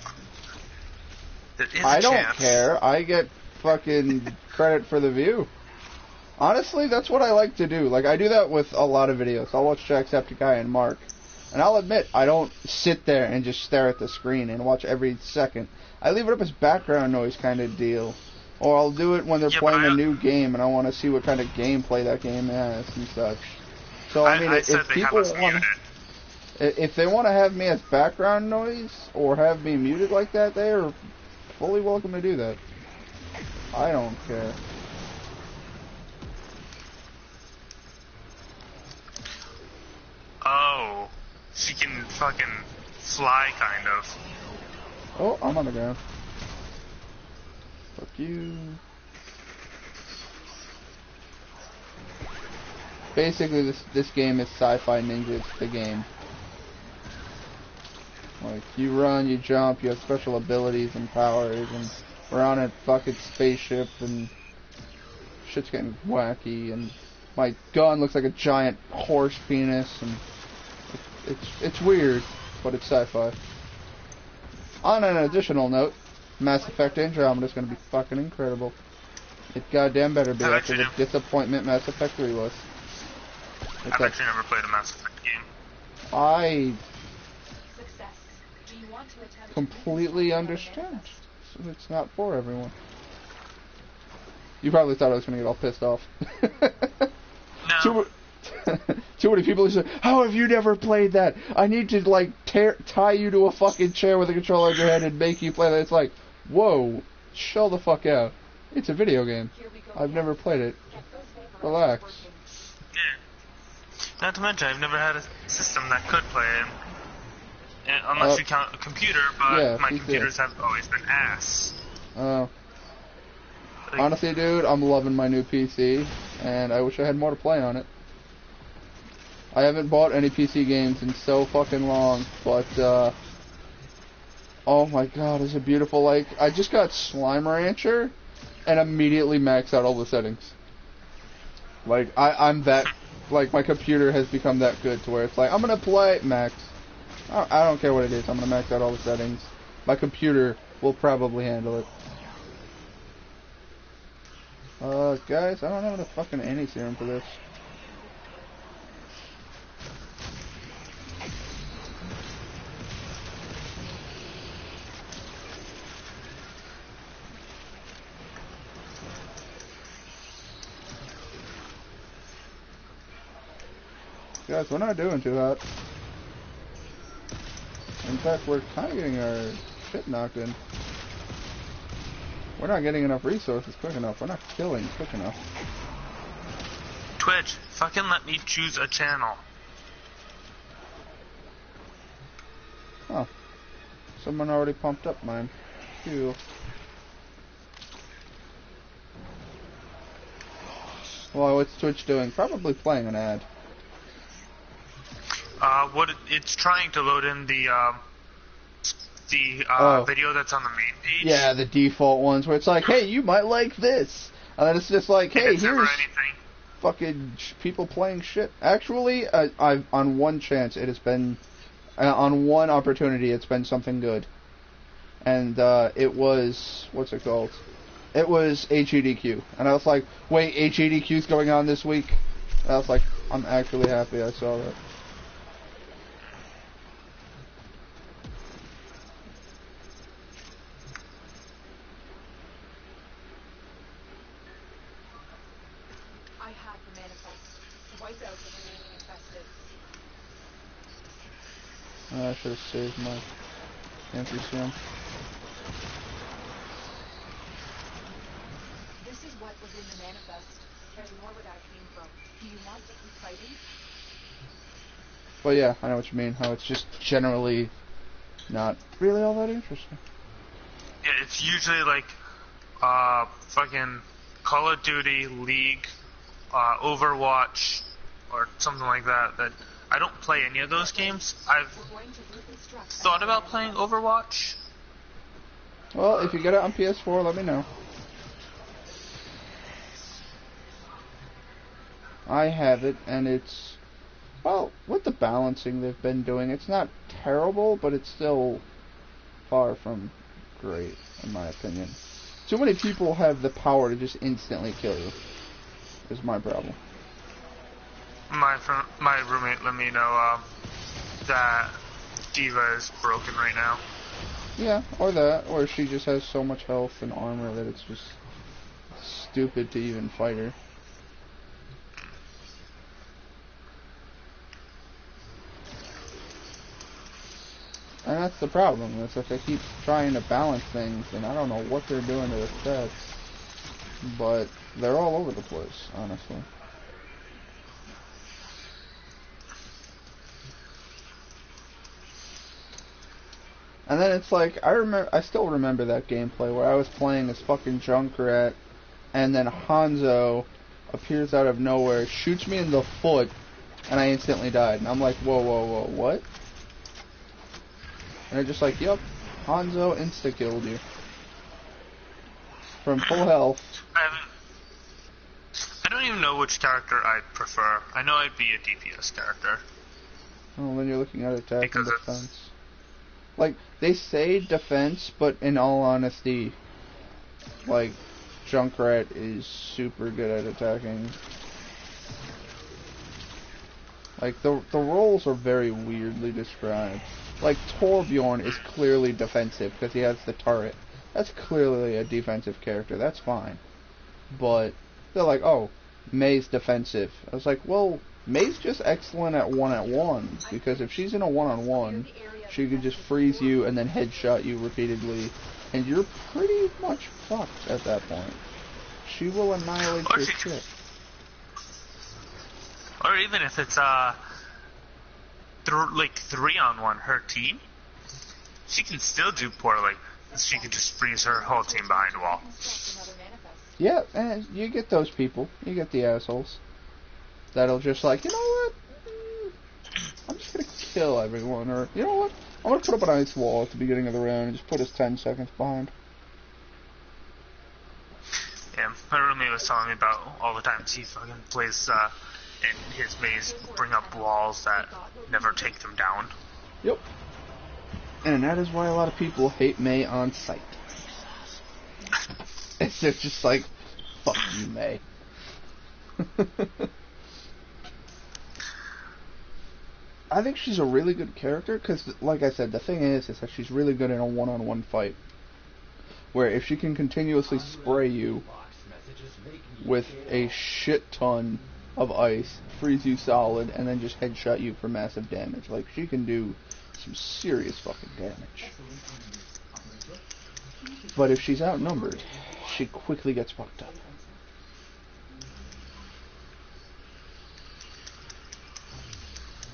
There is a I don't chance. care. I get fucking credit for the view. Honestly, that's what I like to do. Like, I do that with a lot of videos. I'll watch Jacksepticeye and Mark. And I'll admit, I don't sit there and just stare at the screen and watch every second. I leave it up as background noise kind of deal. Or I'll do it when they're playing a new game and I want to see what kind of gameplay that game has and such. So, I mean, if people want... If they want to have me as background noise or have me muted like that, they are fully welcome to do that. I don't care. Oh, she can fucking fly, kind of. Oh, I'm on the ground. Fuck you. Basically, this game is Sci-Fi Ninja. It's the game. Like, you run, you jump, you have special abilities and powers, and we're on a fucking spaceship, and shit's getting wacky, and my gun looks like a giant horse penis, and it's weird, but it's sci-fi. On an additional note, Mass Effect Andromeda is going to be fucking incredible. It goddamn better be after the disappointment Mass Effect 3 was. I've actually never played a Mass Effect game. I completely understand. It's not for everyone. You probably thought I was going to get all pissed off. No. Too many people who say, "How have you never played that? I need to, like, tie you to a fucking chair with a controller in your head and make you play that." It's like, whoa, chill the fuck out. It's a video game. I've never played it. Relax. Yeah. Not to mention, I've never had a system that could play it. And unless you count a computer, but yeah, my computers have always been ass. Oh. Honestly, dude, I'm loving my new PC, and I wish I had more to play on it. I haven't bought any PC games in so fucking long, but, oh my god, it's a beautiful, like, I just got Slime Rancher, and immediately maxed out all the settings. Like, I'm that, like, my computer has become that good to where it's like, I'm gonna play max. I don't care what it is, I'm gonna max out all the settings. My computer will probably handle it. Guys, I don't have enough fucking anti-serum for this. Guys, we're not doing too hot. In fact, we're kind of getting our shit knocked in. We're not getting enough resources quick enough. We're not killing quick enough. Twitch, fucking let me choose a channel. Huh. Someone already pumped up mine. Phew. Well, what's Twitch doing? Probably playing an ad. It's trying to load in the video that's on the main page. Yeah, the default ones where it's like, hey, you might like this. And then it's just like, hey, here's fucking people playing shit. Actually, I've on one chance, it has been, on one opportunity, it's been something good. And it was, what's it called? It was HEDQ. And I was like, wait, HEDQ's going on this week? And I was like, I'm actually happy I saw that. I have the manifest. Wipe out the remaining infested. I should have saved my anti-serum. This is what was in the manifest. There's more where that came from. Do you want to keep fighting? But yeah, I know what you mean. How it's just generally not really all that interesting. Yeah, it's usually like fucking Call of Duty, League, Overwatch, or something like that. That I don't play any of those games. I've thought about playing Overwatch. Well, if you get it on PS4, let me know. I have it, and it's, well, with the balancing they've been doing, it's not terrible, but it's still far from great, in my opinion. Too many people have the power to just instantly kill you, is my problem. My roommate let me know that Diva is broken right now. Yeah, or that, or she just has so much health and armor that it's just stupid to even fight her. And that's the problem, is that they keep trying to balance things, and I don't know what they're doing to the stats, but they're all over the place, honestly. And then it's like, I still remember that gameplay where I was playing as fucking Junkrat, and then Hanzo appears out of nowhere, shoots me in the foot, and I instantly died. And I'm like, whoa, whoa, whoa, what? And they're just like, yup, Hanzo insta-killed you. From full health. I don't even know which character I'd prefer. I know I'd be a DPS character. Oh, then you're looking at attack and defense. Like, they say defense, but in all honesty, like, Junkrat is super good at attacking. Like, the roles are very weirdly described. Like, Torbjorn is clearly defensive because he has the turret. That's clearly a defensive character. That's fine. But they're like, oh, May's defensive. I was like, well, May's just excellent at one-on-one, because if she's in a one-on-one, she could just freeze you and then headshot you repeatedly, and you're pretty much fucked at that point. She will annihilate your shit. Or even if it's like 3-on-1 her team, she can still do poorly. She can just freeze her whole team behind a wall. Yeah, and you get those people. You get the assholes that'll just like, you know what? I'm just gonna kill everyone, or you know what? I'm gonna put up an ice wall at the beginning of the round and just put us 10 seconds behind. Yeah, my roommate was telling me about all the times he fucking plays in his maze, bring up walls that never take them down. Yep. And that is why a lot of people hate May on sight. It's just like, fuck you, May. I think she's a really good character, because, like I said, the thing is that she's really good in a one-on-one fight. Where if she can continuously spray you with a shit ton of ice, freeze you solid, and then just headshot you for massive damage. Like, she can do some serious fucking damage. But if she's outnumbered, she quickly gets fucked up.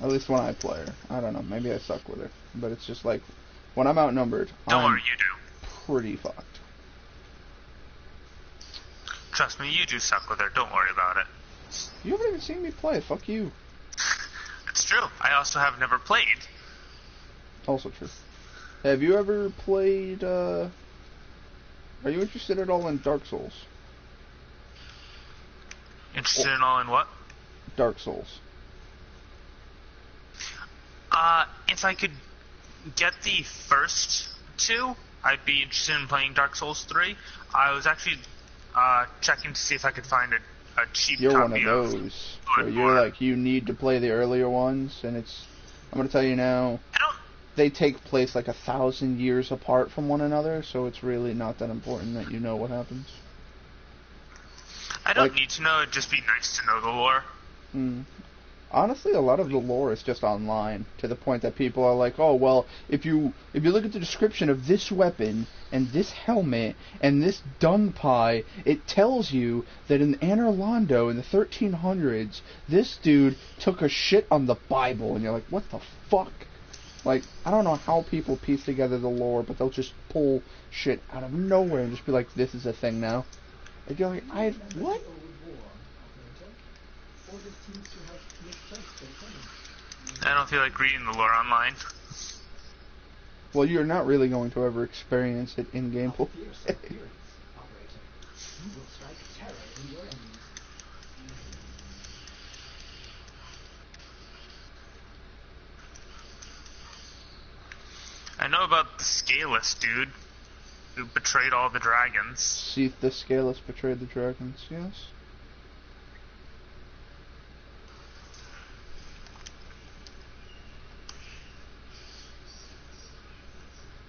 At least when I play her. I don't know, maybe I suck with her. But it's just like, when I'm outnumbered, Don't I'm worry, you do. pretty fucked. Trust me, you do suck with her. Don't worry about it. You haven't even seen me play. Fuck you. It's true. I also have never played. Also true. Have you ever played, are you interested at all in Dark Souls? Interested in all in what? Dark Souls. If I could get the first two, I'd be interested in playing Dark Souls 3. I was actually checking to see if I could find a a cheap You're one of copy those where Bloodborne. you're like, you need to play the earlier ones, and it's, I'm gonna tell you now, they take place like 1,000 years apart from one another, so it's really not that important that you know what happens. I don't need to know, it'd just be nice to know the lore. Honestly, a lot of the lore is just online, to the point that people are like, oh, well, if you look at the description of this weapon, and this helmet, and this dung pie, it tells you that in Anne Orlando in the 1300s, this dude took a shit on the Bible, and you're like, what the fuck? Like, I don't know how people piece together the lore, but they'll just pull shit out of nowhere and just be like, this is a thing now. And you're like, what? I don't feel like reading the lore online. Well, you're not really going to ever experience it in gameplay. I know about the Scaleless dude who betrayed all the dragons. See, the Scaleless betrayed the dragons, yes.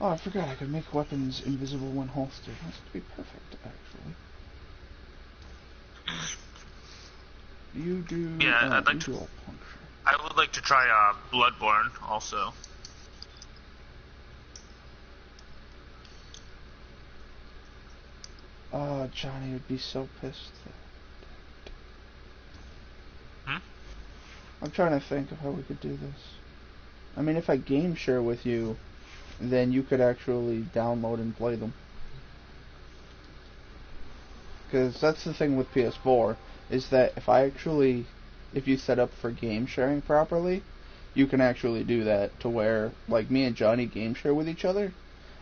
Oh, I forgot I could make weapons invisible when holstered. That's to be perfect, actually. You do... Yeah, I'd like you to... do all puncture. I would like to try Bloodborne also. Oh, Johnny would be so pissed. I'm trying to think of how we could do this. I mean, if I game share with you, then you could actually download and play them. Because that's the thing with PS4, is that if you set up for game sharing properly, you can actually do that to where, like, me and Johnny game share with each other.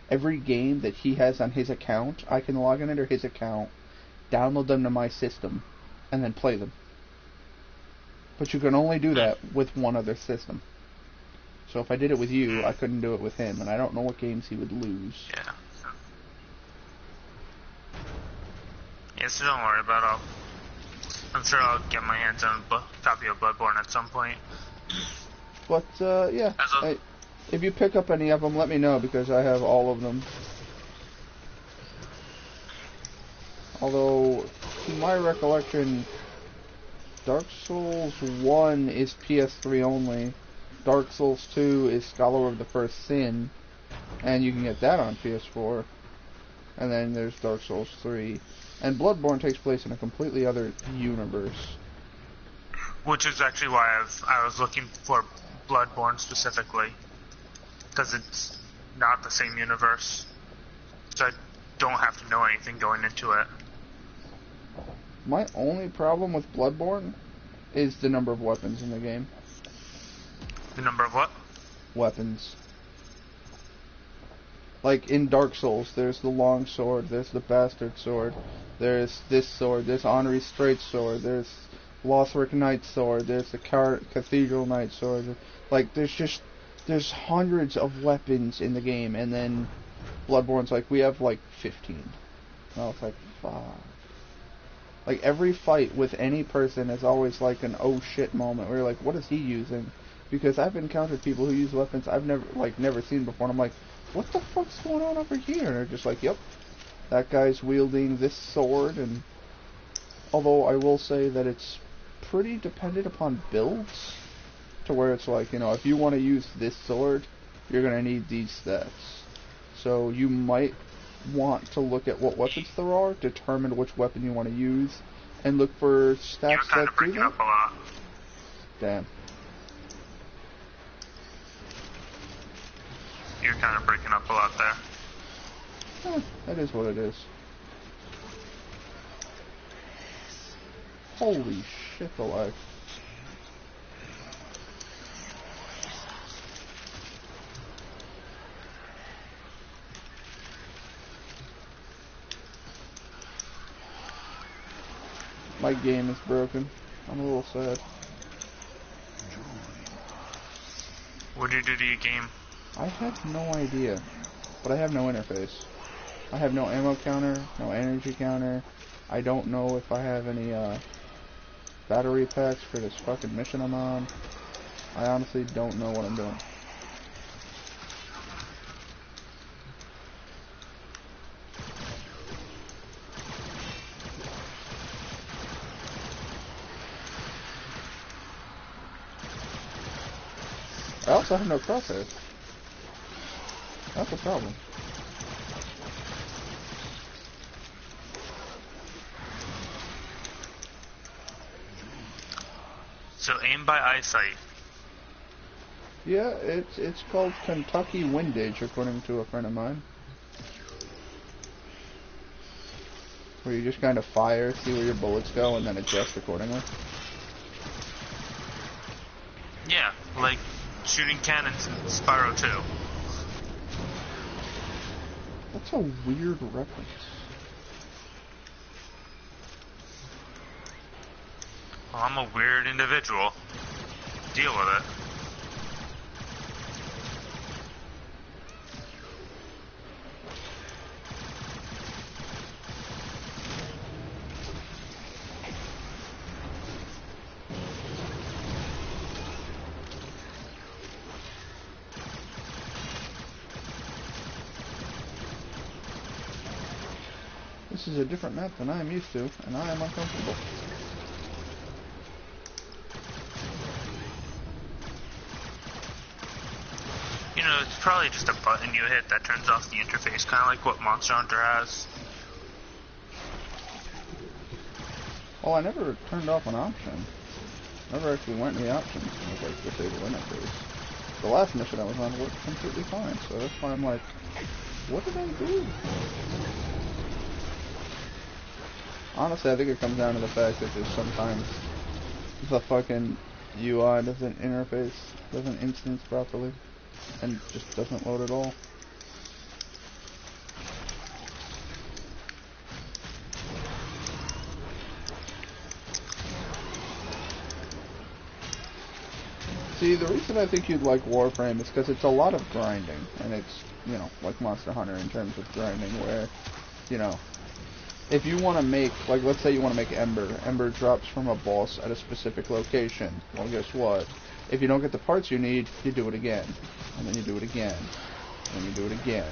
Every game that he has on his account, I can log in under his account, download them to my system, and then play them. But you can only do that with one other system. So if I did it with you, I couldn't do it with him, and I don't know what games he would lose. Yeah. Yeah, so don't worry about it. I'm sure I'll get my hands on a copy of Bloodborne at some point. But, yeah. If you pick up any of them, let me know, because I have all of them. Although, to my recollection, Dark Souls 1 is PS3 only. Dark Souls 2 is Scholar of the First Sin, and you can get that on PS4. And then there's Dark Souls 3. And Bloodborne takes place in a completely other universe. Which is actually why I was looking for Bloodborne specifically. Because it's not the same universe. So I don't have to know anything going into it. My only problem with Bloodborne is the number of weapons in the game. The number of what? Weapons. Like in Dark Souls, there's the long sword, there's the bastard sword, there's this sword, there's Henri's straight sword, there's Lothric Knight's sword, there's the Cathedral Knight sword. Like, there's hundreds of weapons in the game, and then Bloodborne's like, we have like 15. And I was like, fuck. Like, every fight with any person is always like an oh shit moment where you're like, what is he using? Because I've encountered people who use weapons I've never seen before, and I'm like, what the fuck's going on over here? And they're just like, yep, that guy's wielding this sword. And although I will say that it's pretty dependent upon builds, to where it's like, you know, if you want to use this sword, you're going to need these stats. So you might want to look at what weapons there are, determine which weapon you want to use, and look for stats that do that. Up a lot. Damn. You're kind of breaking up a lot there. That is what it is. Holy shit alive. My game is broken. I'm a little sad. What do you do to your game? I have no idea, but I have no interface. I have no ammo counter, no energy counter. I don't know if I have any battery packs for this fucking mission I'm on. I honestly don't know what I'm doing. I also have no crosshairs. That's a problem. So aim by eyesight. Yeah, it's called Kentucky Windage, according to a friend of mine. Where you just kind of fire, see where your bullets go, and then adjust accordingly. Yeah, like shooting cannons in Spyro 2. That's a weird reference. Well, I'm a weird individual. Deal with it. This is a different map than I am used to, and I am uncomfortable. You know, it's probably just a button you hit that turns off the interface, kind of like what Monster Hunter has. Oh, I never turned off an option. Never actually went in the options and was like, disable interface. The last mission I was on worked completely fine, so that's why I'm like, what did I do? Honestly, I think it comes down to the fact that just sometimes the fucking UI doesn't instance properly, and just doesn't load at all. See, the reason I think you'd like Warframe is because it's a lot of grinding, and it's, you know, like Monster Hunter in terms of grinding, where, you know, if you want to make, like, let's say you want to make Ember. Ember drops from a boss at a specific location. Well, guess what? If you don't get the parts you need, you do it again. And then you do it again. And you do it again.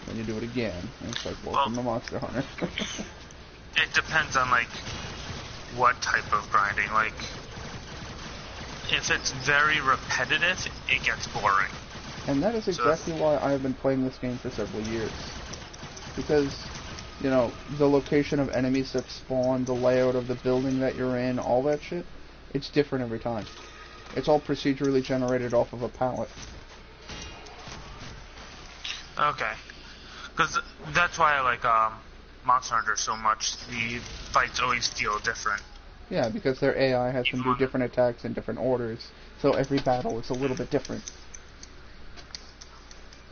And you do it again. And it's like, welcome to Monster Hunter. It depends on, like, what type of grinding. Like, if it's very repetitive, it gets boring. And that is exactly why I've been playing this game for several years. Because, you know, the location of enemies that spawn, the layout of the building that you're in, all that shit, it's different every time. It's all procedurally generated off of a palette. Okay. Because that's why I like Monster Hunter so much. The fights always feel different. Yeah, because their AI has them do different attacks in different orders, so every battle is a little bit different.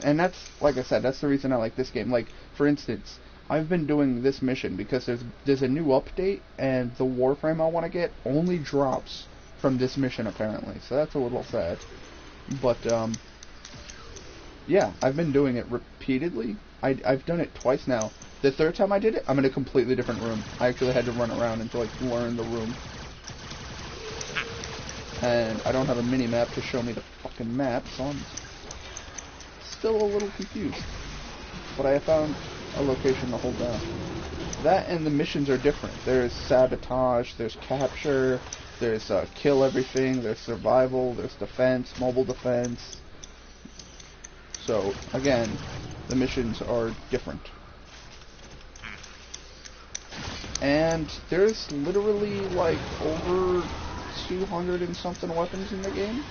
And that's, like I said, that's the reason I like this game. Like, for instance, I've been doing this mission because there's a new update, and the Warframe I want to get only drops from this mission, apparently. So that's a little sad. But, yeah, I've been doing it repeatedly. I've done it twice now. The third time I did it, I'm in a completely different room. I actually had to run around and to, like, learn the room. And I don't have a mini-map to show me the fucking map, so I'm still a little confused. But I found a location to hold down. That and the missions are different. There's sabotage, there's capture, there's kill everything, there's survival, there's defense, mobile defense. So, again, the missions are different. And there's literally, like, over 200 and something weapons in the game.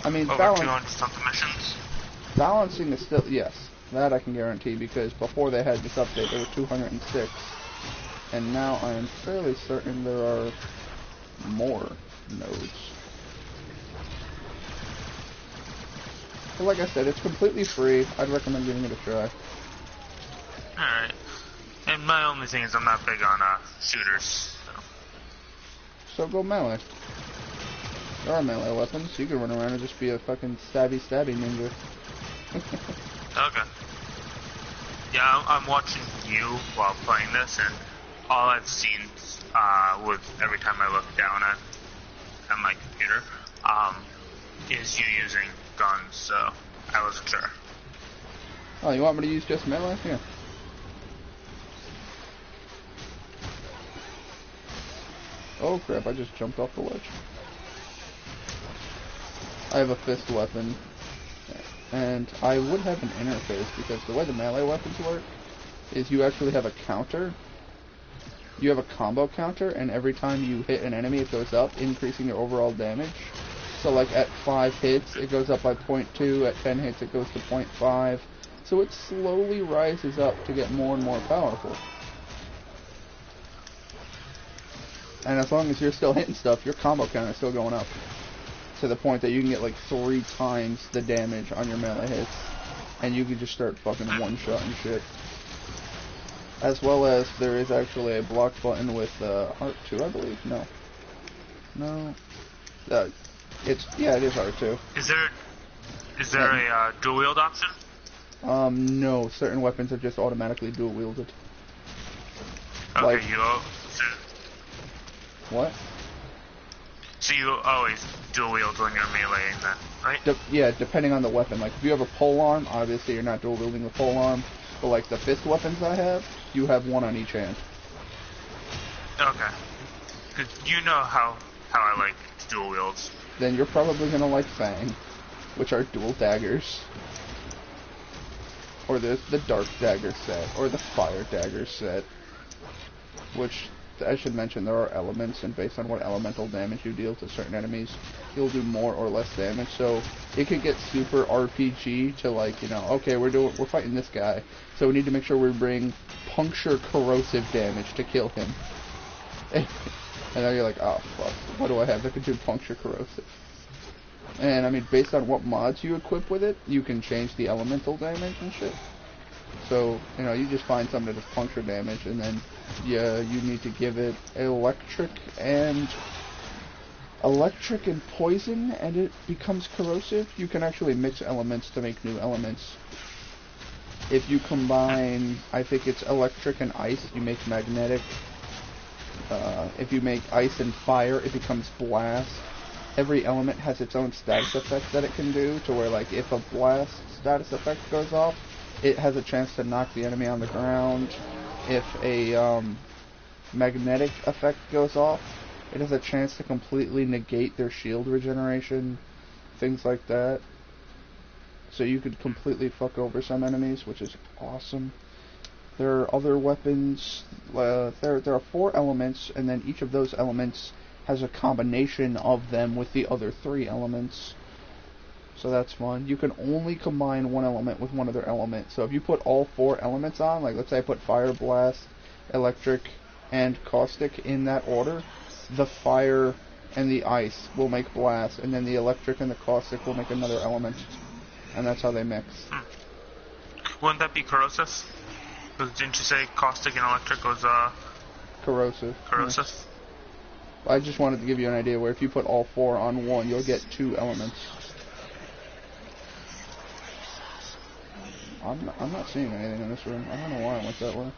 I mean, over 200 something missions? Balancing is still, yes, that I can guarantee, because before they had this update, there were 206. And now I am fairly certain there are more nodes. But like I said, it's completely free. I'd recommend giving it a try. Alright. And my only thing is I'm not big on shooters. So go melee. There are melee weapons. You can run around and just be a fucking stabby ninja. Okay. Yeah, I'm watching you while playing this, and all I've seen with every time I look down at my computer is you using guns, so I wasn't sure. Oh, you want me to use just melee? Here. Oh crap, I just jumped off the ledge. I have a fist weapon, and I would have an interface, because the way the melee weapons work is you actually have a counter. You have a combo counter, and every time you hit an enemy it goes up, increasing your overall damage. So like at 5 hits it goes up by 0.2, at 10 hits it goes to 0.5. So it slowly rises up to get more and more powerful. And as long as you're still hitting stuff, your combo counter is still going up. To the point that you can get like 3 times the damage on your melee hits. And you can just start fucking one-shotting shit. As well as there is actually a block button with R2, I believe. No. It is R2. Is there a dual wield option? No. Certain weapons are just automatically dual wielded. Okay, Like, what? So you always dual wield when you're meleeing then, right? Yeah, depending on the weapon. Like, if you have a polearm, obviously you're not dual wielding the polearm. But like the fist weapons I have, you have one on each hand. Okay. 'Cause you know how I like dual wields. Then you're probably gonna like Fang, which are dual daggers. Or there's the dark dagger set, or the fire dagger set. Which, I should mention, there are elements, and based on what elemental damage you deal to certain enemies, you'll do more or less damage. So it could get super RPG to, like, you know, okay, we're fighting this guy, so we need to make sure we bring puncture corrosive damage to kill him. And now you're like, oh fuck, what do I have that can do puncture corrosive? And I mean, based on what mods you equip with it, you can change the elemental damage and shit. So, you know, you just find something that does puncture damage, and then you need to give it electric and poison, and it becomes corrosive. You can actually mix elements to make new elements. If you combine, I think it's electric and ice, you make magnetic. If you make ice and fire, it becomes blast. Every element has its own status effect that it can do, to where, like, if a blast status effect goes off, it has a chance to knock the enemy on the ground. If a magnetic effect goes off, it has a chance to completely negate their shield regeneration, things like that. So you could completely fuck over some enemies, which is awesome. There are other weapons. There are 4 elements, and then each of those elements has a combination of them with the other 3 elements. So that's fun. You can only combine one element with one other element. So if you put all 4 elements on, like let's say I put fire, blast, electric, and caustic in that order, the fire and the ice will make blast, and then the electric and the caustic will make another element. And that's how they mix. Wouldn't that be corrosive? Because didn't you say caustic and electric was corrosive? Corrosive? Yeah. I just wanted to give you an idea where if you put all 4 on one, you'll get 2 elements. I'm not seeing anything in this room. I don't know why I went that way.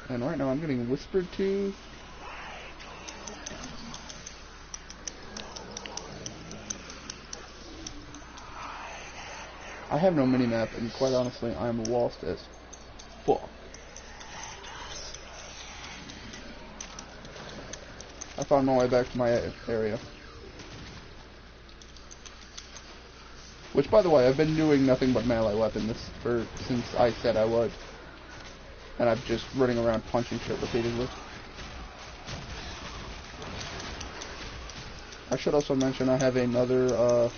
And right now I'm getting whispered to. I have no mini-map, and quite honestly, I'm lost as fuck. I found my way back to my area. Which, by the way, I've been doing nothing but melee weapons since I said I would. And I'm just running around punching shit repeatedly. I should also mention I have another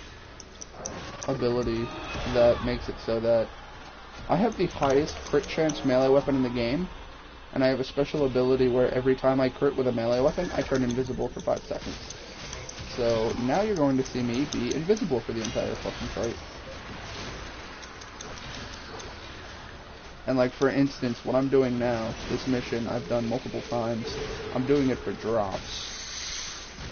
ability that makes it so that I have the highest crit chance melee weapon in the game, and I have a special ability where every time I crit with a melee weapon, I turn invisible for 5 seconds. So now you're going to see me be invisible for the entire fucking fight. And like, for instance, what I'm doing now, this mission I've done multiple times, I'm doing it for drops.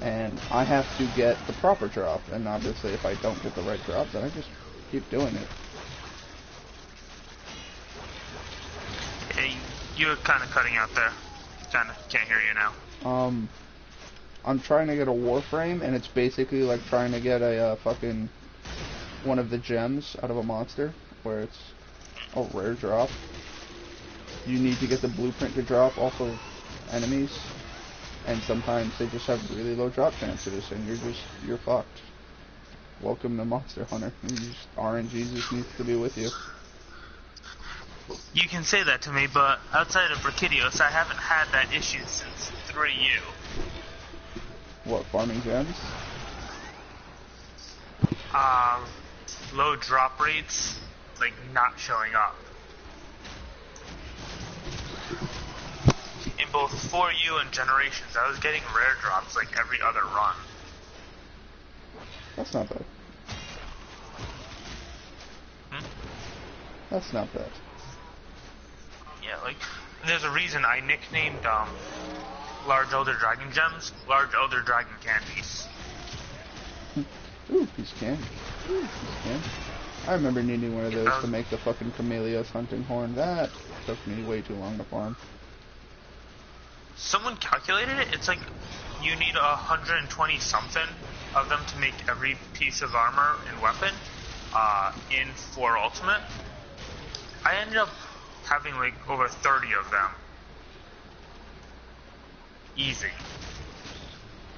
And I have to get the proper drop, and obviously if I don't get the right drop, then I just keep doing it. Hey, you're kind of cutting out there. Kind of can't hear you now. I'm trying to get a Warframe, and it's basically like trying to get a fucking one of the gems out of a monster, where it's a rare drop. You need to get the blueprint to drop off of enemies, and sometimes they just have really low drop chances, and you're fucked. Welcome to Monster Hunter. RNG just needs to be with you. You can say that to me, but outside of Brachidios, I haven't had that issue since 3U. What, farming gems? Low drop rates, like not showing up. In both 4U and Generations, I was getting rare drops like every other run. That's not bad. That's not bad. Yeah, like, there's a reason I nicknamed, Large Elder Dragon Gems, Large Elder Dragon Candies. Ooh, piece of candy. Ooh, piece of candy. I remember needing one of those to make the fucking Camellios hunting horn. That took me way too long to farm. Someone calculated it. It's like you need 120 something of them to make every piece of armor and weapon in 4 Ultimate. I ended up having like over 30 of them. Easy.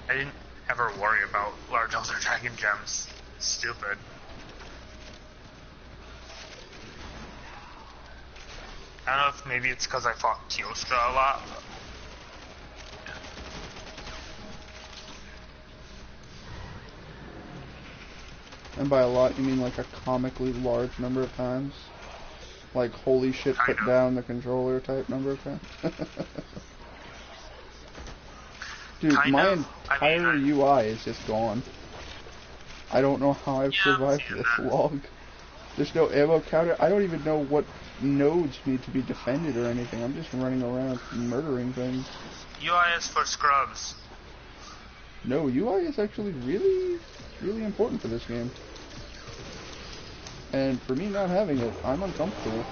I didn't ever worry about Large Elder Dragon Gems. Stupid. I don't know if maybe it's because I fought Kyostra a lot. But And by a lot, you mean like a comically large number of times? Like, holy shit, put down the controller type number of times? Dude, my entire UI is just gone. I don't know how I've survived this long. There's no ammo counter. I don't even know what nodes need to be defended or anything. I'm just running around murdering things. UI is for scrubs. No, UI is actually really, really important for this game. And for me not having it, I'm uncomfortable.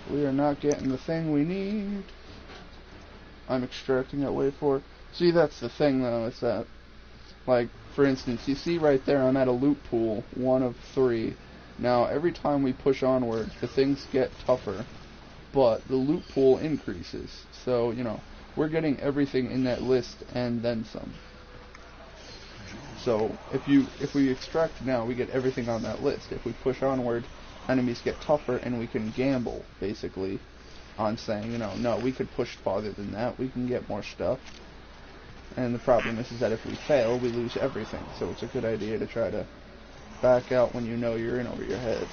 We are not getting the thing we need. I'm extracting that way for. See, that's the thing though, is that, like, for instance, you see right there, I'm at a loot pool, 1 of 3. Now, every time we push onward, the things get tougher, but the loot pool increases. So, you know, we're getting everything in that list and then some. So, if we extract now, we get everything on that list. If we push onward, enemies get tougher, and we can gamble, basically, on saying, you know, no, we could push farther than that, we can get more stuff. And the problem is that if we fail, we lose everything. So it's a good idea to try to back out when you know you're in over your head.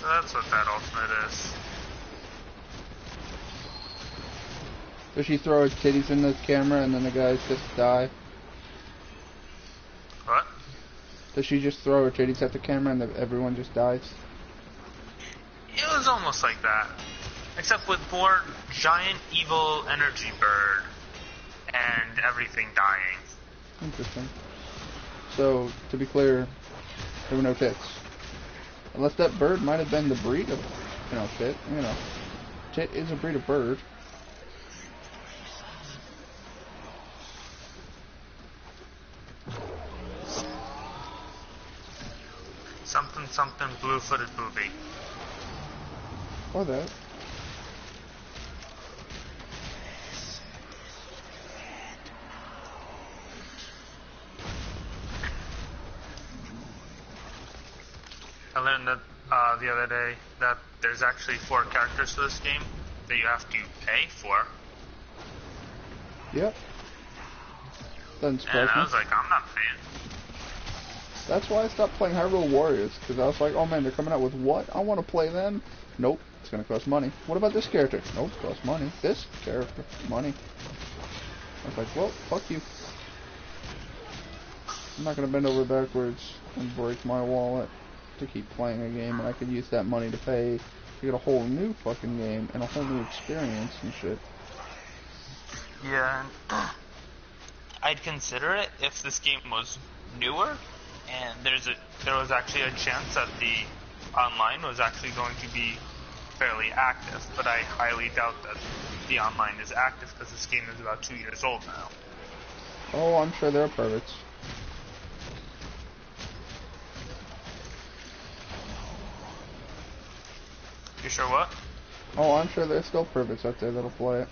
That's what that ultimate is. Does she throw her titties in the camera and then the guys just die? What? Does she just throw her titties at the camera and everyone just dies? It was almost like that. Except with more giant evil energy bird and everything dying. Interesting. So, to be clear, there were no tits. Unless that bird might have been the breed of, you know, tit. You know, tit is a breed of bird. Something something blue-footed booby. Or that. I learned that the other day that there's actually 4 characters for this game that you have to pay for. Yep. Doesn't surprise And I me. was like, I'm not paying. That's why I stopped playing Hyrule Warriors, because I was like, oh man, they're coming out with what? I want to play them. Nope, it's going to cost money. What about this character? Nope, it costs money. This character, money. I was like, well, fuck you. I'm not going to bend over backwards and break my wallet to keep playing a game, and I could use that money to pay to get a whole new fucking game and a whole new experience and shit. Yeah, and I'd consider it if this game was newer, and there was actually a chance that the online was actually going to be fairly active, but I highly doubt that the online is active because this game is about 2 years old now. Oh, I'm sure they're perverts. You sure what? Oh, I'm sure there's still perverts out there that'll play it.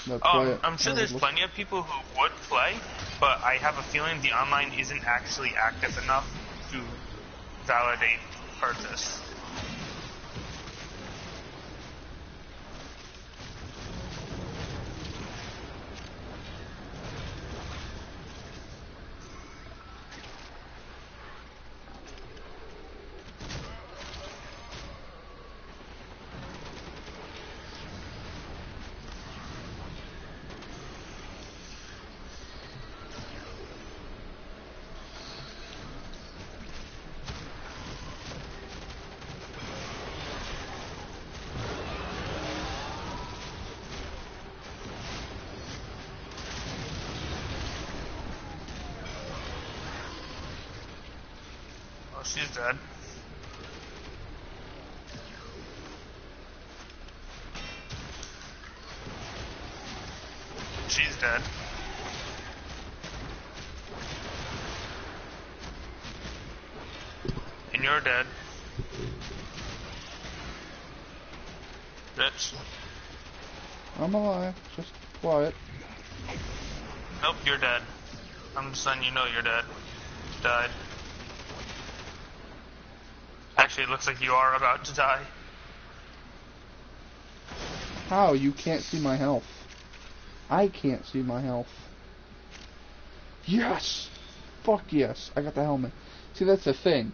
They'll play it. I'm sure there's plenty of people who would play, but I have a feeling the online isn't actually active enough to validate purchase. Oh, she's dead. She's dead. And you're dead. Bitch. I'm alive. Just quiet. Nope, you're dead. I'm just letting you know you're dead. Died. Actually, it looks like you are about to die. How? You can't see my health. I can't see my health. Yes! Fuck yes. I got the helmet. See, that's the thing.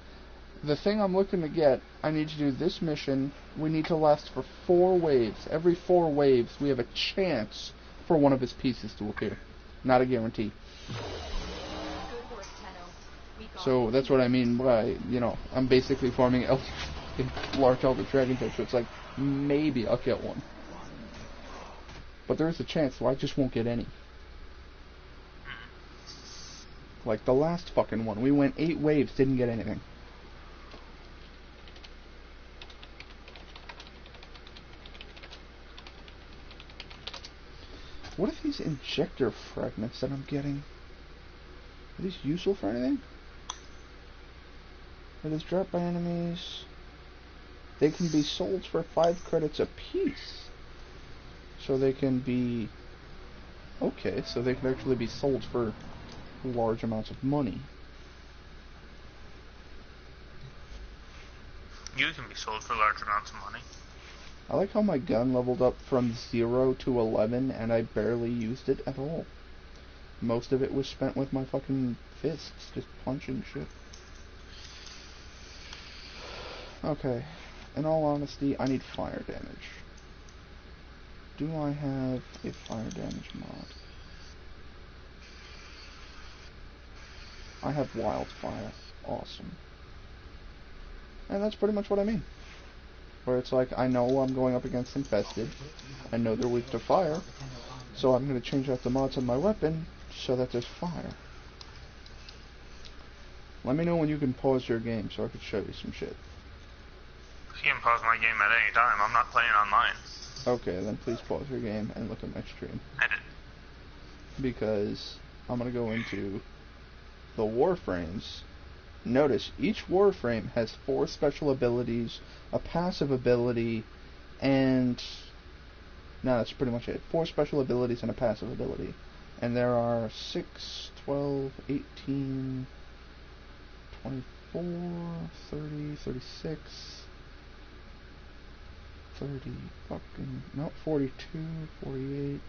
The thing I'm looking to get, I need to do this mission. We need to last for 4 waves. Every 4 waves, we have a chance for one of his pieces to appear. Not a guarantee. So that's what I mean by, you know, I'm basically farming large Elder Dragon type, so it's like, maybe I'll get one. But there is a chance, so I just won't get any. Like the last fucking one. We went 8 waves, didn't get anything. What are these injector fragments that I'm getting? Are these useful for anything? Are these dropped by enemies? They can be sold for 5 credits apiece. So they can be... Okay, so they can actually be sold for large amounts of money. You can be sold for large amounts of money. I like how my gun leveled up from 0 to 11 and I barely used it at all. Most of it was spent with my fucking fists, just punching shit. Okay, in all honesty, I need fire damage. Do I have a fire damage mod? I have wildfire. Awesome. And that's pretty much what I mean. Where it's like, I know I'm going up against infested. I know they're weak to fire. So I'm going to change out the mods on my weapon so that there's fire. Let me know when you can pause your game so I can show you some shit. You can pause my game at any time. I'm not playing online. Okay, then please pause your game and look at my stream. I did. Because I'm going to go into the Warframes notice each Warframe has 4 special abilities, a passive ability, and no, that's pretty much it. 4 special abilities and a passive ability. And there are 6, 12, 18, 24, 30, 36, 30, fucking, no, 42, 48.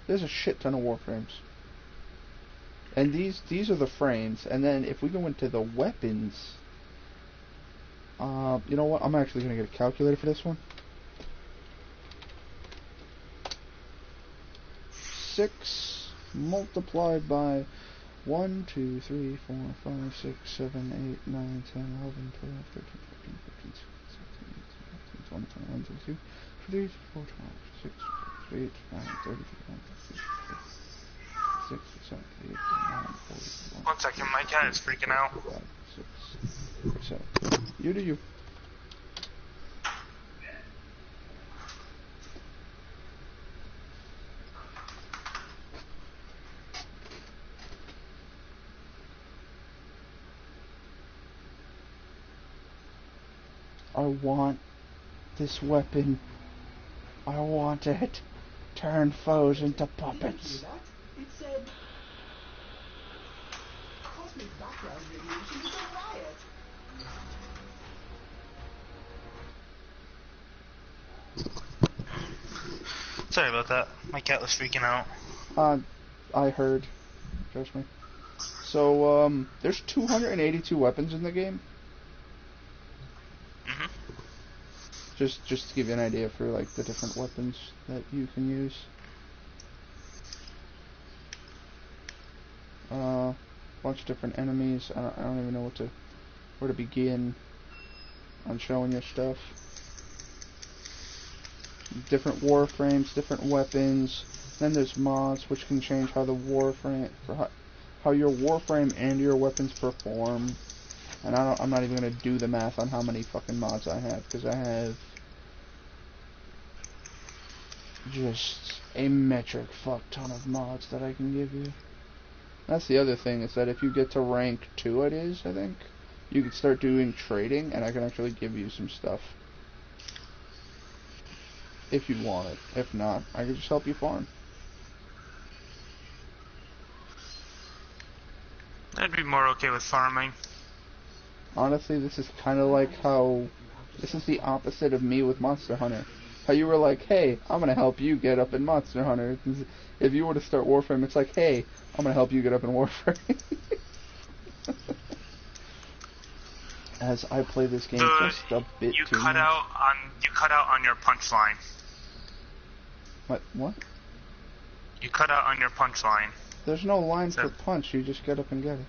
There's a shit ton of Warframes. And these are the frames. And then if we go into the weapons, you know what? I'm actually going to get a calculator for this one. 6 multiplied by 1, 2, 3, 4, 5, 6, 7, 8, 9, 10, 11, 12, 13, 14, 15, 16, 17, 18, 19, 20, 21, 22, 23, 24, 25, 26, 28, 29, 30, 31, 32, 6, 7, 8, 9, 40, 1 second, my cat is freaking out. 5, 6, 7. You do you. I want this weapon. I want it. Turn foes into puppets. It said cosmic background radiation is a riot. Sorry about that. My cat was freaking out. I heard. Trust me. So, there's 282 weapons in the game. Mhm. Just to give you an idea for like the different weapons that you can use. Bunch of different enemies. I don't even know where to begin on showing you stuff. Different warframes, different weapons. Then there's mods, which can change how the warframe, how your warframe and your weapons perform. And I'm not even gonna do the math on how many fucking mods I have, because I have just a metric fuck ton of mods that I can give you. That's the other thing, is that if you get to rank 2, it is, I think, you can start doing trading, and I can actually give you some stuff. If you want it. If not, I can just help you farm. I'd be more okay with farming. Honestly, this is kind of like how... This is the opposite of me with Monster Hunter. How you were like, hey, I'm going to help you get up in Monster Hunter. If you were to start Warframe, it's like, hey, I'm going to help you get up in Warframe. As I play this game just a bit too much. You cut out on your punchline. What? You cut out on your punchline. There's no line for punch, you just get up and get it.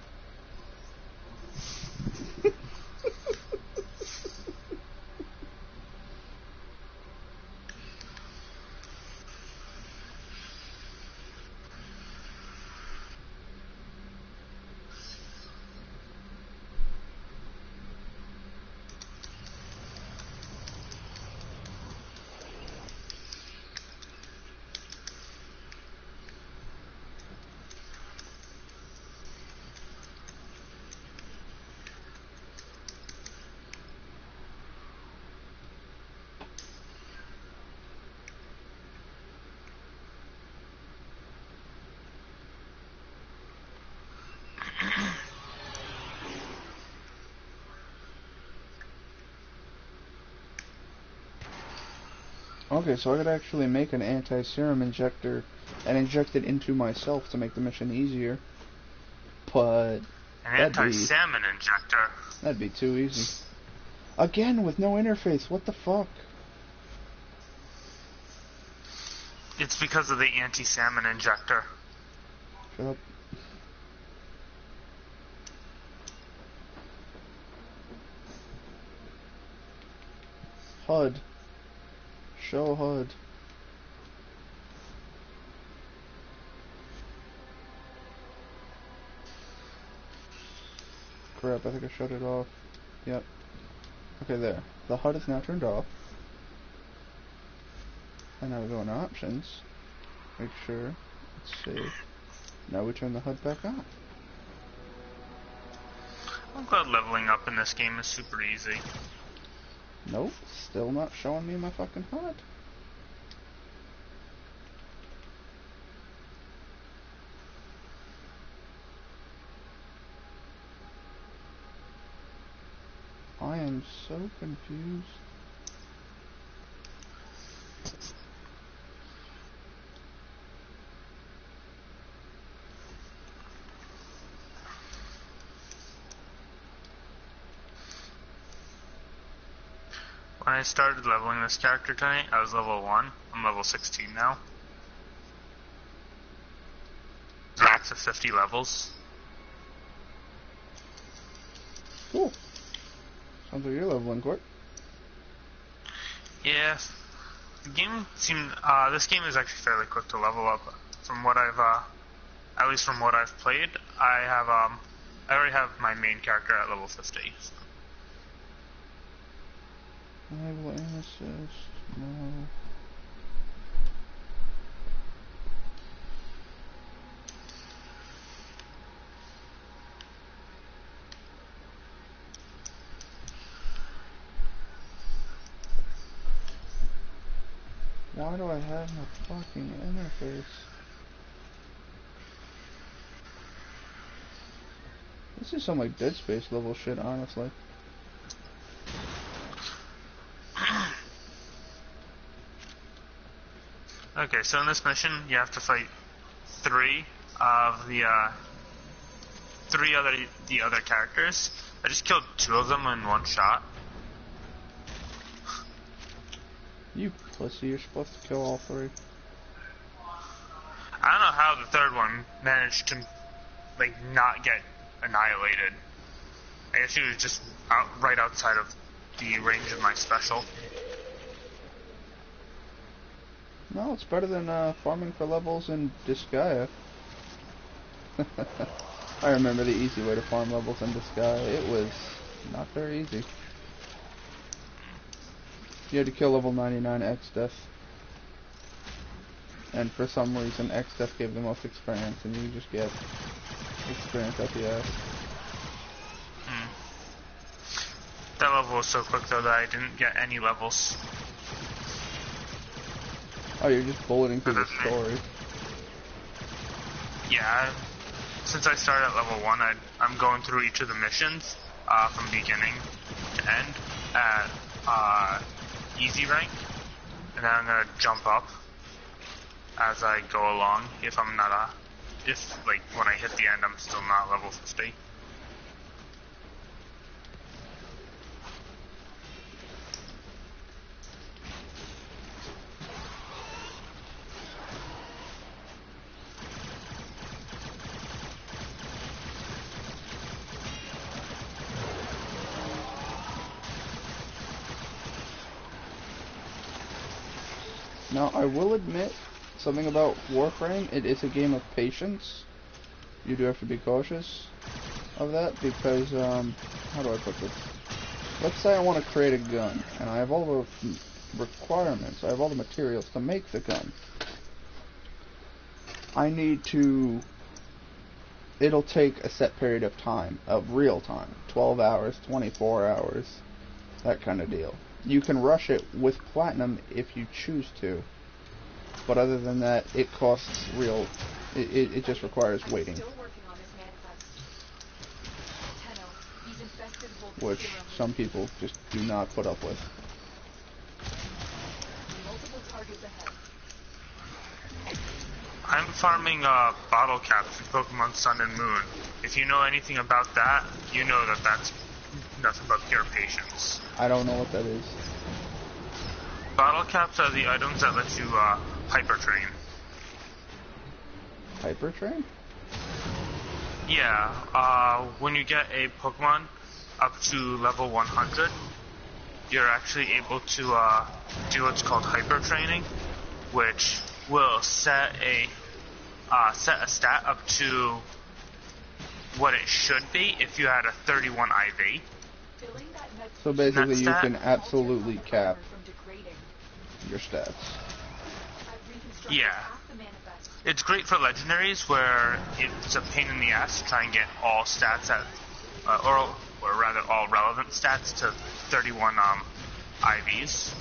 Okay, so I could actually make an anti-serum injector and inject it into myself to make the mission easier. But an anti-salmon injector. That'd be too easy. Again, with no interface, what the fuck? It's because of the anti-salmon injector. Shut up. HUD. Show HUD. Crap, I think I shut it off. Yep. Okay, there. The HUD is now turned off. And now we go into options. Make sure it's safe. Now we turn the HUD back on. I'm glad leveling up in this game is super easy. Nope, still not showing me my fucking HUD. I am so confused. When I started leveling this character tonight, I was level 1. I'm level 16 now. Max of 50 levels. Cool. Sounds like you're leveling quick. Yeah. The game seemed, this game is actually fairly quick to level up. From what I've, at least from what I've played, I already have my main character at level 50. So. Enable aim assist. No. Why do I have no fucking interface? This is some like Dead Space level shit, honestly. Okay, so in this mission, you have to fight three of the other characters. I just killed 2 of them in one shot. You pussy, you're supposed to kill all 3. I don't know how the third one managed to, like, not get annihilated. I guess he was just right outside of the range of my special. No, it's better than farming for levels in Disgaea. I remember the easy way to farm levels in Disgaea. It was not very easy. You had to kill level 99 X-Death. And for some reason, X-Death gave the most experience, and you just get experience at the ass. That level was so quick, though, that I didn't get any levels. Oh, you're just bulleting through the story. Yeah, since I started at level 1, I'm going through each of the missions from beginning to end at easy rank, and then I'm gonna jump up as I go along. If I'm not like when I hit the end, I'm still not level 50. Now, I will admit something about Warframe. It is a game of patience. You do have to be cautious of that because, how do I put this? Let's say I want to create a gun, and I have all the requirements. I have all the materials to make the gun. I need to... It'll take a set period of time, of real time. 12 hours, 24 hours, that kind of deal. You can rush it with platinum if you choose to, but other than that, it costs real. It just requires waiting, which some people just do not put up with. I'm farming bottle caps in Pokemon Sun and Moon. If you know anything about that, you know that that's nothing but pure patience. I don't know what that is. Bottle caps are the items that let you hyper train. Hyper train? Yeah, when you get a Pokemon up to level 100, you're actually able to do what's called hyper training, which will set a stat up to what it should be if you had a 31 IV. So basically you can absolutely cap your stats. Yeah. It's great for legendaries where it's a pain in the ass to try and get all stats at or rather all relevant stats to 31 IVs.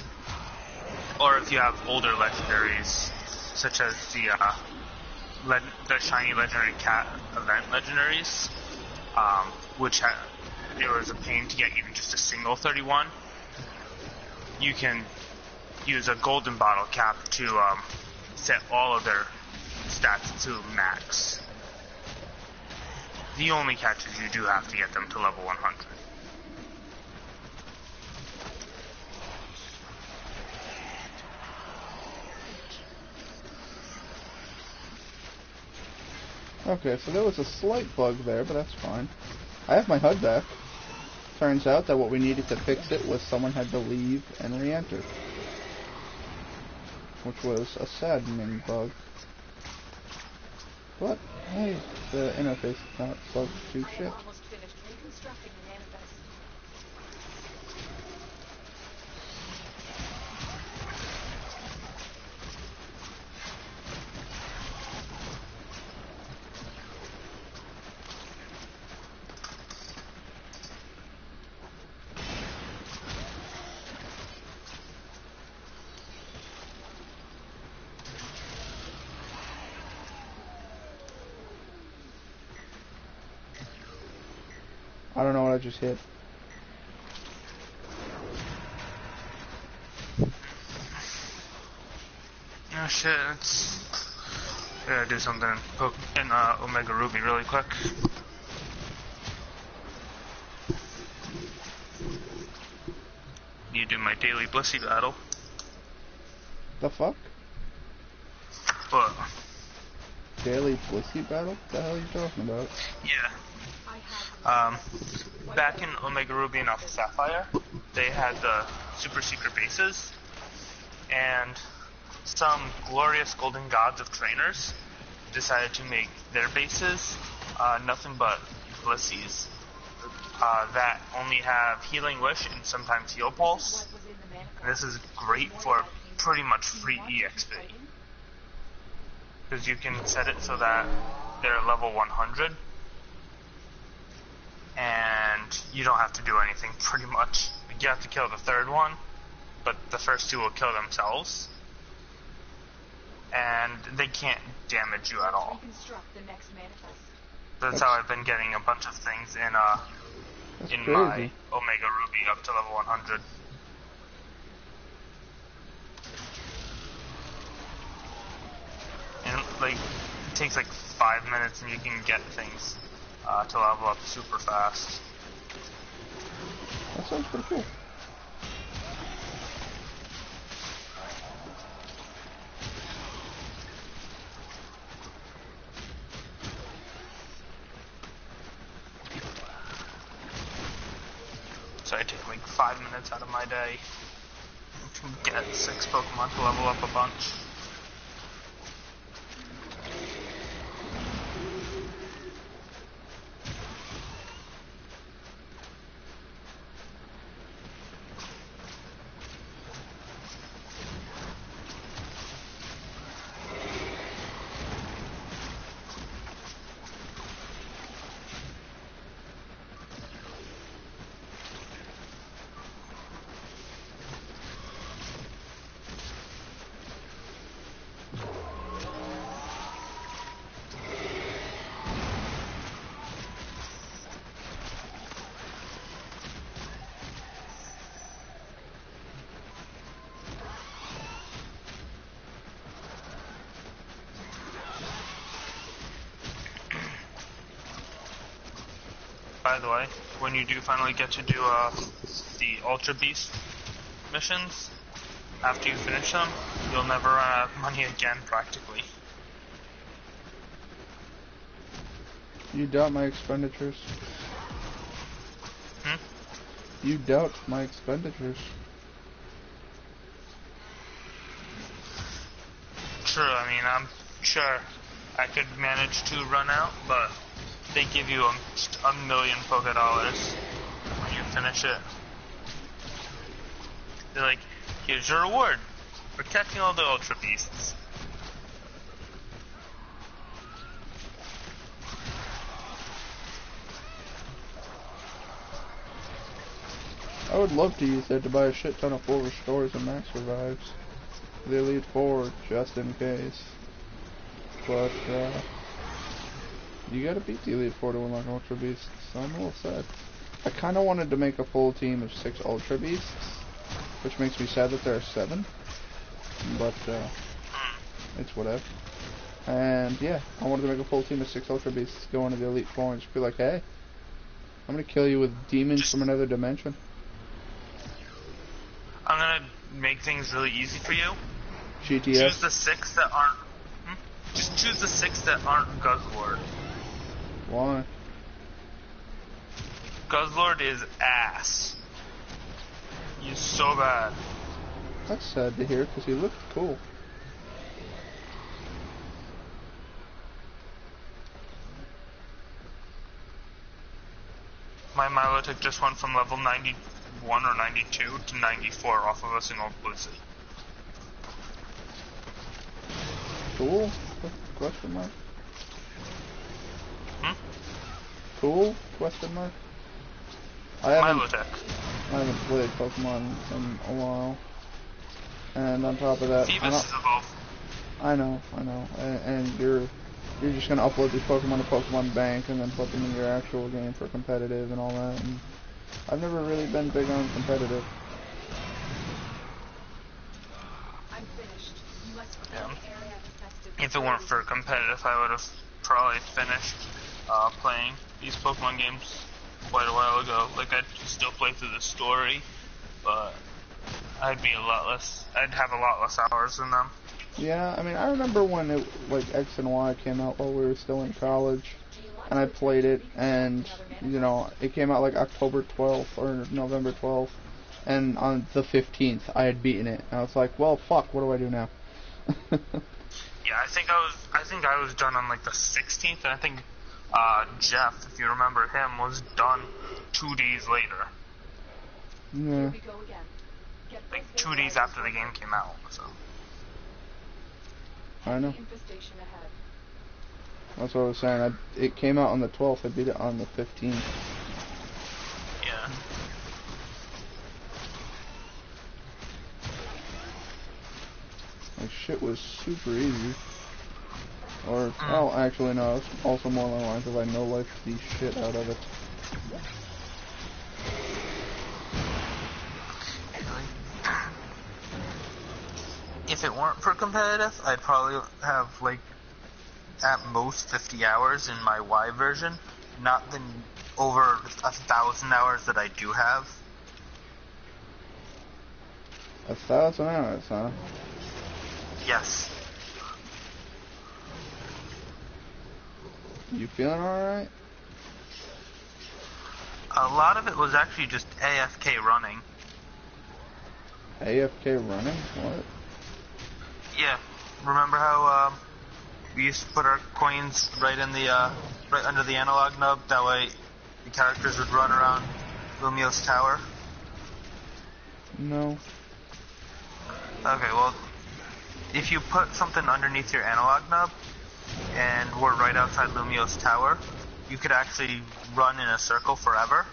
Or if you have older legendaries, such as the shiny legendary cat event legendaries, which it was a pain to get even just a single 31, you can use a golden bottle cap to set all of their stats to max. The only catch is you do have to get them to level 100. Okay, so there was a slight bug there, but that's fine. I have my HUD back. Turns out that what we needed to fix it was someone had to leave and re-enter, which was a saddening bug. But, hey, the interface is not bugged to shit. Almost finished reconstructing the manifest. I don't know what I just hit. Oh shit, I gotta do something in Omega Ruby really quick. You do my daily Blissey battle. The fuck? What? Daily Blissey battle? What the hell are you talking about? Yeah. Back in Omega Ruby and Alpha Sapphire, they had the super secret bases, and some glorious golden gods of trainers decided to make their bases nothing but Blissies that only have Healing Wish and sometimes Heal Pulse. And this is great for pretty much free EXP, because you can set it so that they're level 100. And you don't have to do anything, pretty much. You have to kill the third one, but the first two will kill themselves. And they can't damage you at all. That's how I've been getting a bunch of things in my Omega Ruby up to level 100. And like, it takes like 5 minutes and you can get things to level up super fast. That sounds pretty cool. So I take like 5 minutes out of my day to get 6 Pokemon to level up a bunch. By the way, when you do finally get to do the Ultra Beast missions, after you finish them, you'll never run out of money again, practically. You doubt my expenditures? You doubt my expenditures? True, I mean, I'm sure I could manage to run out, but they give you a million Poké Dollars when you finish it. They're like, here's your reward for catching all the Ultra Beasts. I would love to use that to buy a shit ton of full restores and max revives. The Elite Four, just in case. But, you gotta beat the Elite Four to unlock Ultra Beasts, so I'm a little sad. I kinda wanted to make a full team of 6 Ultra Beasts, which makes me sad that there are 7. But, it's whatever. And, yeah, I wanted to make a full team of 6 Ultra Beasts, go into the Elite Four, and just be like, hey, I'm gonna kill you with demons from another dimension. I'm gonna make things really easy for you. GTS. Choose the 6 that aren't... Just choose the 6 that aren't Guzzlord. Why? Guzzlord is ass. He's so bad. That's sad to hear, because he looked cool. My Milotic just went from level 91 or 92 to 94 off of a single boost. Cool? Question mark? Cool? Question mark? I haven't played Pokemon in a while. And on top of that, I know. And you're just gonna upload these Pokemon to Pokemon Bank and then put them in your actual game for competitive and all that. And I've never really been big on competitive. I'm finished. You must Yeah. the area infested. If it weren't for competitive, I would have probably finished playing these Pokemon games quite a while ago. Like, I'd still play through the story, but I'd have a lot less hours in them. Yeah, I mean, I remember when like X and Y came out while we were still in college, and I played it, and, you know, it came out like October 12th or November 12th, and on the 15th I had beaten it, and I was like, well, fuck, what do I do now? Yeah, I think I was done on like the 16th, and I think Jeff, if you remember him, was done 2 days later. Yeah. Like 2 days after the game came out, so. I know. That's what I was saying. It came out on the 12th. I beat it on the 15th. Yeah. Like, shit was super easy. Or, well, actually, no. It's also more along the lines of I no-life the shit out of it. If it weren't for competitive, I'd probably have, like, at most 50 hours in my Y version, not the over 1,000 hours that I do have. 1,000 hours, huh? Yes. You feeling alright? A lot of it was actually just AFK running. AFK running? What? Yeah. Remember how we used to put our coins right in the right under the analog nub? That way the characters would run around Lumio's tower. No. Okay, well, if you put something underneath your analog nub and we're right outside Lumio's tower, you could actually run in a circle forever.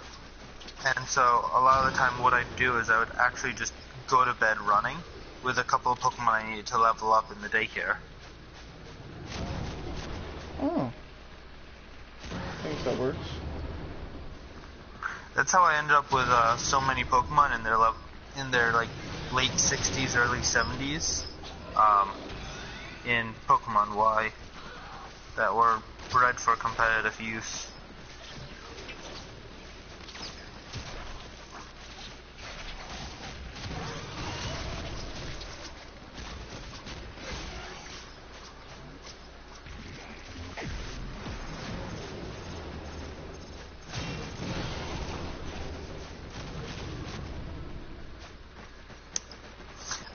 And so a lot of the time what I'd do is I would actually just go to bed running with a couple of Pokemon I needed to level up in the daycare. Oh. I guess that works. That's how I ended up with so many Pokemon in their like late 60s, early 70s in Pokemon Y that were bred for competitive use.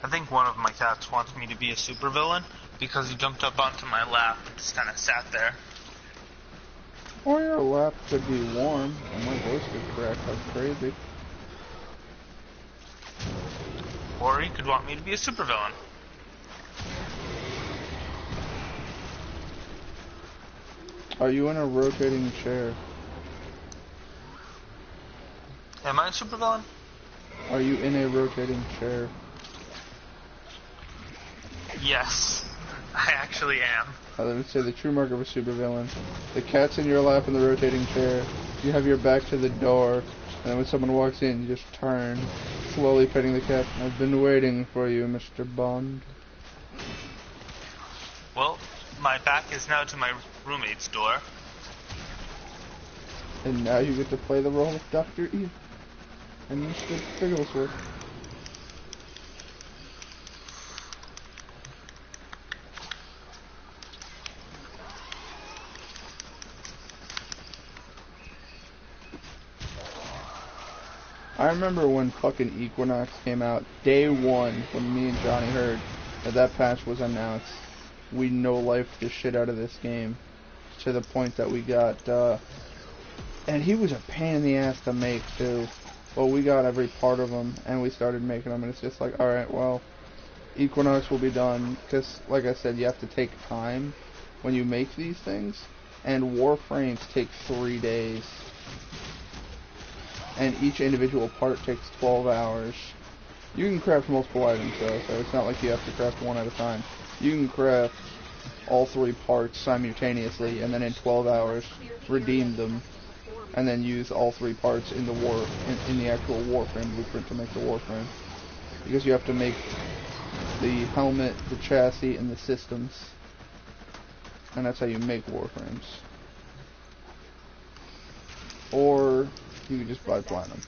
I think one of my cats wants me to be a supervillain because he jumped up onto my lap and just kind of sat there. Or your lap could be warm, and my voice could crack like crazy. Or he could want me to be a supervillain. Are you in a rotating chair? Am I a supervillain? Are you in a rotating chair? Yes, I actually am. I would say the true mark of a supervillain. The cat's in your lap in the rotating chair. You have your back to the door, and then when someone walks in, you just turn, slowly petting the cat. I've been waiting for you, Mr. Bond. Well, my back is now to my roommate's door. And now you get to play the role of Dr. Evil and Mr. Bigglesworth. I remember when fucking Equinox came out, day one, when me and Johnny heard that patch was announced. We no-lifed the shit out of this game to the point that we got, and he was a pain in the ass to make too. Well, we got every part of him, and we started making them, and it's just like, alright, well, Equinox will be done, because, like I said, you have to take time when you make these things, and Warframes take 3 days. And each individual part takes 12 hours. You can craft multiple items though, so it's not like you have to craft one at a time. You can craft all 3 parts simultaneously, and then in 12 hours, redeem them, and then use all 3 parts in the in the actual Warframe blueprint to make the Warframe. Because you have to make the helmet, the chassis, and the systems. And that's how you make Warframes. Or you can just buy platinum.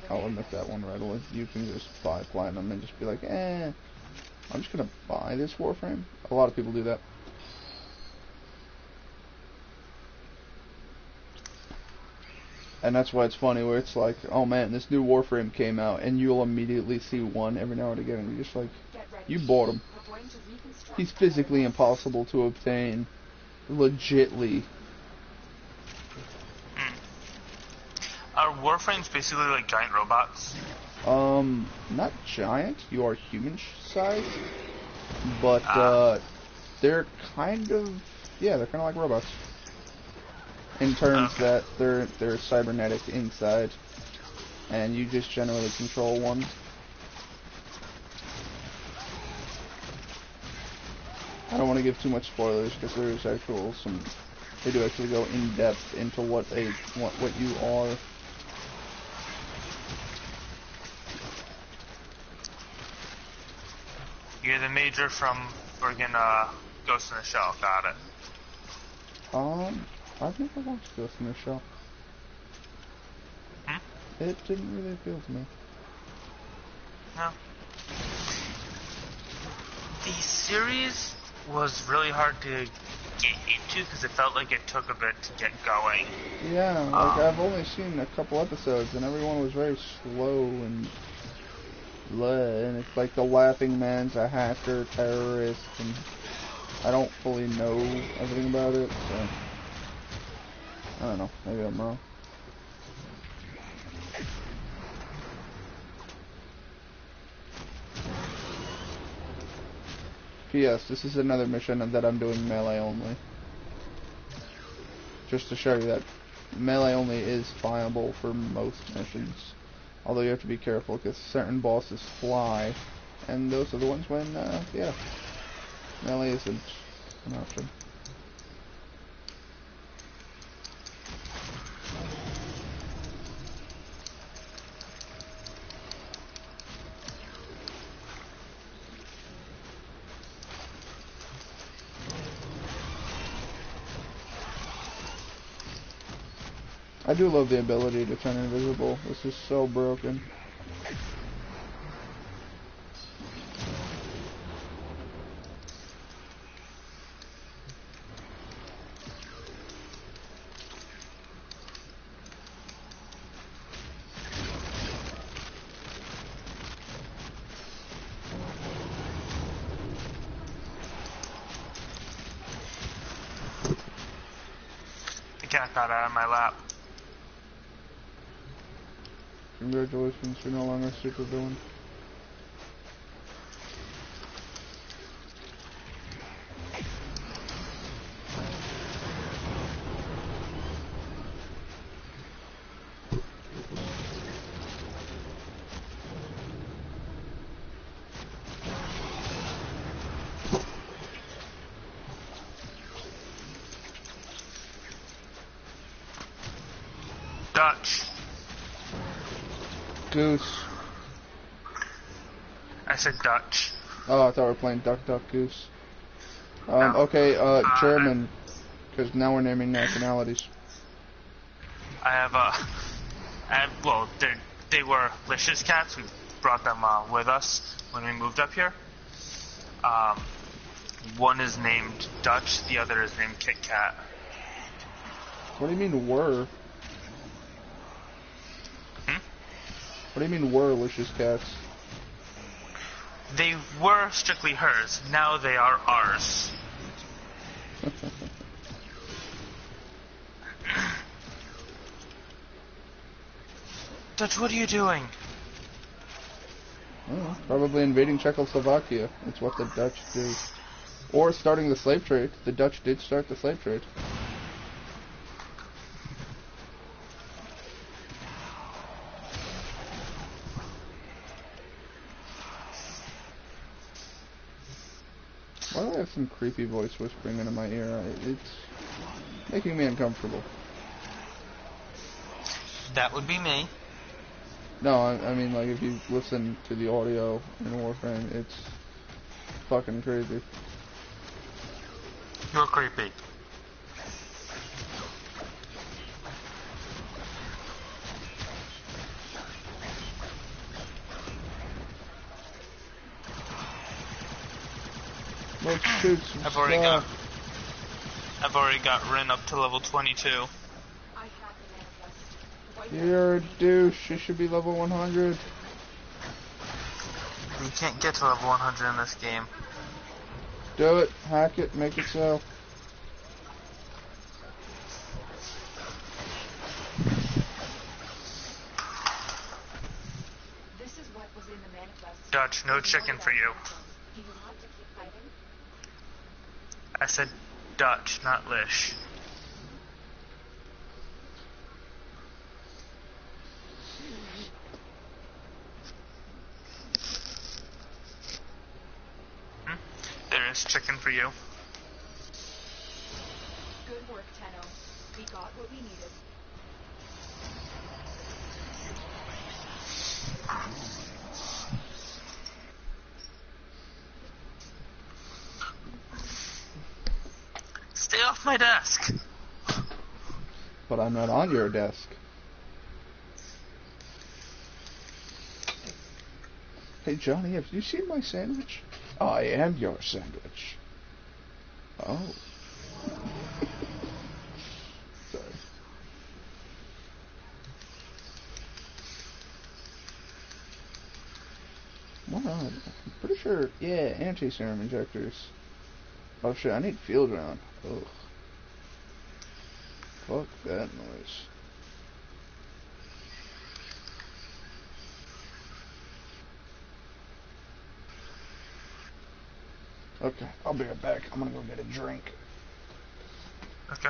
I'll admit that one right away. You can just buy platinum and just be like, I'm just gonna buy this Warframe. A lot of people do that. And that's why it's funny where it's like, oh man, this new Warframe came out, and you'll immediately see one every now and again, and you're just like, you bought him. He's physically impossible to obtain, legitly. Are Warframes basically like giant robots? Not giant. You are human-sized, but they're kind of, yeah, they're kind of like robots. In terms that they're cybernetic inside, and you just generally control one. I don't want to give too much spoilers because there's they do actually go in depth into what you are. You're the major from friggin' Ghost in the Shell, got it. I've never watched Ghost in the Shell. It didn't really appeal to me. No. The series was really hard to get into because it felt like it took a bit to get going. Yeah, like I've only seen a couple episodes and everyone was very slow and it's like the Laughing Man's a hacker, terrorist, and I don't fully know everything about it, so I don't know, maybe I'm wrong. P.S. This is another mission that I'm doing melee only. Just to show you that melee only is viable for most missions. Although you have to be careful because certain bosses fly, and those are the ones when, yeah, melee isn't an option. I do love the ability to turn invisible. This is so broken. The cat got out of my lap. Congratulations, you're no longer a supervillain. Dutch. Goose. I said Dutch. Oh, I thought we were playing Duck, Duck, Goose. No. Okay, German, because now we're naming nationalities. Well, they were Licious cats. We brought them with us when we moved up here. One is named Dutch, the other is named Kit Kat. What do you mean were? What do you mean were Licious cats? They were strictly hers. Now they are ours. Dutch, what are you doing? Oh, probably invading Czechoslovakia. It's what the Dutch do. Or starting the slave trade. The Dutch did start the slave trade. Why do I have some creepy voice whispering into my ear? It's making me uncomfortable. That would be me. No, I mean, like, if you listen to the audio in Warframe, it's fucking crazy. You're creepy. Let's shoot some I've already got Rin up to level 22. You're a douche. You should be level 100. You can't get to level 100 in this game. Do it. Hack it. Make it so. This is what was in the manifest. Dutch, no chicken for you. Do you want to keep fighting? I said Dutch, not Lish. There is chicken for you. Good work, Tenno. We got what we needed. Stay off my desk. But I'm not on your desk. Hey, Johnny, have you seen my sandwich? I am your sandwich. Oh. Sorry. What on? I'm pretty sure, yeah, anti-serum injectors. Oh shit, I need field round. Ugh. Fuck that noise. Okay, I'll be right back. I'm gonna go get a drink. Okay.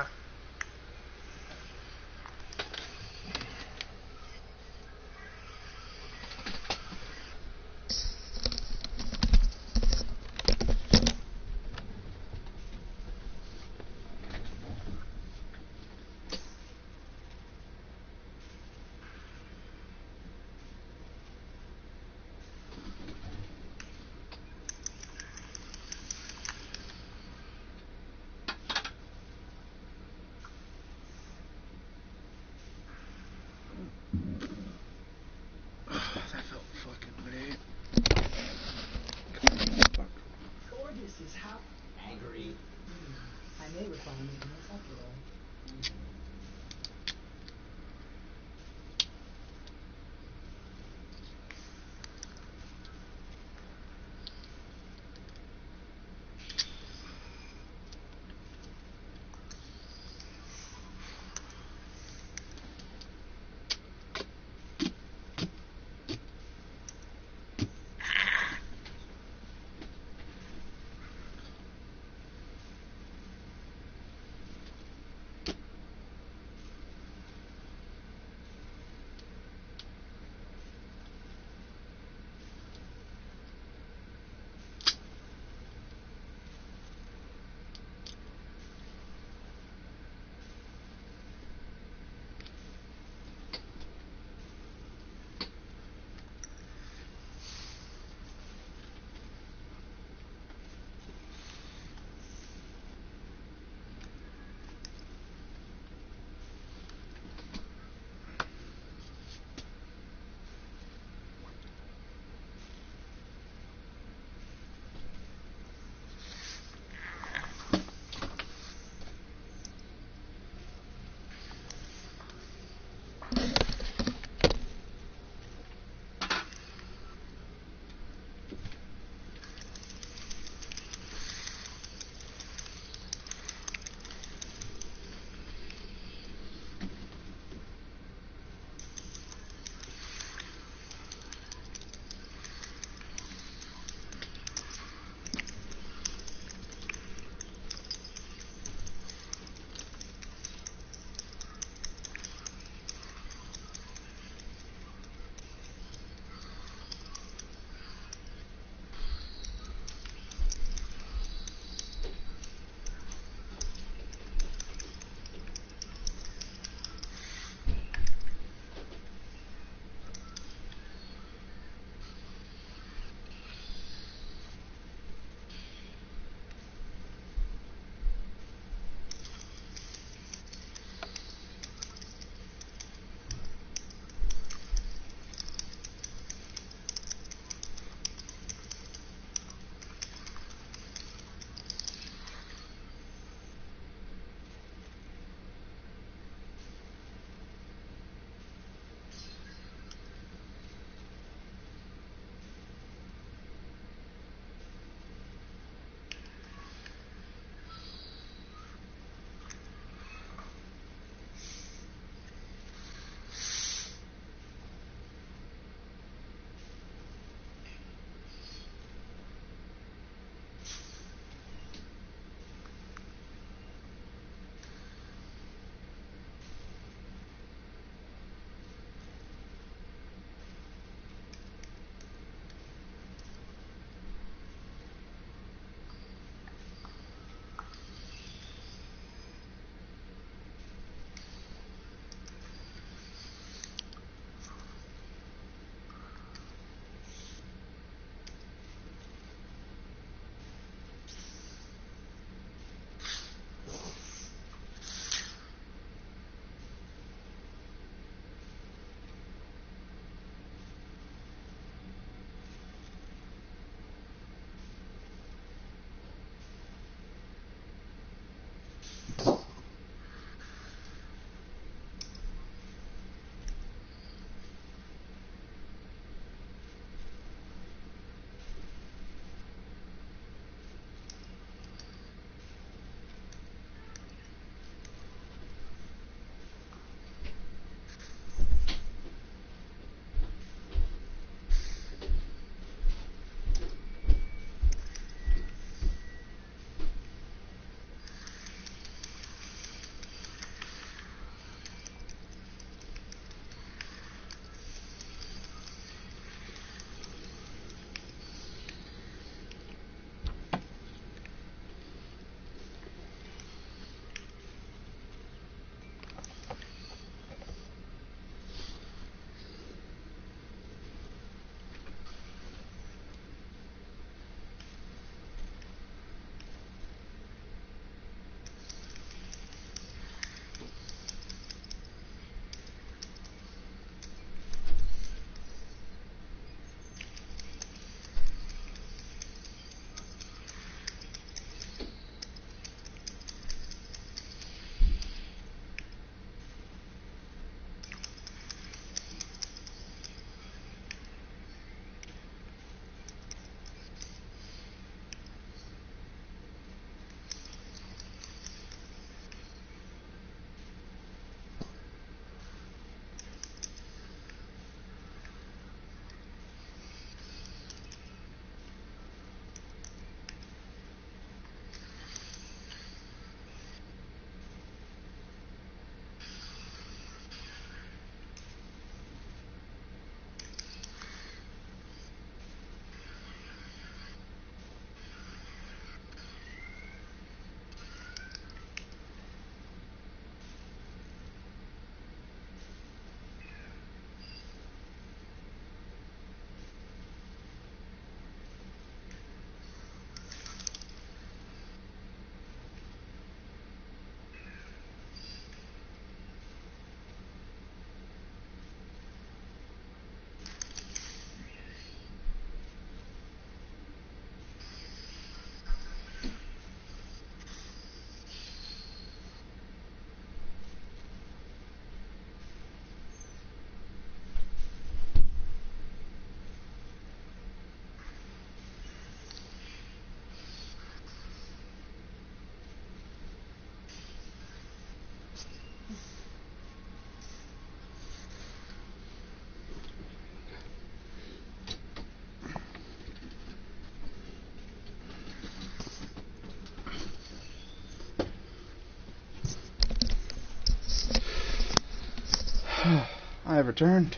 have returned.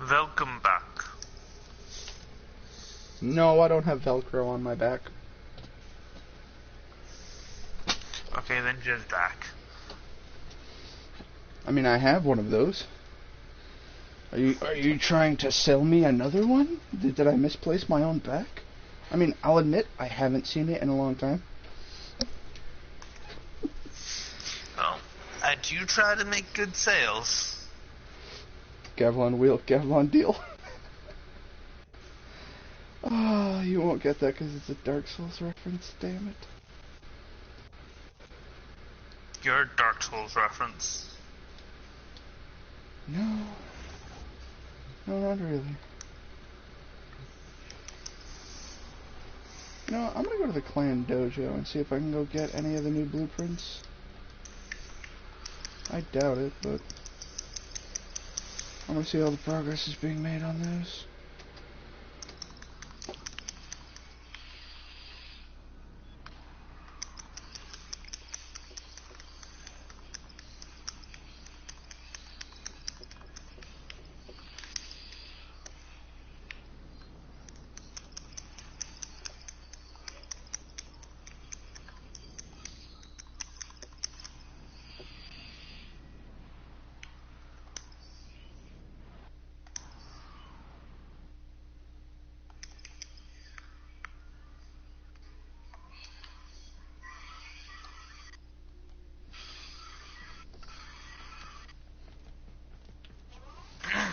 Welcome back. No, I don't have Velcro on my back. Okay, then just back. I mean, I have one of those. Are you trying to sell me another one? Did I misplace my own back? I mean, I'll admit I haven't seen it in a long time. Well, I do try to make good sales. Kevlar wheel, Kevlar deal. Oh, you won't get that because it's a Dark Souls reference, damn it. Your Dark Souls reference. No. No, not really. You know what, I'm gonna go to the clan dojo and see if I can go get any of the new blueprints. I doubt it, but I'm gonna see how the progress is being made on those.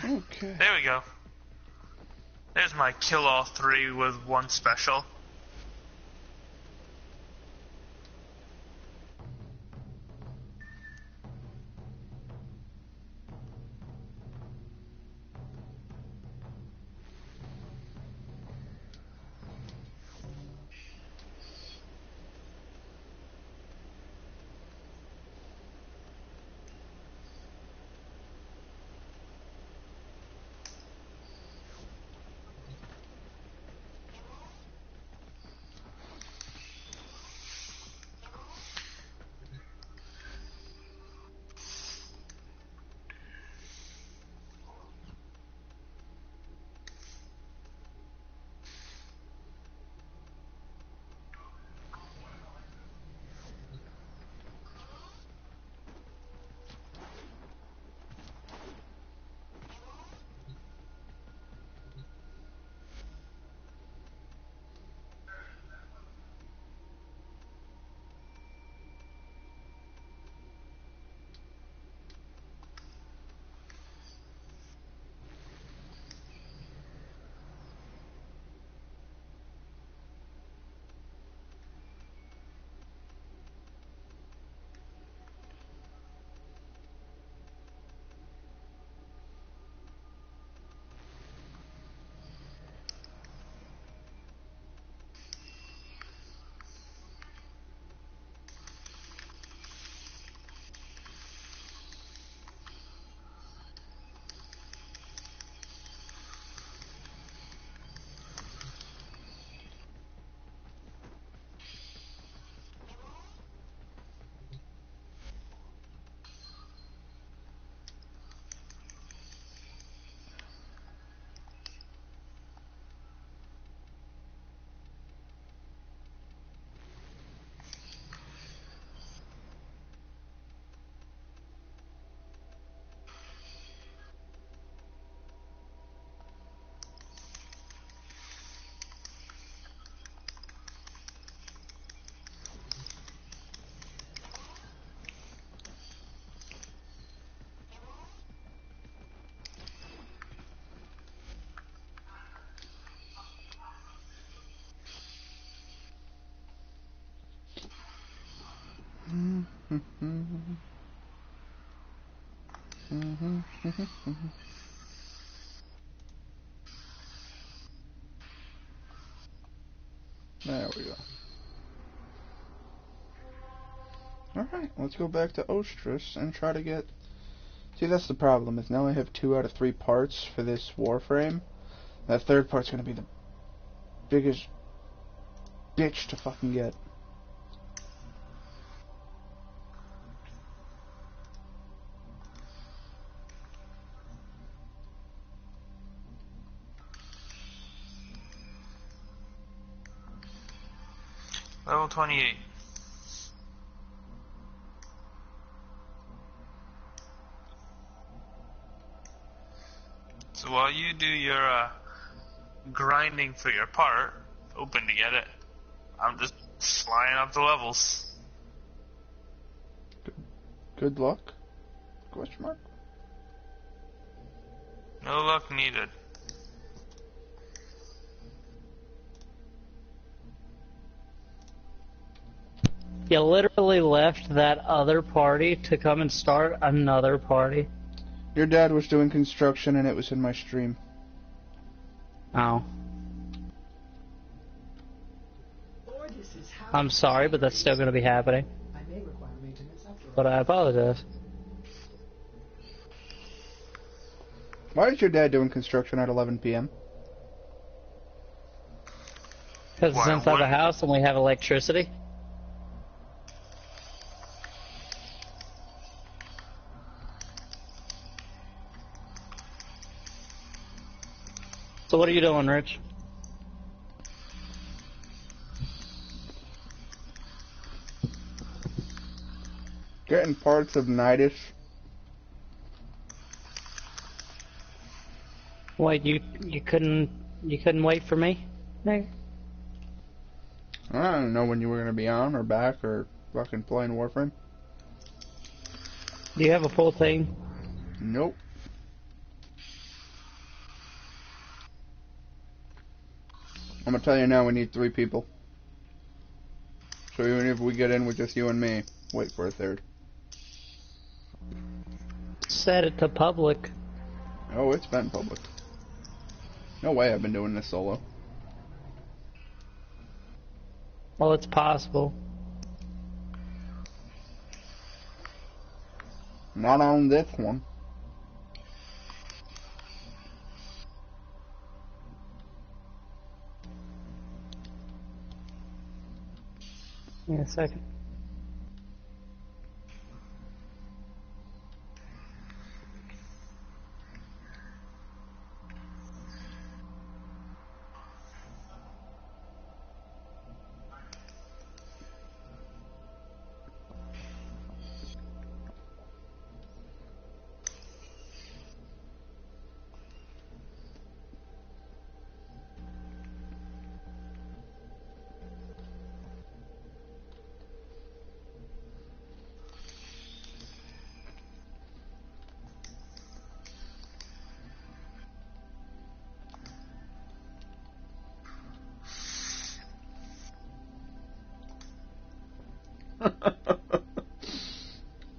Okay. There we go. There's my kill all 3 with 1 special. There we go. Alright, let's go back to Ostrus and try to get... See, that's the problem, is now I have 2 out of 3 parts for this Warframe. That third part's gonna be the biggest bitch to fucking get. Level 28. So while you do your grinding for your part, hoping to get it, I'm just flying up the levels. Good luck? Question mark? No luck needed. You literally left that other party to come and start another party. Your dad was doing construction and it was in my stream. Oh. Or this is how I'm sorry, but that's still going to be happening. I may require maintenance after all. But I apologize. Why is your dad doing construction at 11 p.m.? Because it's Why, inside what? the house and we have electricity. So what are you doing, Rich? Getting parts of Nidus. Wait, you couldn't wait for me? No. I don't know when you were going to be on or back or fucking playing Warframe. Do you have a full team? Nope. I'm going to tell you now, we need 3 people. So even if we get in with just you and me, wait for a third. Set it to public. Oh, it's been public. No way I've been doing this solo. Well, it's possible. Not on this one. Give me a second.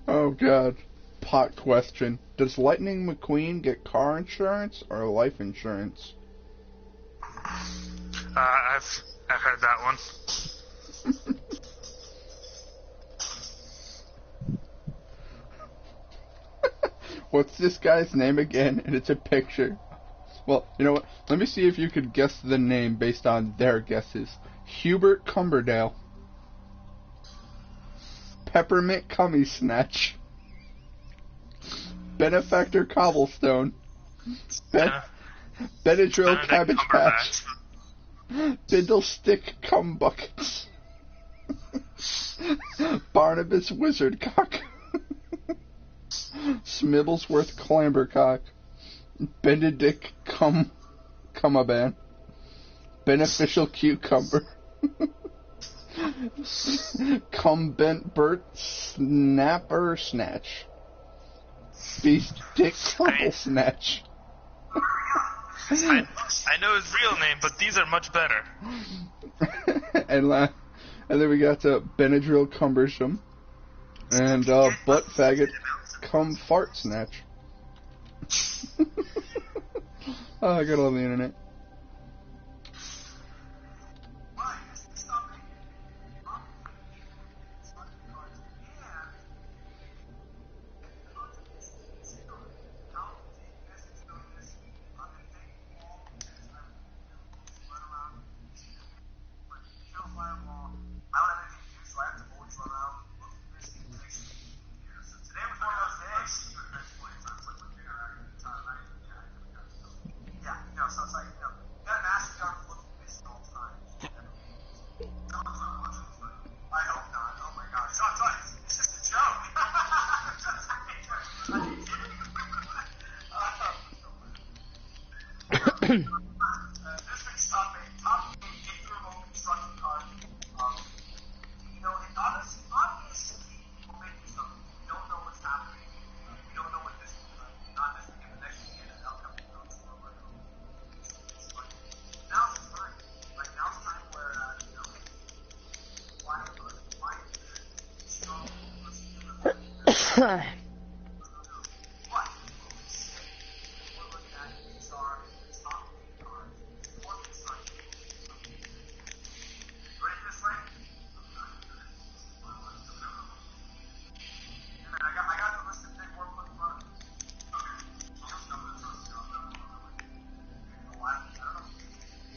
Oh god. Pot question. Does Lightning McQueen get car insurance or life insurance? I've heard that one. What's this guy's name again? And it's a picture. Well, you know what? Let me see if you could guess the name based on their guesses. Hubert Cumberdale. Peppermint Cummy Snatch. Benefactor Cobblestone. Benadryl Cabbage Patch. Fiddlestick Cum Buckets. Barnabas Wizardcock. Smibblesworth Clambercock. Benedict Cumaban. Beneficial Cucumber. Cumbent Bert Snapper Snatch. Beast Dick Crumple Snatch. I know his real name, but these are much better. and then we got Benadryl Cumbersome. And Butt Faggot Cum Fart Snatch. Oh, I got all the internet. hope not. Oh my god. It's just a joke. District's top 8 home construction card. You know, it obviously will make you something. We don't know what's happening. We don't know what this will be like. Not this weekend, the next weekend, and upcoming films or whatever. But now's the time. Like, now's the time where, you know, why strong, let's do it. But, we're looking at these are the top 8 cards for construction. Ready this way? I got the list of big work in front of me.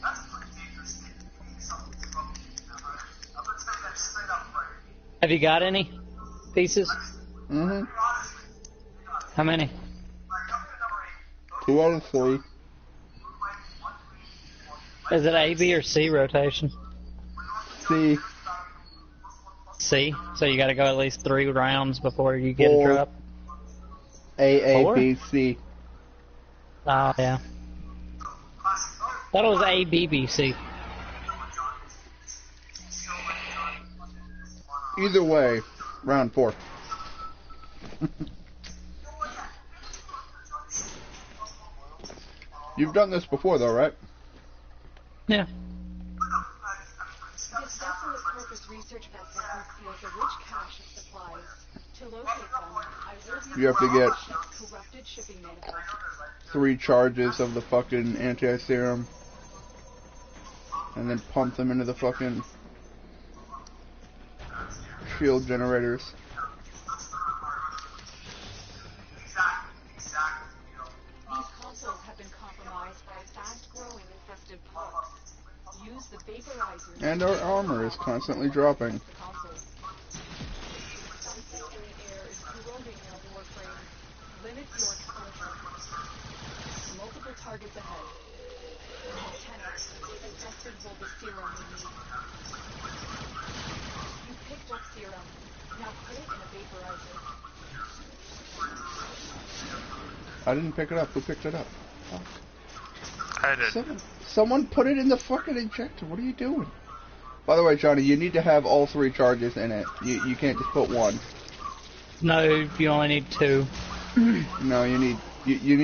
That's a pretty dangerous thing. You need something to I'm going to say that straight up right. Have you got any pieces? Mm-hmm. How many? 2 out of 3. Is it A, B, or C rotation? C. C? So you gotta go at least 3 rounds before you get a drop? A, Four? B, C. Oh, yeah. Thought it was A, B, B, C. Either way, round 4. You've done this before, though, right? Yeah. This desolate purpose research vessel conceals a rich cache of supplies. To locate them, I will You have to get corrupted shipping manifest. 3 charges of the fucking anti-serum, and then pump them into the fucking shield generators. These consoles have been compromised by fast-growing infested bugs. Use the vaporizers. And our armor is constantly dropping. The consoles. Subsistence air is corroding your Warframe. Limit your exposure. Multiple targets ahead. Lieutenant, the tested hold the serum we need. You picked up serum. Now put it in a vaporizer. I didn't pick it up. Who picked it up? Oh. I did. Someone put it in the fucking injector. What are you doing? By the way, Johnny, you need to have all 3 charges in it. You can't just put 1. No, you only need 2. No, you need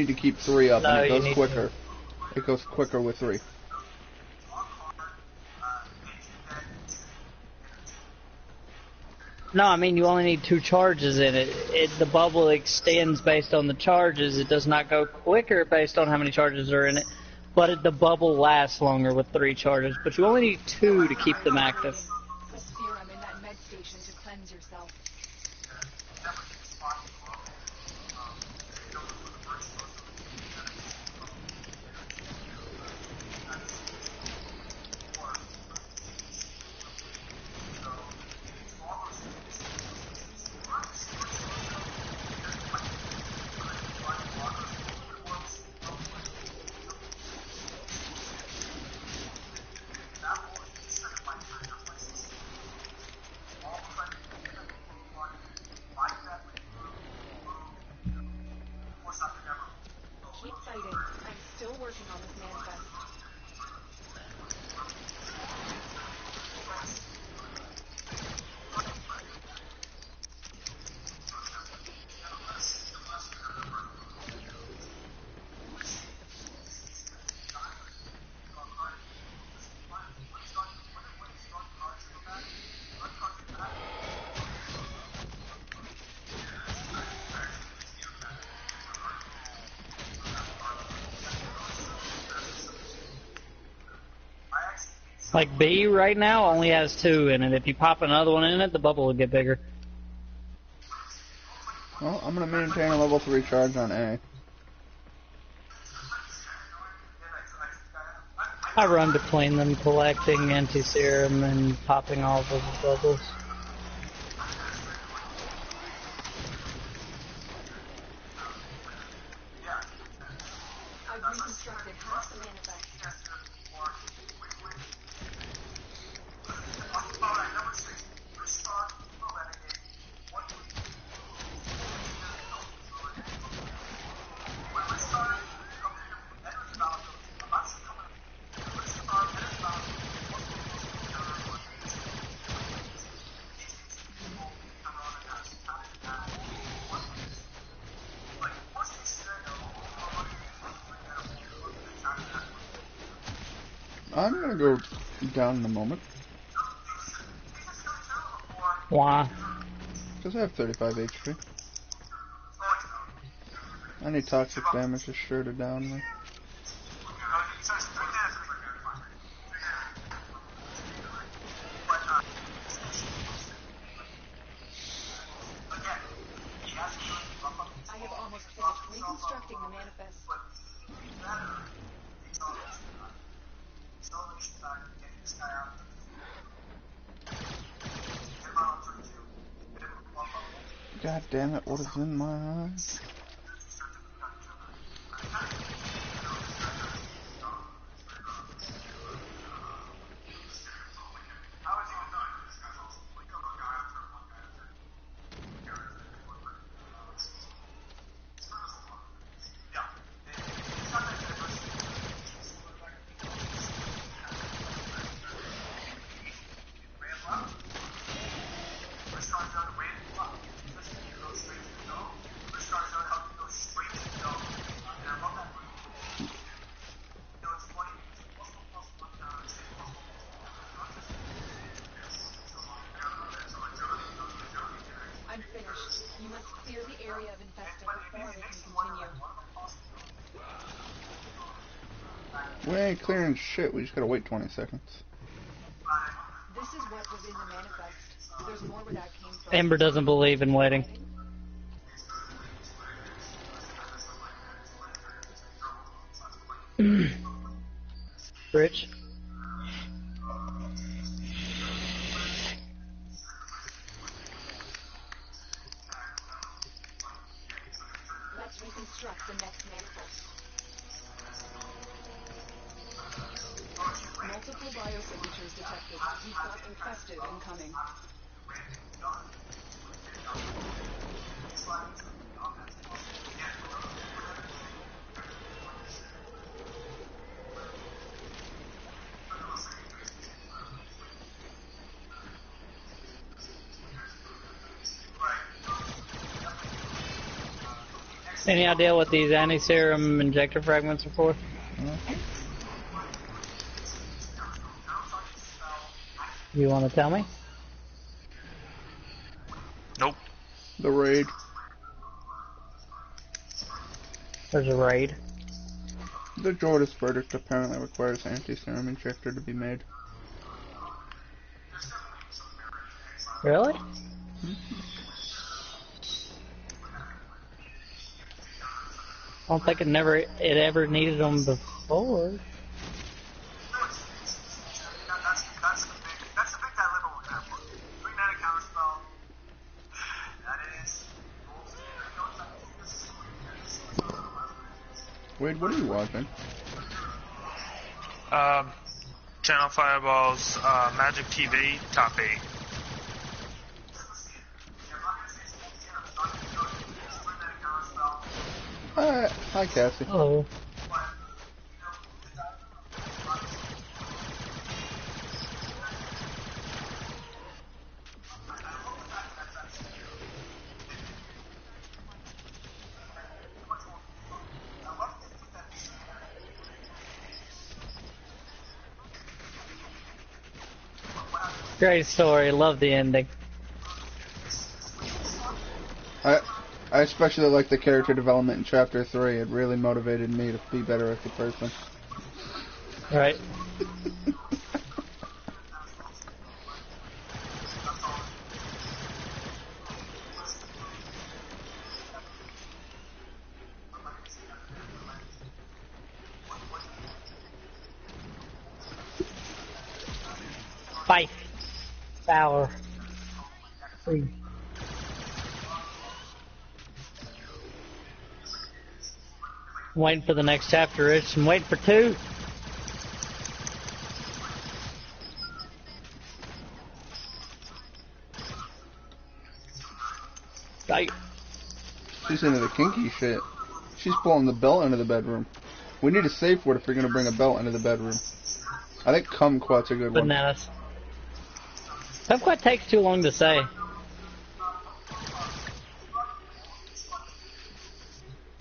to keep 3 up, No, and it you goes need quicker. It goes quicker with 3. No, I mean you only need 2 charges in it. The bubble extends based on the charges. It does not go quicker based on how many charges are in it. But the bubble lasts longer with 3 charges. But you only need 2 to keep them active. Put serum in that med station to cleanse yourself. Keep fighting. I'm still working on this manifest. Like B right now only has 2 in it. If you pop another one in it, the bubble will get bigger. Well, I'm going to maintain a level 3 charge on A. I run between them, collecting anti-serum and popping all of the bubbles. I've reconstructed half the manifest. I'm gonna go down in a moment. Why? Because I have 35 HP. I need toxic damage to sure to down me. I have almost finished reconstructing the manifest. God damn it, what is in my eye? I'm finished. You must clear the area of infested before we can continue. We ain't clearing shit, we just gotta wait 20 seconds. This is what was in the manifest. There's more where that came from. Amber doesn't believe in waiting. Rich? Let's reconstruct the next manifest. Multiple biosignatures detected. We've got infested incoming. Any idea what these anti-serum injector fragments are for? You want to tell me? Nope. The raid. There's a raid. The Jordas verdict apparently requires anti-serum injector to be made. Really? I don't think it ever needed them before. Wade, what are you watching? Channel Fireball's Magic TV Top 8. Hi, Cassie. Hello. Great story, love the ending. I especially like the character development in Chapter 3. It really motivated me to be better as a person. Right. Fight. Power. Free. I'm waiting for the next chapter, Rich. I'm waiting for 2. Right. She's into the kinky shit. She's pulling the belt into the bedroom. We need a safe word if we're gonna bring a belt into the bedroom. I think kumquat's a good one. Bananas. Kumquat takes too long to say.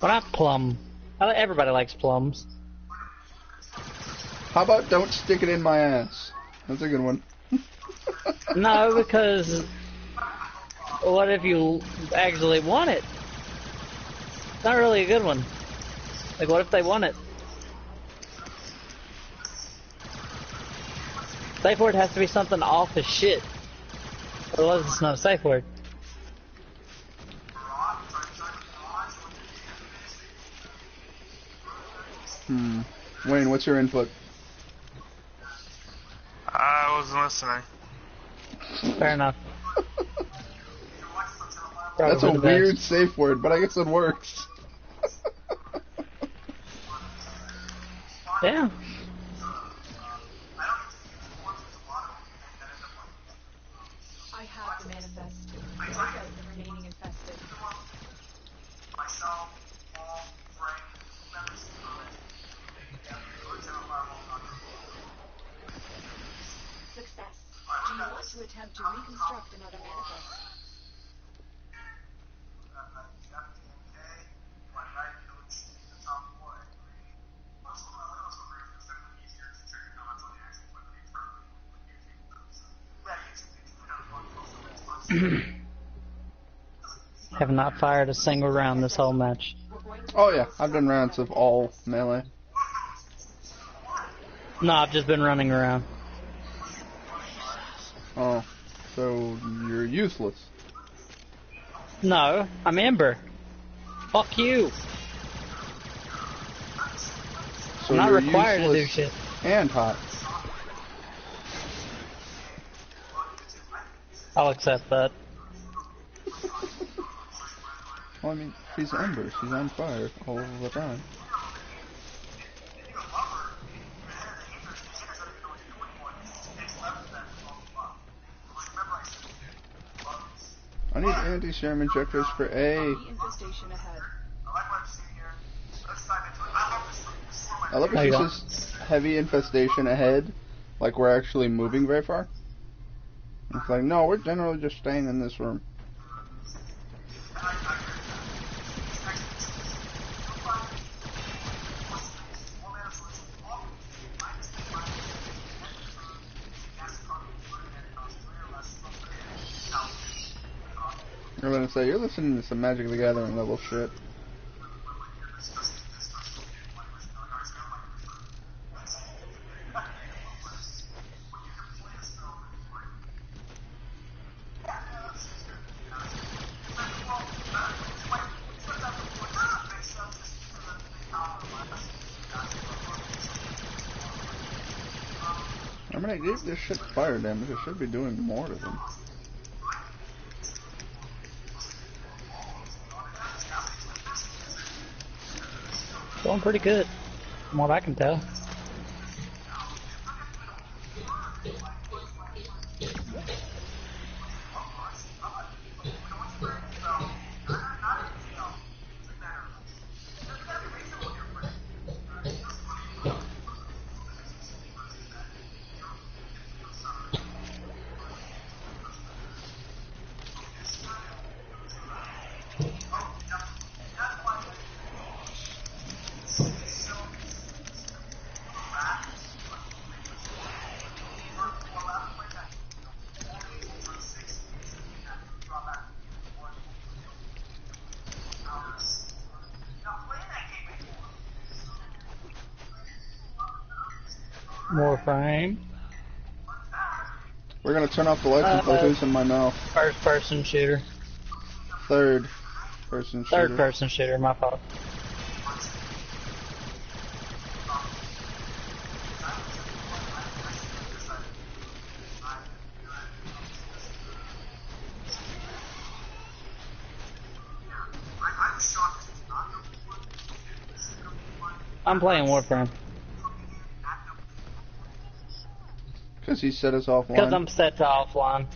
Well, not plum. Everybody likes plums. How about don't stick it in my ass? That's a good one. No, because what if you actually want it? It's not really a good one. Like, what if they want it? Safe word has to be something off as shit. Otherwise, it's not a safe word. Wayne, what's your input? I wasn't listening. Fair enough. That's a weird safe word, but I guess it works. Yeah. I have the manifest. Take out the remaining infested. Myself, Paul, Frank, members of the comment. Success. Do you want to attempt to reconstruct another manifest? Have not fired a single round this whole match. Oh yeah, I've done rounds of all melee. No, I've just been running around. Oh, so you're useless. No, I'm Ember. Fuck you. So I'm not you're required to do useless shit. and hot. I'll accept that. Well, I mean, she's Ember. She's on fire all the time. I need anti-serum injectors for A. Infestation ahead. I love it. She says heavy infestation ahead, like we're actually moving very far. It's like, no, we're generally just staying in this room. I'm gonna say, you're listening to some Magic the Gathering level shit. I mean, I gave this shit fire damage. It should be doing more to them. Going pretty good, from what I can tell. Warframe. We're gonna turn off the lights and play Who's in My Mouth. First person shooter. Third person shooter. Third person shooter, my fault. I'm playing Warframe. Because he set us offline. Because I'm set to offline.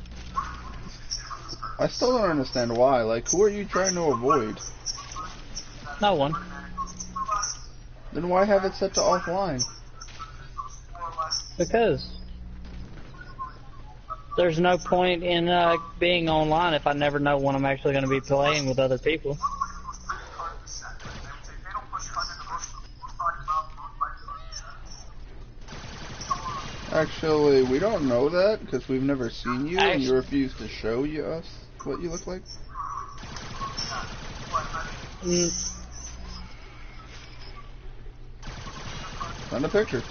I still don't understand why. Like, who are you trying to avoid? No one. Then why have it set to offline? Because there's no point in being online if I never know when I'm actually going to be playing with other people. Actually, we don't know that because we've never seen you, and you refuse to show us what you look like. Send a picture.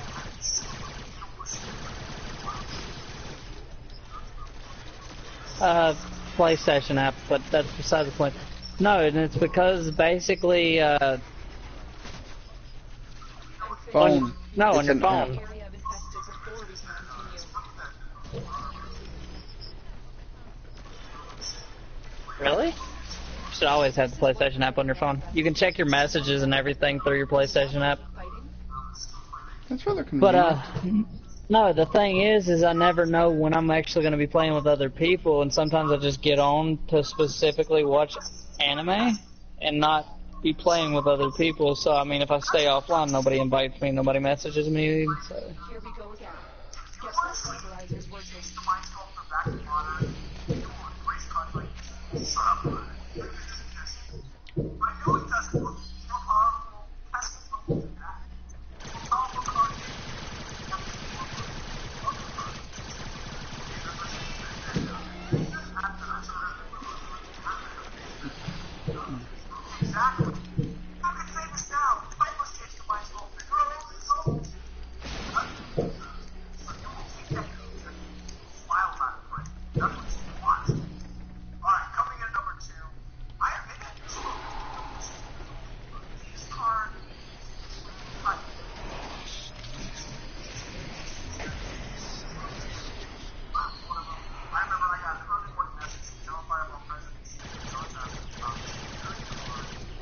PlayStation app, but that's beside the point. No, and it's because basically, phone. On your phone. App. Really? Should always have the PlayStation app on your phone. You can check your messages and everything through your PlayStation app. That's rather convenient. But no, the thing is I never know when I'm actually going to be playing with other people, and sometimes I just get on to specifically watch anime and not be playing with other people. So I mean, if I stay offline, nobody invites me, nobody messages me. So. Here we go again. Get those vaporizers working.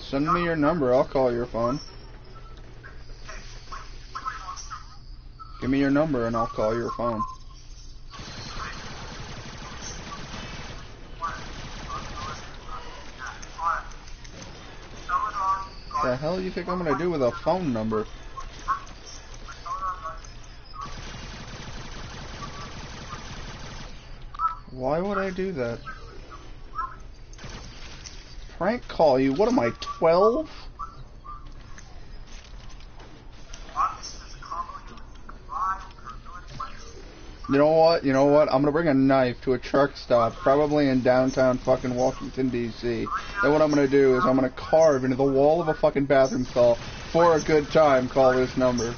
Send me your number, I'll call your phone. Give me your number and I'll call your phone. The hell do you think I'm gonna do with a phone number? Why would I do that? Prank call you? What am I, 12? You know what? You know what? I'm gonna bring a knife to a truck stop, probably in downtown fucking Washington, D.C. Then what I'm gonna do is I'm gonna carve into the wall of a fucking bathroom stall, for a good time, call this number.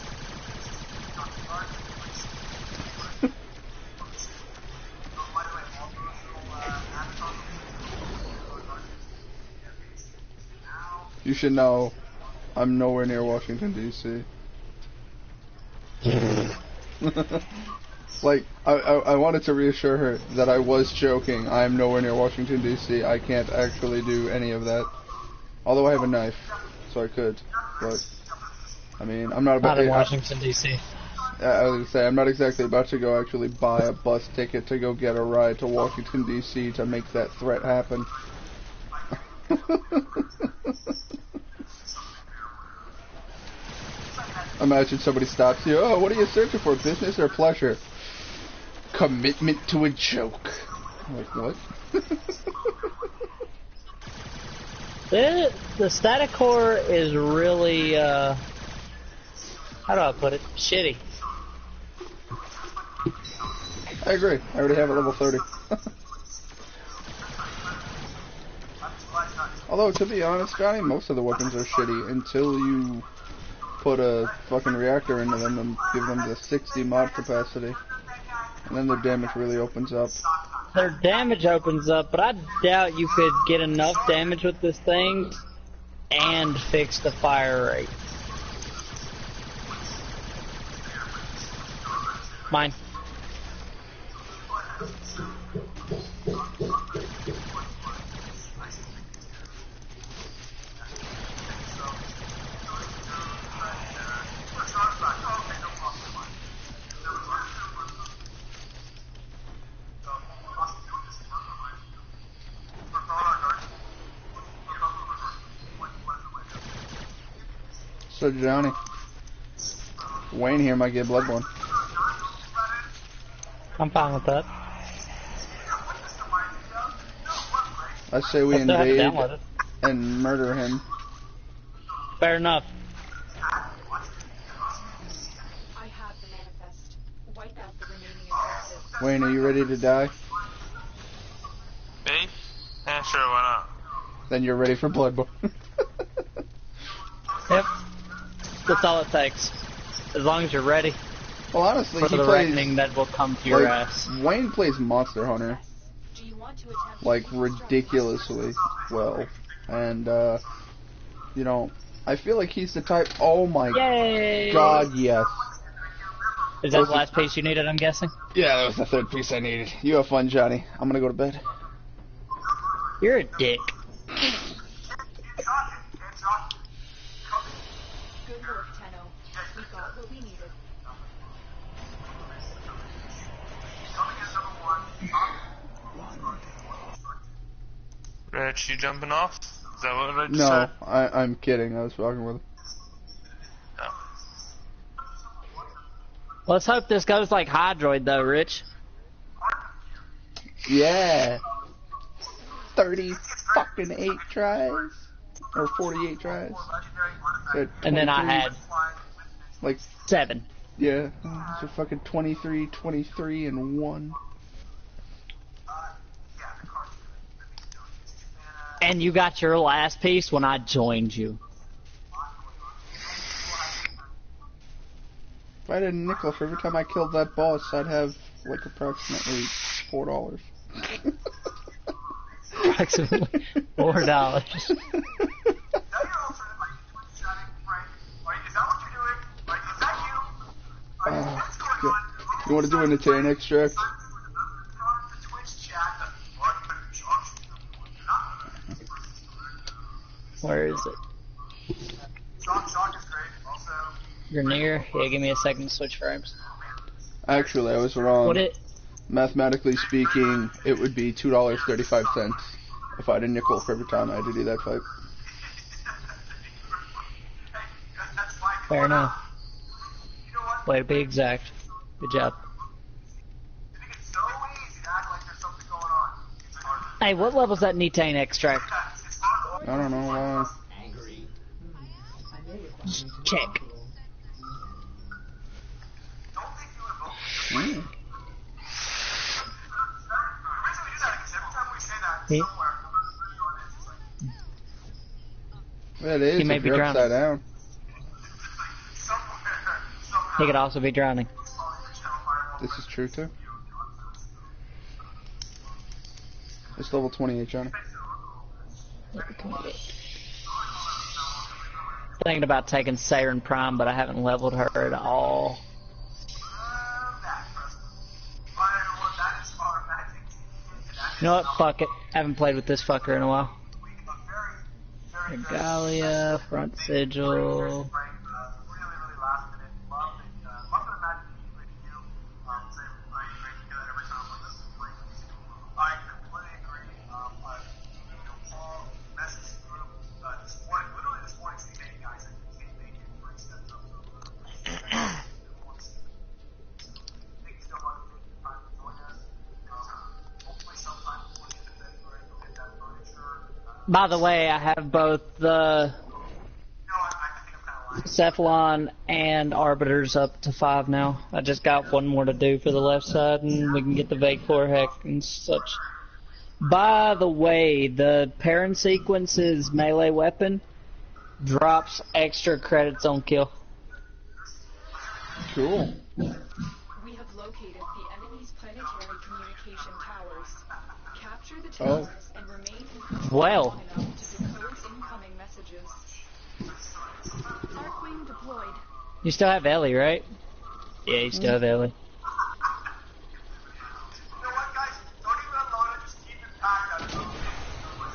You should know, I'm nowhere near Washington, D.C. Like, I wanted to reassure her that I was joking. I am nowhere near Washington, D.C. I can't actually do any of that. Although I have a knife, so I could. But, I mean, I'm not about to... Not in Washington, D.C. I was going to say, I'm not exactly about to go actually buy a bus ticket to go get a ride to Washington, D.C. to make that threat happen. Imagine somebody stops you. Oh, what are you searching for? Business or pleasure? Commitment to a joke. I'm like, what? The static core is really, how do I put it? Shitty. I agree. I already have it level 30. Although, to be honest, Johnny, most of the weapons are shitty until you put a fucking reactor into them and give them the 60 mod capacity. And then their damage really opens up. Their damage opens up, but I doubt you could get enough damage with this thing and fix the fire rate. Mine. So Johnny, Wayne here might get Bloodborne. I'm fine with that. I say we invade and murder him. Fair enough. I have the manifest. Wipe out Wayne, are you ready to die? Me? Yeah, sure, why not? Then you're ready for Bloodborne. Yep. That's all it takes. As long as you're ready Well, honestly, for he the plays, reckoning that will come to your like, ass. Wayne plays Monster Hunter, Do you want to attempt like, ridiculously well. And, you know, I feel like he's the type... Oh my Yay! god, yes. Is that the last piece you needed, I'm guessing? Yeah, that was the third piece I needed. You have fun, Johnny. I'm gonna go to bed. You're a dick. Good work, Tenno. We got what we needed. Rich, you jumping off? Is that what I just No, said? I'm kidding. I was fucking with him. Let's hope this goes like Hydroid, though, Rich. Yeah. 30 fucking 8 tries. Or 48 tries. And then I had like 7. Yeah. So fucking 23, 23, and 1. And you got your last piece when I joined you. If I had a nickel for every time I killed that boss, I'd have like approximately $4. Approximately $4. You want to do an Italian extract? Where is it? You're near? Yeah, give me a second to switch frames. Actually, I was wrong. What it? Mathematically speaking, it would be $2.35 if I had a nickel for every time I had to do that fight. Fair enough. Way to be exact. Good job. Hey, what level's that Netane extract? I don't know. Check. Mm. Well, it is He may if be you're drowning. upside down. He could also be drowning. This is true too. It's level 28, Johnny. Thinking about taking Siren Prime, but I haven't leveled her at all. You know what? Fuck it. Haven't played with this fucker in a while. Regalia, Front Sigil. By the way, I have both the Cephalon and Arbiters up to 5 now. I just got one more to do for the left side, and we can get the Vapor Heck and such. By the way, the Parent Sequence's melee weapon drops extra credits on kill. Cool. We have located the enemy's planetary communication towers. Capture the towers and remain in Well. enough to decode incoming messages. Arcwing deployed. You still have Ellie, right? Yeah, you still have Ellie.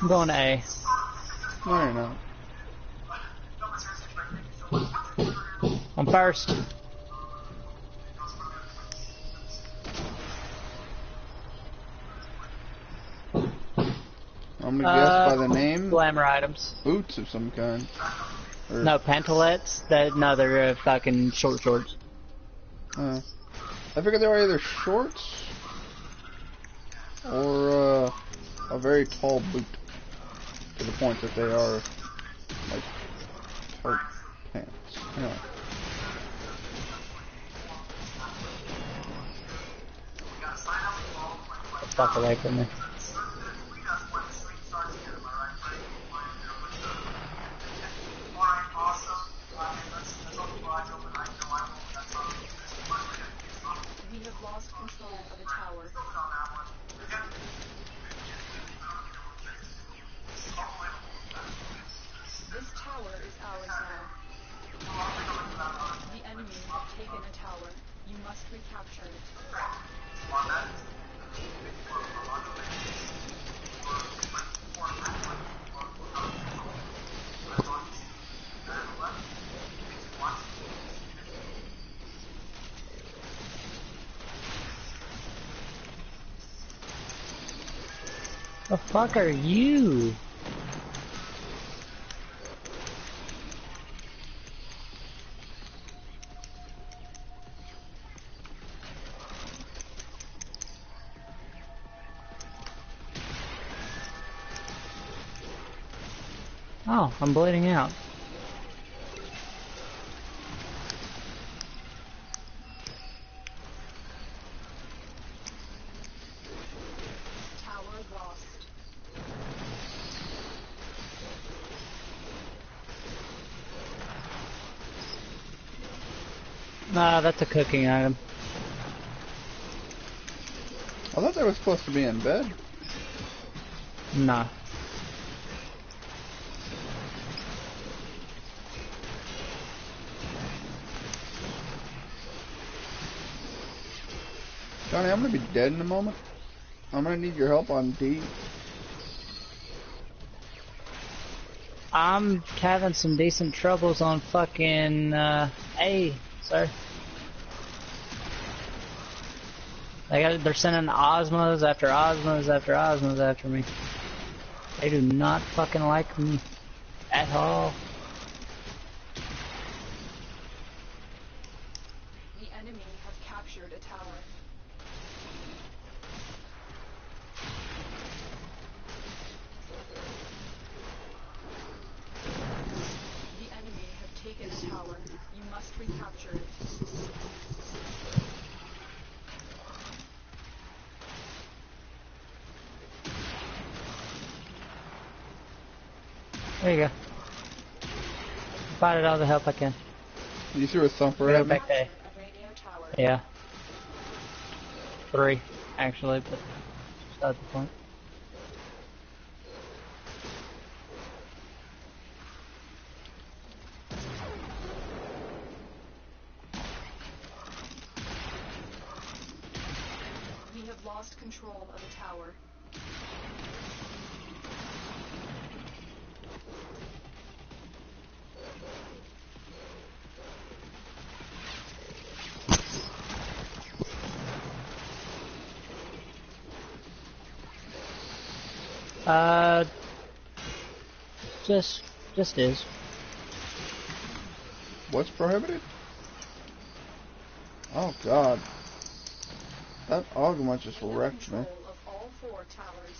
I'm going to A. No, you're not. I'm first. I'm gonna guess by the name. Glamour items. Boots of some kind. Or, No, pantalettes. No, they're fucking shorts. I figured they were either shorts or a very tall boot. To the point that they are like tight pants. Anyway. fuck away from me. We have lost control of a tower. This tower is ours now. The enemy have taken a tower. You must recapture it. The fuck are you? Oh, I'm bleeding out. Tower lost. Nah, that's a cooking item. I thought they were supposed to be in bed. Nah. Johnny, I'm gonna be dead in a moment. I'm gonna need your help on D. I'm having some decent troubles on fucking A, sir. They're sending osmos after osmos after osmos after me. They do not fucking like me at all. The enemy have captured a tower. The enemy have taken a tower. You must recapture it. There you go. Provided all the help I can. You threw a thumper Right at me. back there. Radio tower. Yeah. 3, actually, but that's the point. We have lost control of a tower. Just is. What's prohibited? Oh god. That augment just wrecked me. Of all 4 towers.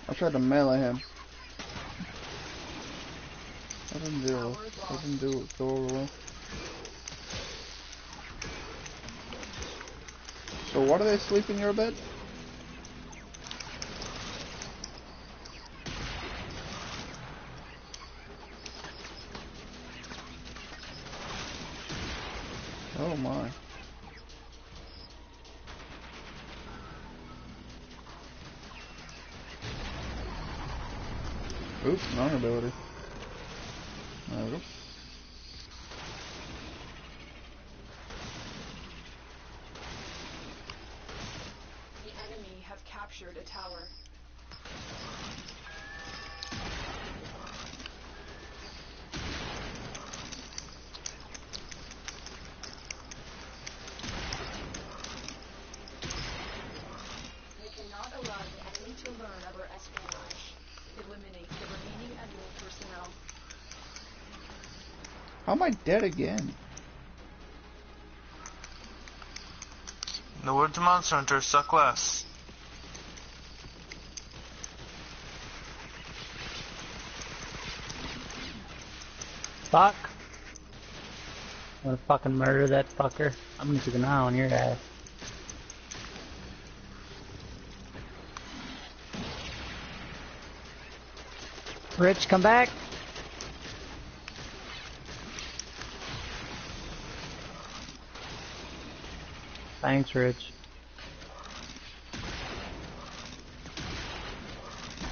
I tried to melee him. I didn't do it. I didn't do it go over well. So why do they sleep in your bed? Oh my. Oops, non-ability. There we go. The enemy have captured a tower. We cannot allow the enemy to learn of our espionage. Eliminate the remaining enemy personnel. How am I dead again? In the words of Monster Hunter, suck less. Fuck. I'm gonna fucking murder that fucker. I'm gonna keep an eye on your ass. Rich, come back. Thanks, Rich.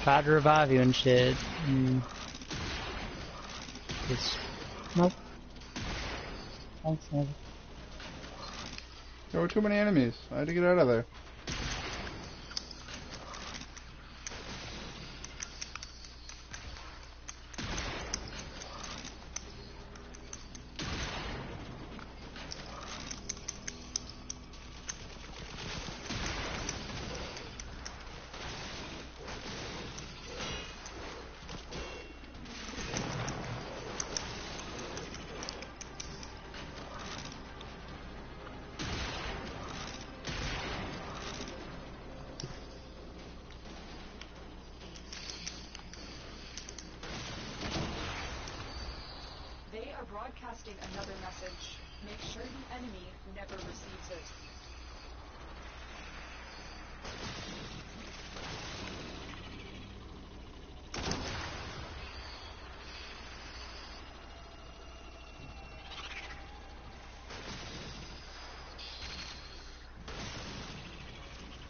Tried to revive you and shit. Just nope. Thanks, Navy. There were too many enemies. I had to get out of there. They are broadcasting another message. Make sure the enemy never receives it.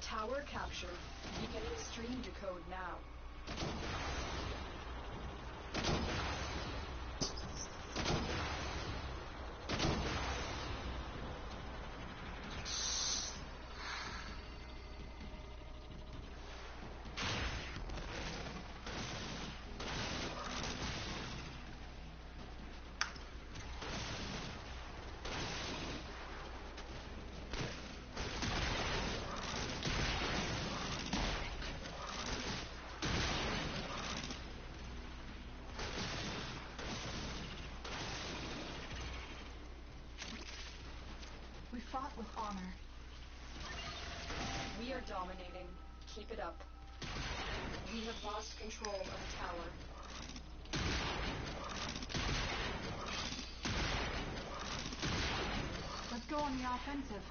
Tower captured. Beginning stream decode now. We fought with honor. We are dominating. Keep it up. We have lost control of a tower. Let's go on the offensive.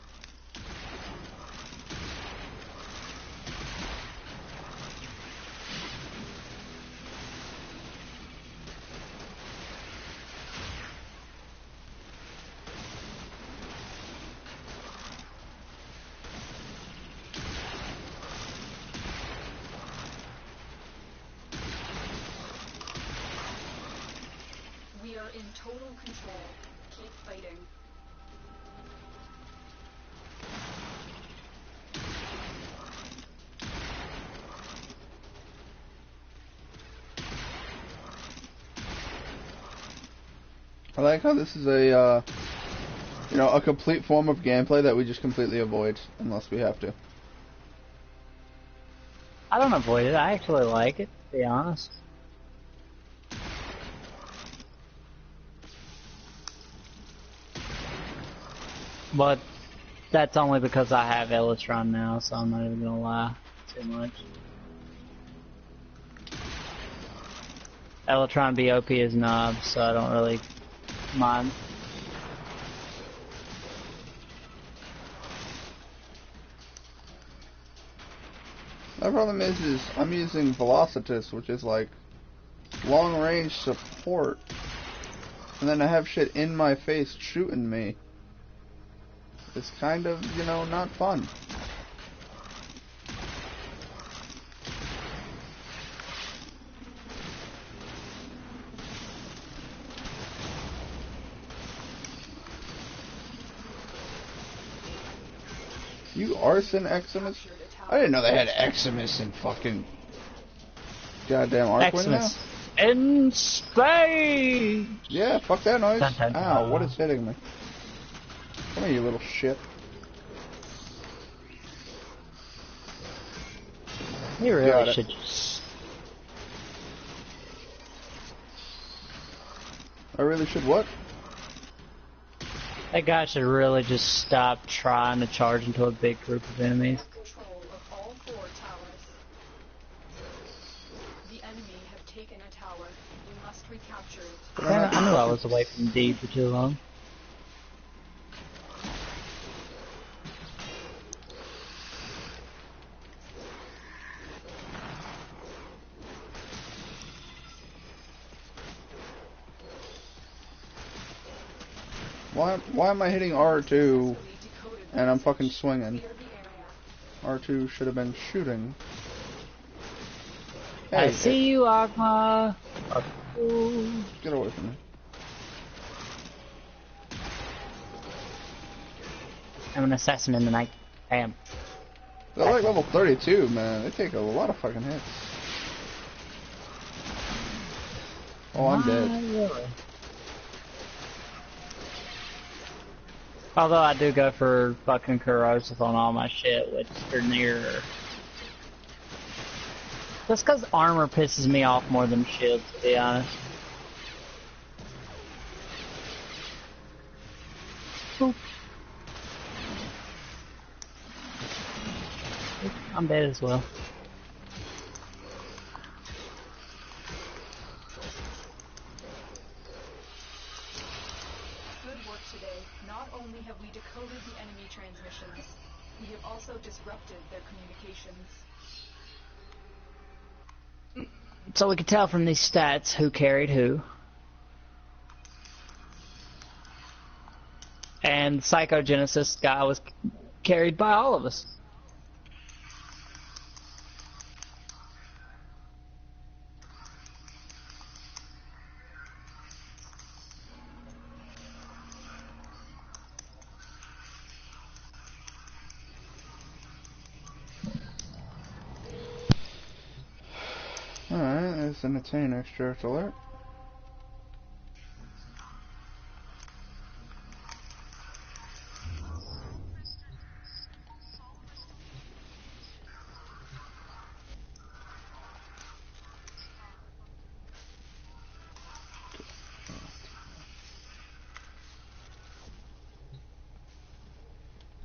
We are in total control. Keep fighting. I like how this is a, a complete form of gameplay that we just completely avoid unless we have to. I don't avoid it. I actually like it, to be honest. But that's only because I have Elytron now, so I'm not even gonna lie too much. Elytron BOP is knob, so I don't really mind. My problem is I'm using Velocitus, which is like long range support, and then I have shit in my face shooting me. It's kind of, not fun. You arson Eximus? I didn't know they had Eximus in fucking goddamn Arkwing now. Eximus in space! Yeah, fuck that noise. Dun, dun, dun. Ow, what is hitting me? Come here, you little shit. You Got really it. should just... I really should what? That guy should really just stop trying to charge into a big group of enemies. Control of all 4 towers. The enemy have taken a tower. We must recapture it. Damn it, I knew I was away from D for too long. Why am I hitting R2 and I'm fucking swinging? R2 should have been shooting. Hey, I see you, Agma. Get away from me. I'm an assassin in the night. I am. They're like level 32, man. They take a lot of fucking hits. Oh, I'm dead. Really? Although I do go for fucking corrosive on all my shit, which are near. Just because armor pisses me off more than shields, to be honest. Boop. I'm dead as well. Good work today. Not only have we decoded the enemy transmissions, we have also disrupted their communications. So we can tell from these stats who carried who. And Psychogenesis guy was carried by all of us. Alright, there's an attain extract alert.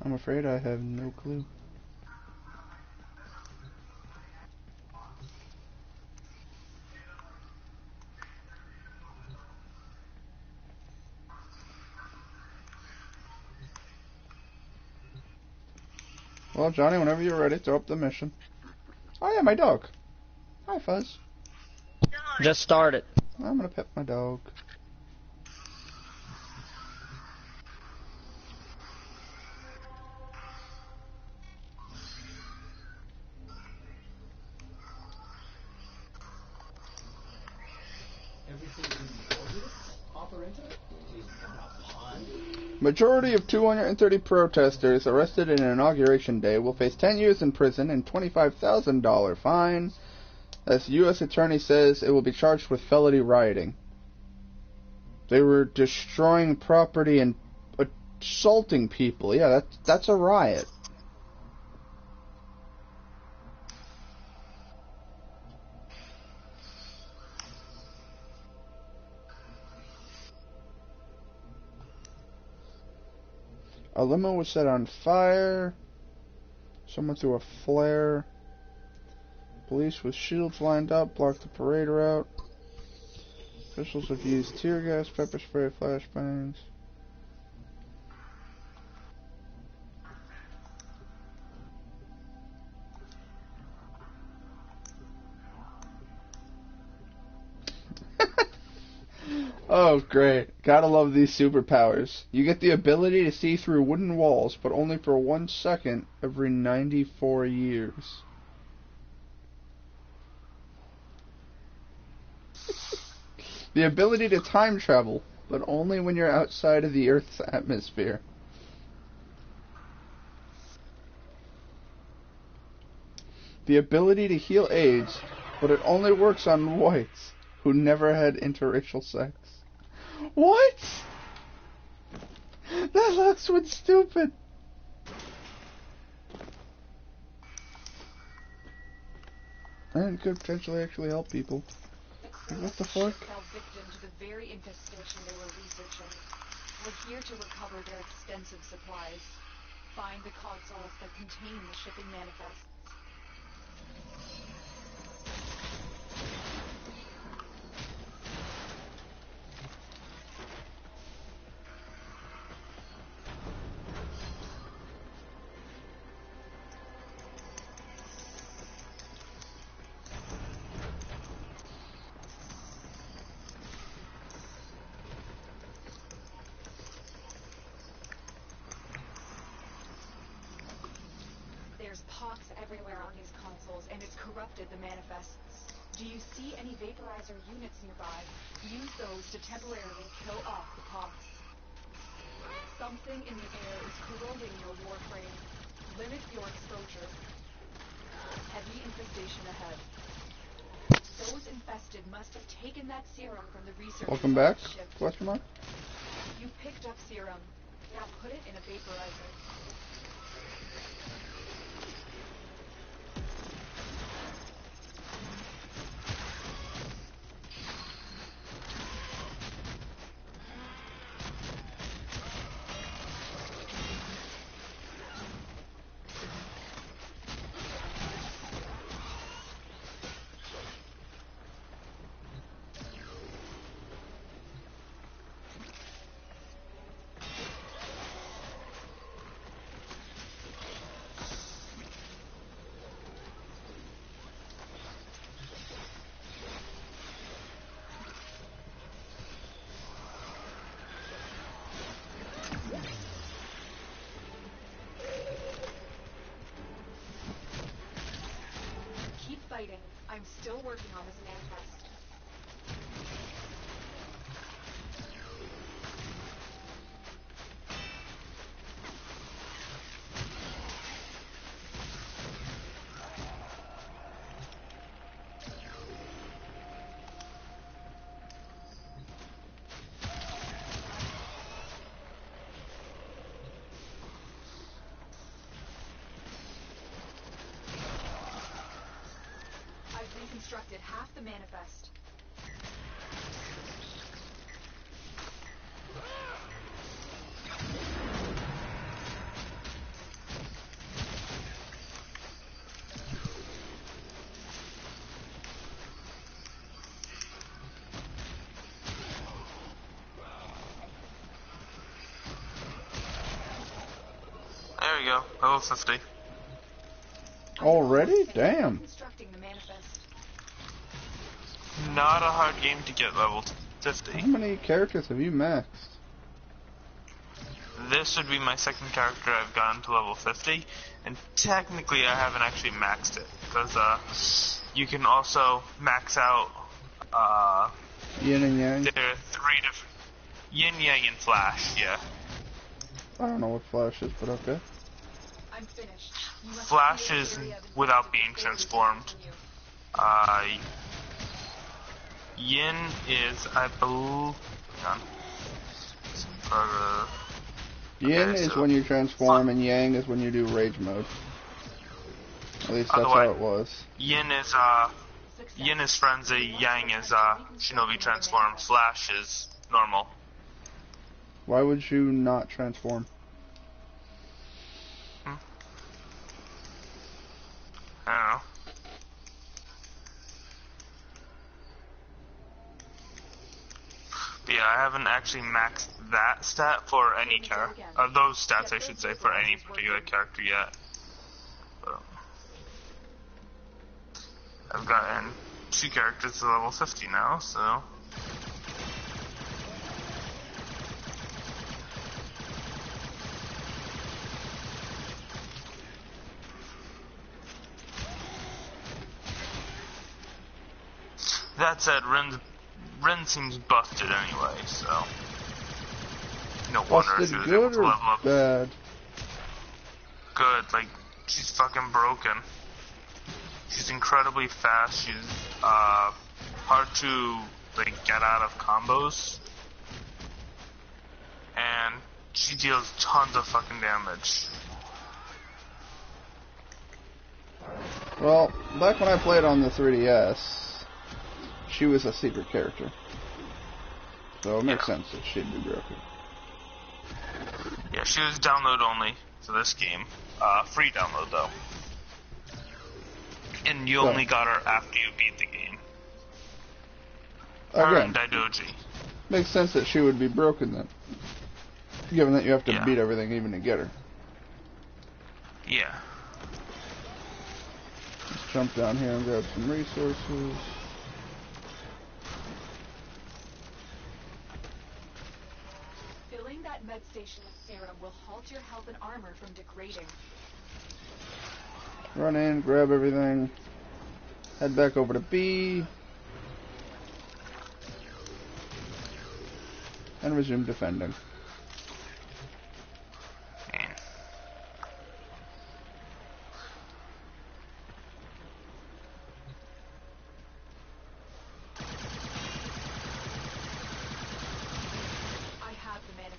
I'm afraid I have no clue. Well, Johnny, whenever you're ready, throw up the mission. Oh yeah, my dog. Hi, Fuzz. Just started. I'm gonna pet my dog. Majority of 230 protesters arrested in Inauguration Day will face 10 years in prison and $25,000 fine. As the U.S. Attorney says, it will be charged with felony rioting. They were destroying property and assaulting people. Yeah, that's a riot. A limo was set on fire. Someone threw a flare. Police with shields lined up blocked the parade route. Officials have used tear gas, pepper spray, flashbangs. Oh, great. Gotta love these superpowers. You get the ability to see through wooden walls, but only for 1 second every 94 years. The ability to time travel, but only when you're outside of the Earth's atmosphere. The ability to heal AIDS, but it only works on whites who never had interracial sex. What? That last one's stupid. And it could potentially actually help people. What the fuck? Fell victim to the very infestation they were researching. We're here to recover their extensive supplies. Find the consoles that contain the shipping manifests. There's pox everywhere on these consoles, and it's corrupted the manifests. Do you see any vaporizer units nearby? Use those to temporarily kill off the pox. Something in the air is corroding your Warframe. Limit your exposure. Heavy infestation ahead. Those infested must have taken that serum from the research. Welcome back? Question mark? You picked up serum. Now put it in a vaporizer. Fighting. I'm still working on this manifest. Reconstructed half the manifest. There we go, level 50. Already? Damn. Not a hard game to get level 50. How many characters have you maxed? This would be my second character I've gotten to level 50, and technically I haven't actually maxed it, because you can also max out Yin and Yang? There are 3 different... Yin, Yang, and Flash, yeah. I don't know what Flash is, but okay. I'm finished. Flash is without being transformed. Yin is, I believe... Hang on. Yin is when you transform, and Yang is when you do rage mode. At least that's how it was. Yin is Frenzy, Yang is Shinobi transformed, Flash is normal. Why would you not transform? I don't know. But yeah, I haven't actually maxed that stat for any character. Those stats, I should say, for any particular character yet. But I've gotten 2 characters to level 50 now, so... That said, Ren seems busted anyway, so... No wonder she was able to level up. Bad? Good, like, she's fucking broken. She's incredibly fast, she's, hard to, like, get out of combos. And she deals tons of fucking damage. Well, back when I played on the 3DS, she was a secret character. So it makes sense that she'd be broken. Yeah, she was download only for this game. Free download though. And you only got her after you beat the game. Her and Daidoji. Makes sense that she would be broken then. Given that you have to beat everything even to get her. Yeah. Let's jump down here and grab some resources. Filling that med station with serum will halt your health and armor from degrading. Run in, grab everything, head back over to B, and resume defending.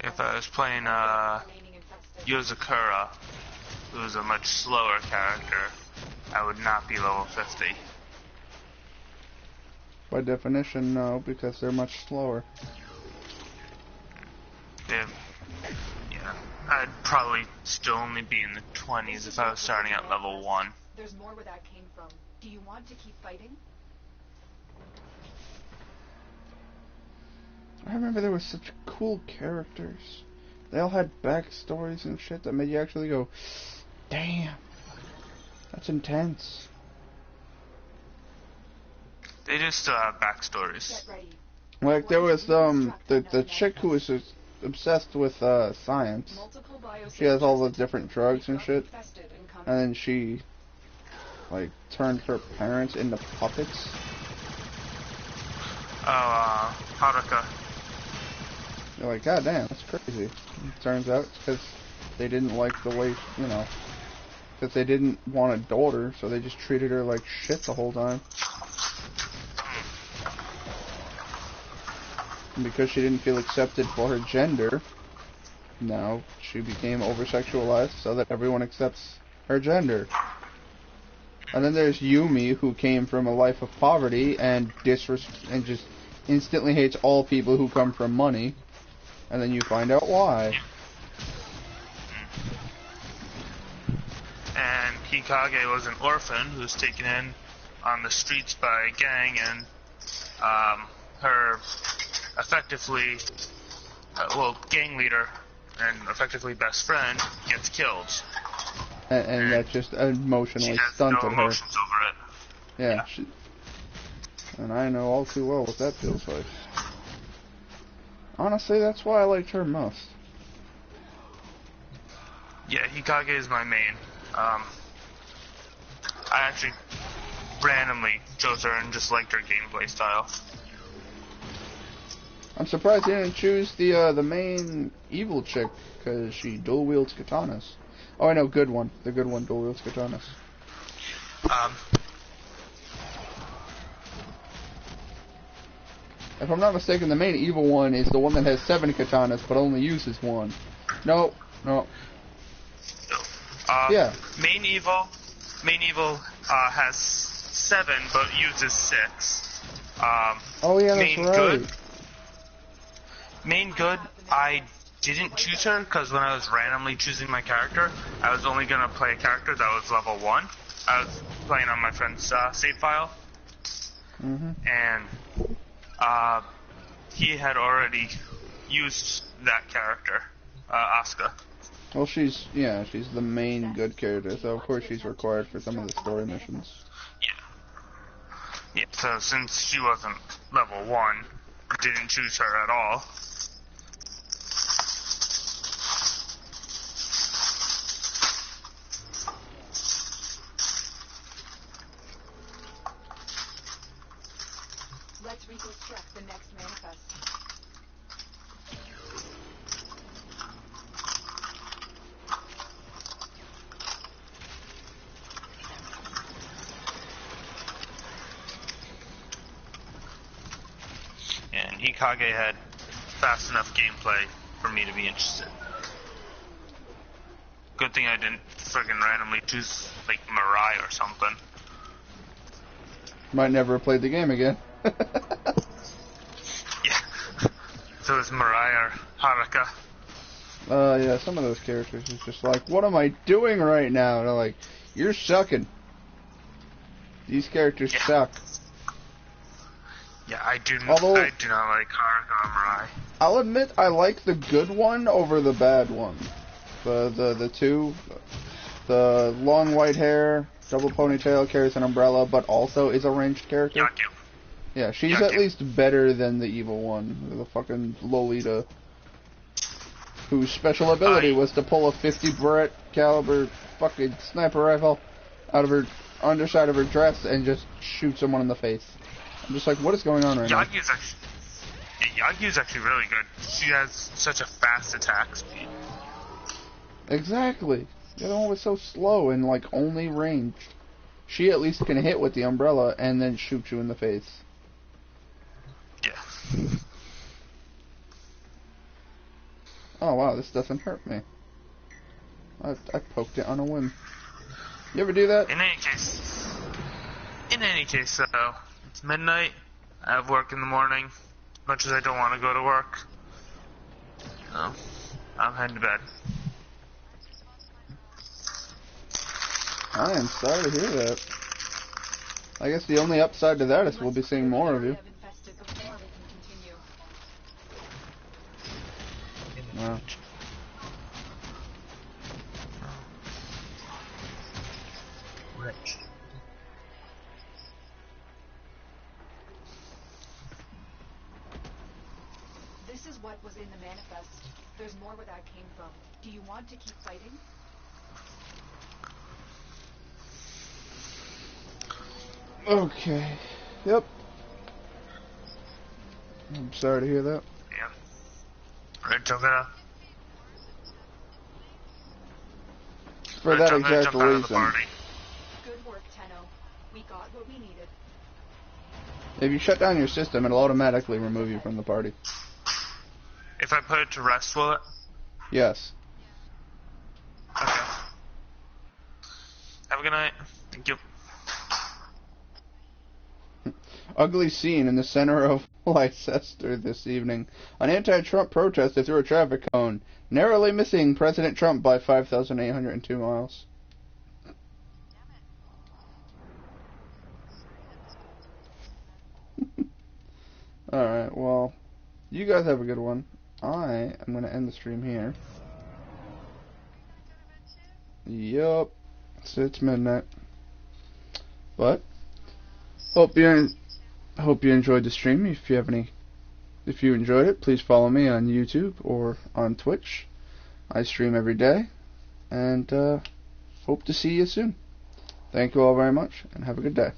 If I was playing Yozakura, who's a much slower character, I would not be level 50. By definition, no, because they're much slower. Yeah, I'd probably still only be in the 20s if I was starting at level 1. There's more where that came from. Do you want to keep fighting? I remember there were such cool characters. They all had backstories and shit that made you actually go, damn, that's intense. They just still have backstories. Like there was the chick who was obsessed with science. She has all the different drugs and shit, and then she like turned her parents into puppets. Oh, Haruka. You're like, god damn, that's crazy. It turns out it's because they didn't like the way, you know, because they didn't want a daughter, so they just treated her like shit the whole time. And because she didn't feel accepted for her gender, now she became over-sexualized so that everyone accepts her gender. And then there's Yumi, who came from a life of poverty and just instantly hates all people who come from money. And then you find out why. And Hikage was an orphan who was taken in on the streets by a gang, and her effectively, gang leader and effectively best friend gets killed. And that just emotionally stunted her. Emotions over it. Yeah. And I know all too well what that feels like. Honestly, that's why I liked her most. Yeah, Hikage is my main. I actually randomly chose her and just liked her gameplay style. I'm surprised they didn't choose the main evil chick, because she dual wields katanas. Oh, I know, good one. The good one dual wields katanas. If I'm not mistaken, the main evil one is the one that has 7 katanas, but only uses 1. No. Yeah. Main evil has 7, but uses 6. Oh yeah, that's right. Main good, I didn't choose her because when I was randomly choosing my character, I was only going to play a character that was level 1. I was playing on my friend's save file. And he had already used that character, Asuka. Well, she's the main good character, so of course she's required for some of the story missions. Yeah, so since she wasn't level 1, I didn't choose her at all. Let's reconstruct the next manifest. And Hikage had fast enough gameplay for me to be interested. Good thing I didn't friggin' randomly choose, like, Mirai or something. Might never have played the game again. Yeah. So it's Mirai or Haruka. Yeah, some of those characters is just like, what am I doing right now? And they're like, you're sucking. These characters suck. Yeah, I do not like Haruka or Mirai. I'll admit I like the good one over the bad one. The two, the long white hair, double ponytail, carries an umbrella, but also is a ranged character. Yaku. Yeah, she's at least better than the evil one, the fucking Lolita, whose special ability was to pull a 50 Barrett caliber fucking sniper rifle out of her underside of her dress and just shoot someone in the face. I'm just like, what is going on right now? Yagyu's actually really good. She has such a fast attack speed. Exactly. The other one was so slow and like only ranged. She at least can hit with the umbrella and then shoot you in the face. Yeah. Oh wow, this doesn't hurt me. I poked it on a whim. You ever do that? In any case though, it's midnight, I have work in the morning, as much as I don't want to go to work. So, I'm heading to bed. I am sorry to hear that. I guess the only upside to that is we'll be seeing more of you. Wow. This is what was in the manifest. There's more where that came from. Do you want to keep fighting? Okay. Yep. I'm sorry to hear that. Yeah. Red Toga. For that exact reason. Good work, Tenno. We got what we needed. If you shut down your system, it'll automatically remove you from the party. If I put it to rest, will it? Yes. Okay. Have a good night. Thank you. Ugly scene in the center of Leicester this evening. An anti-Trump protester threw a traffic cone, narrowly missing President Trump by 5,802 miles. Alright, well, you guys have a good one. I am going to end the stream here. Yup. It's midnight. But, hope you enjoyed the stream. If you enjoyed it, please follow me on YouTube or on Twitch. I stream every day, and hope to see you soon. Thank you all very much, and have a good day.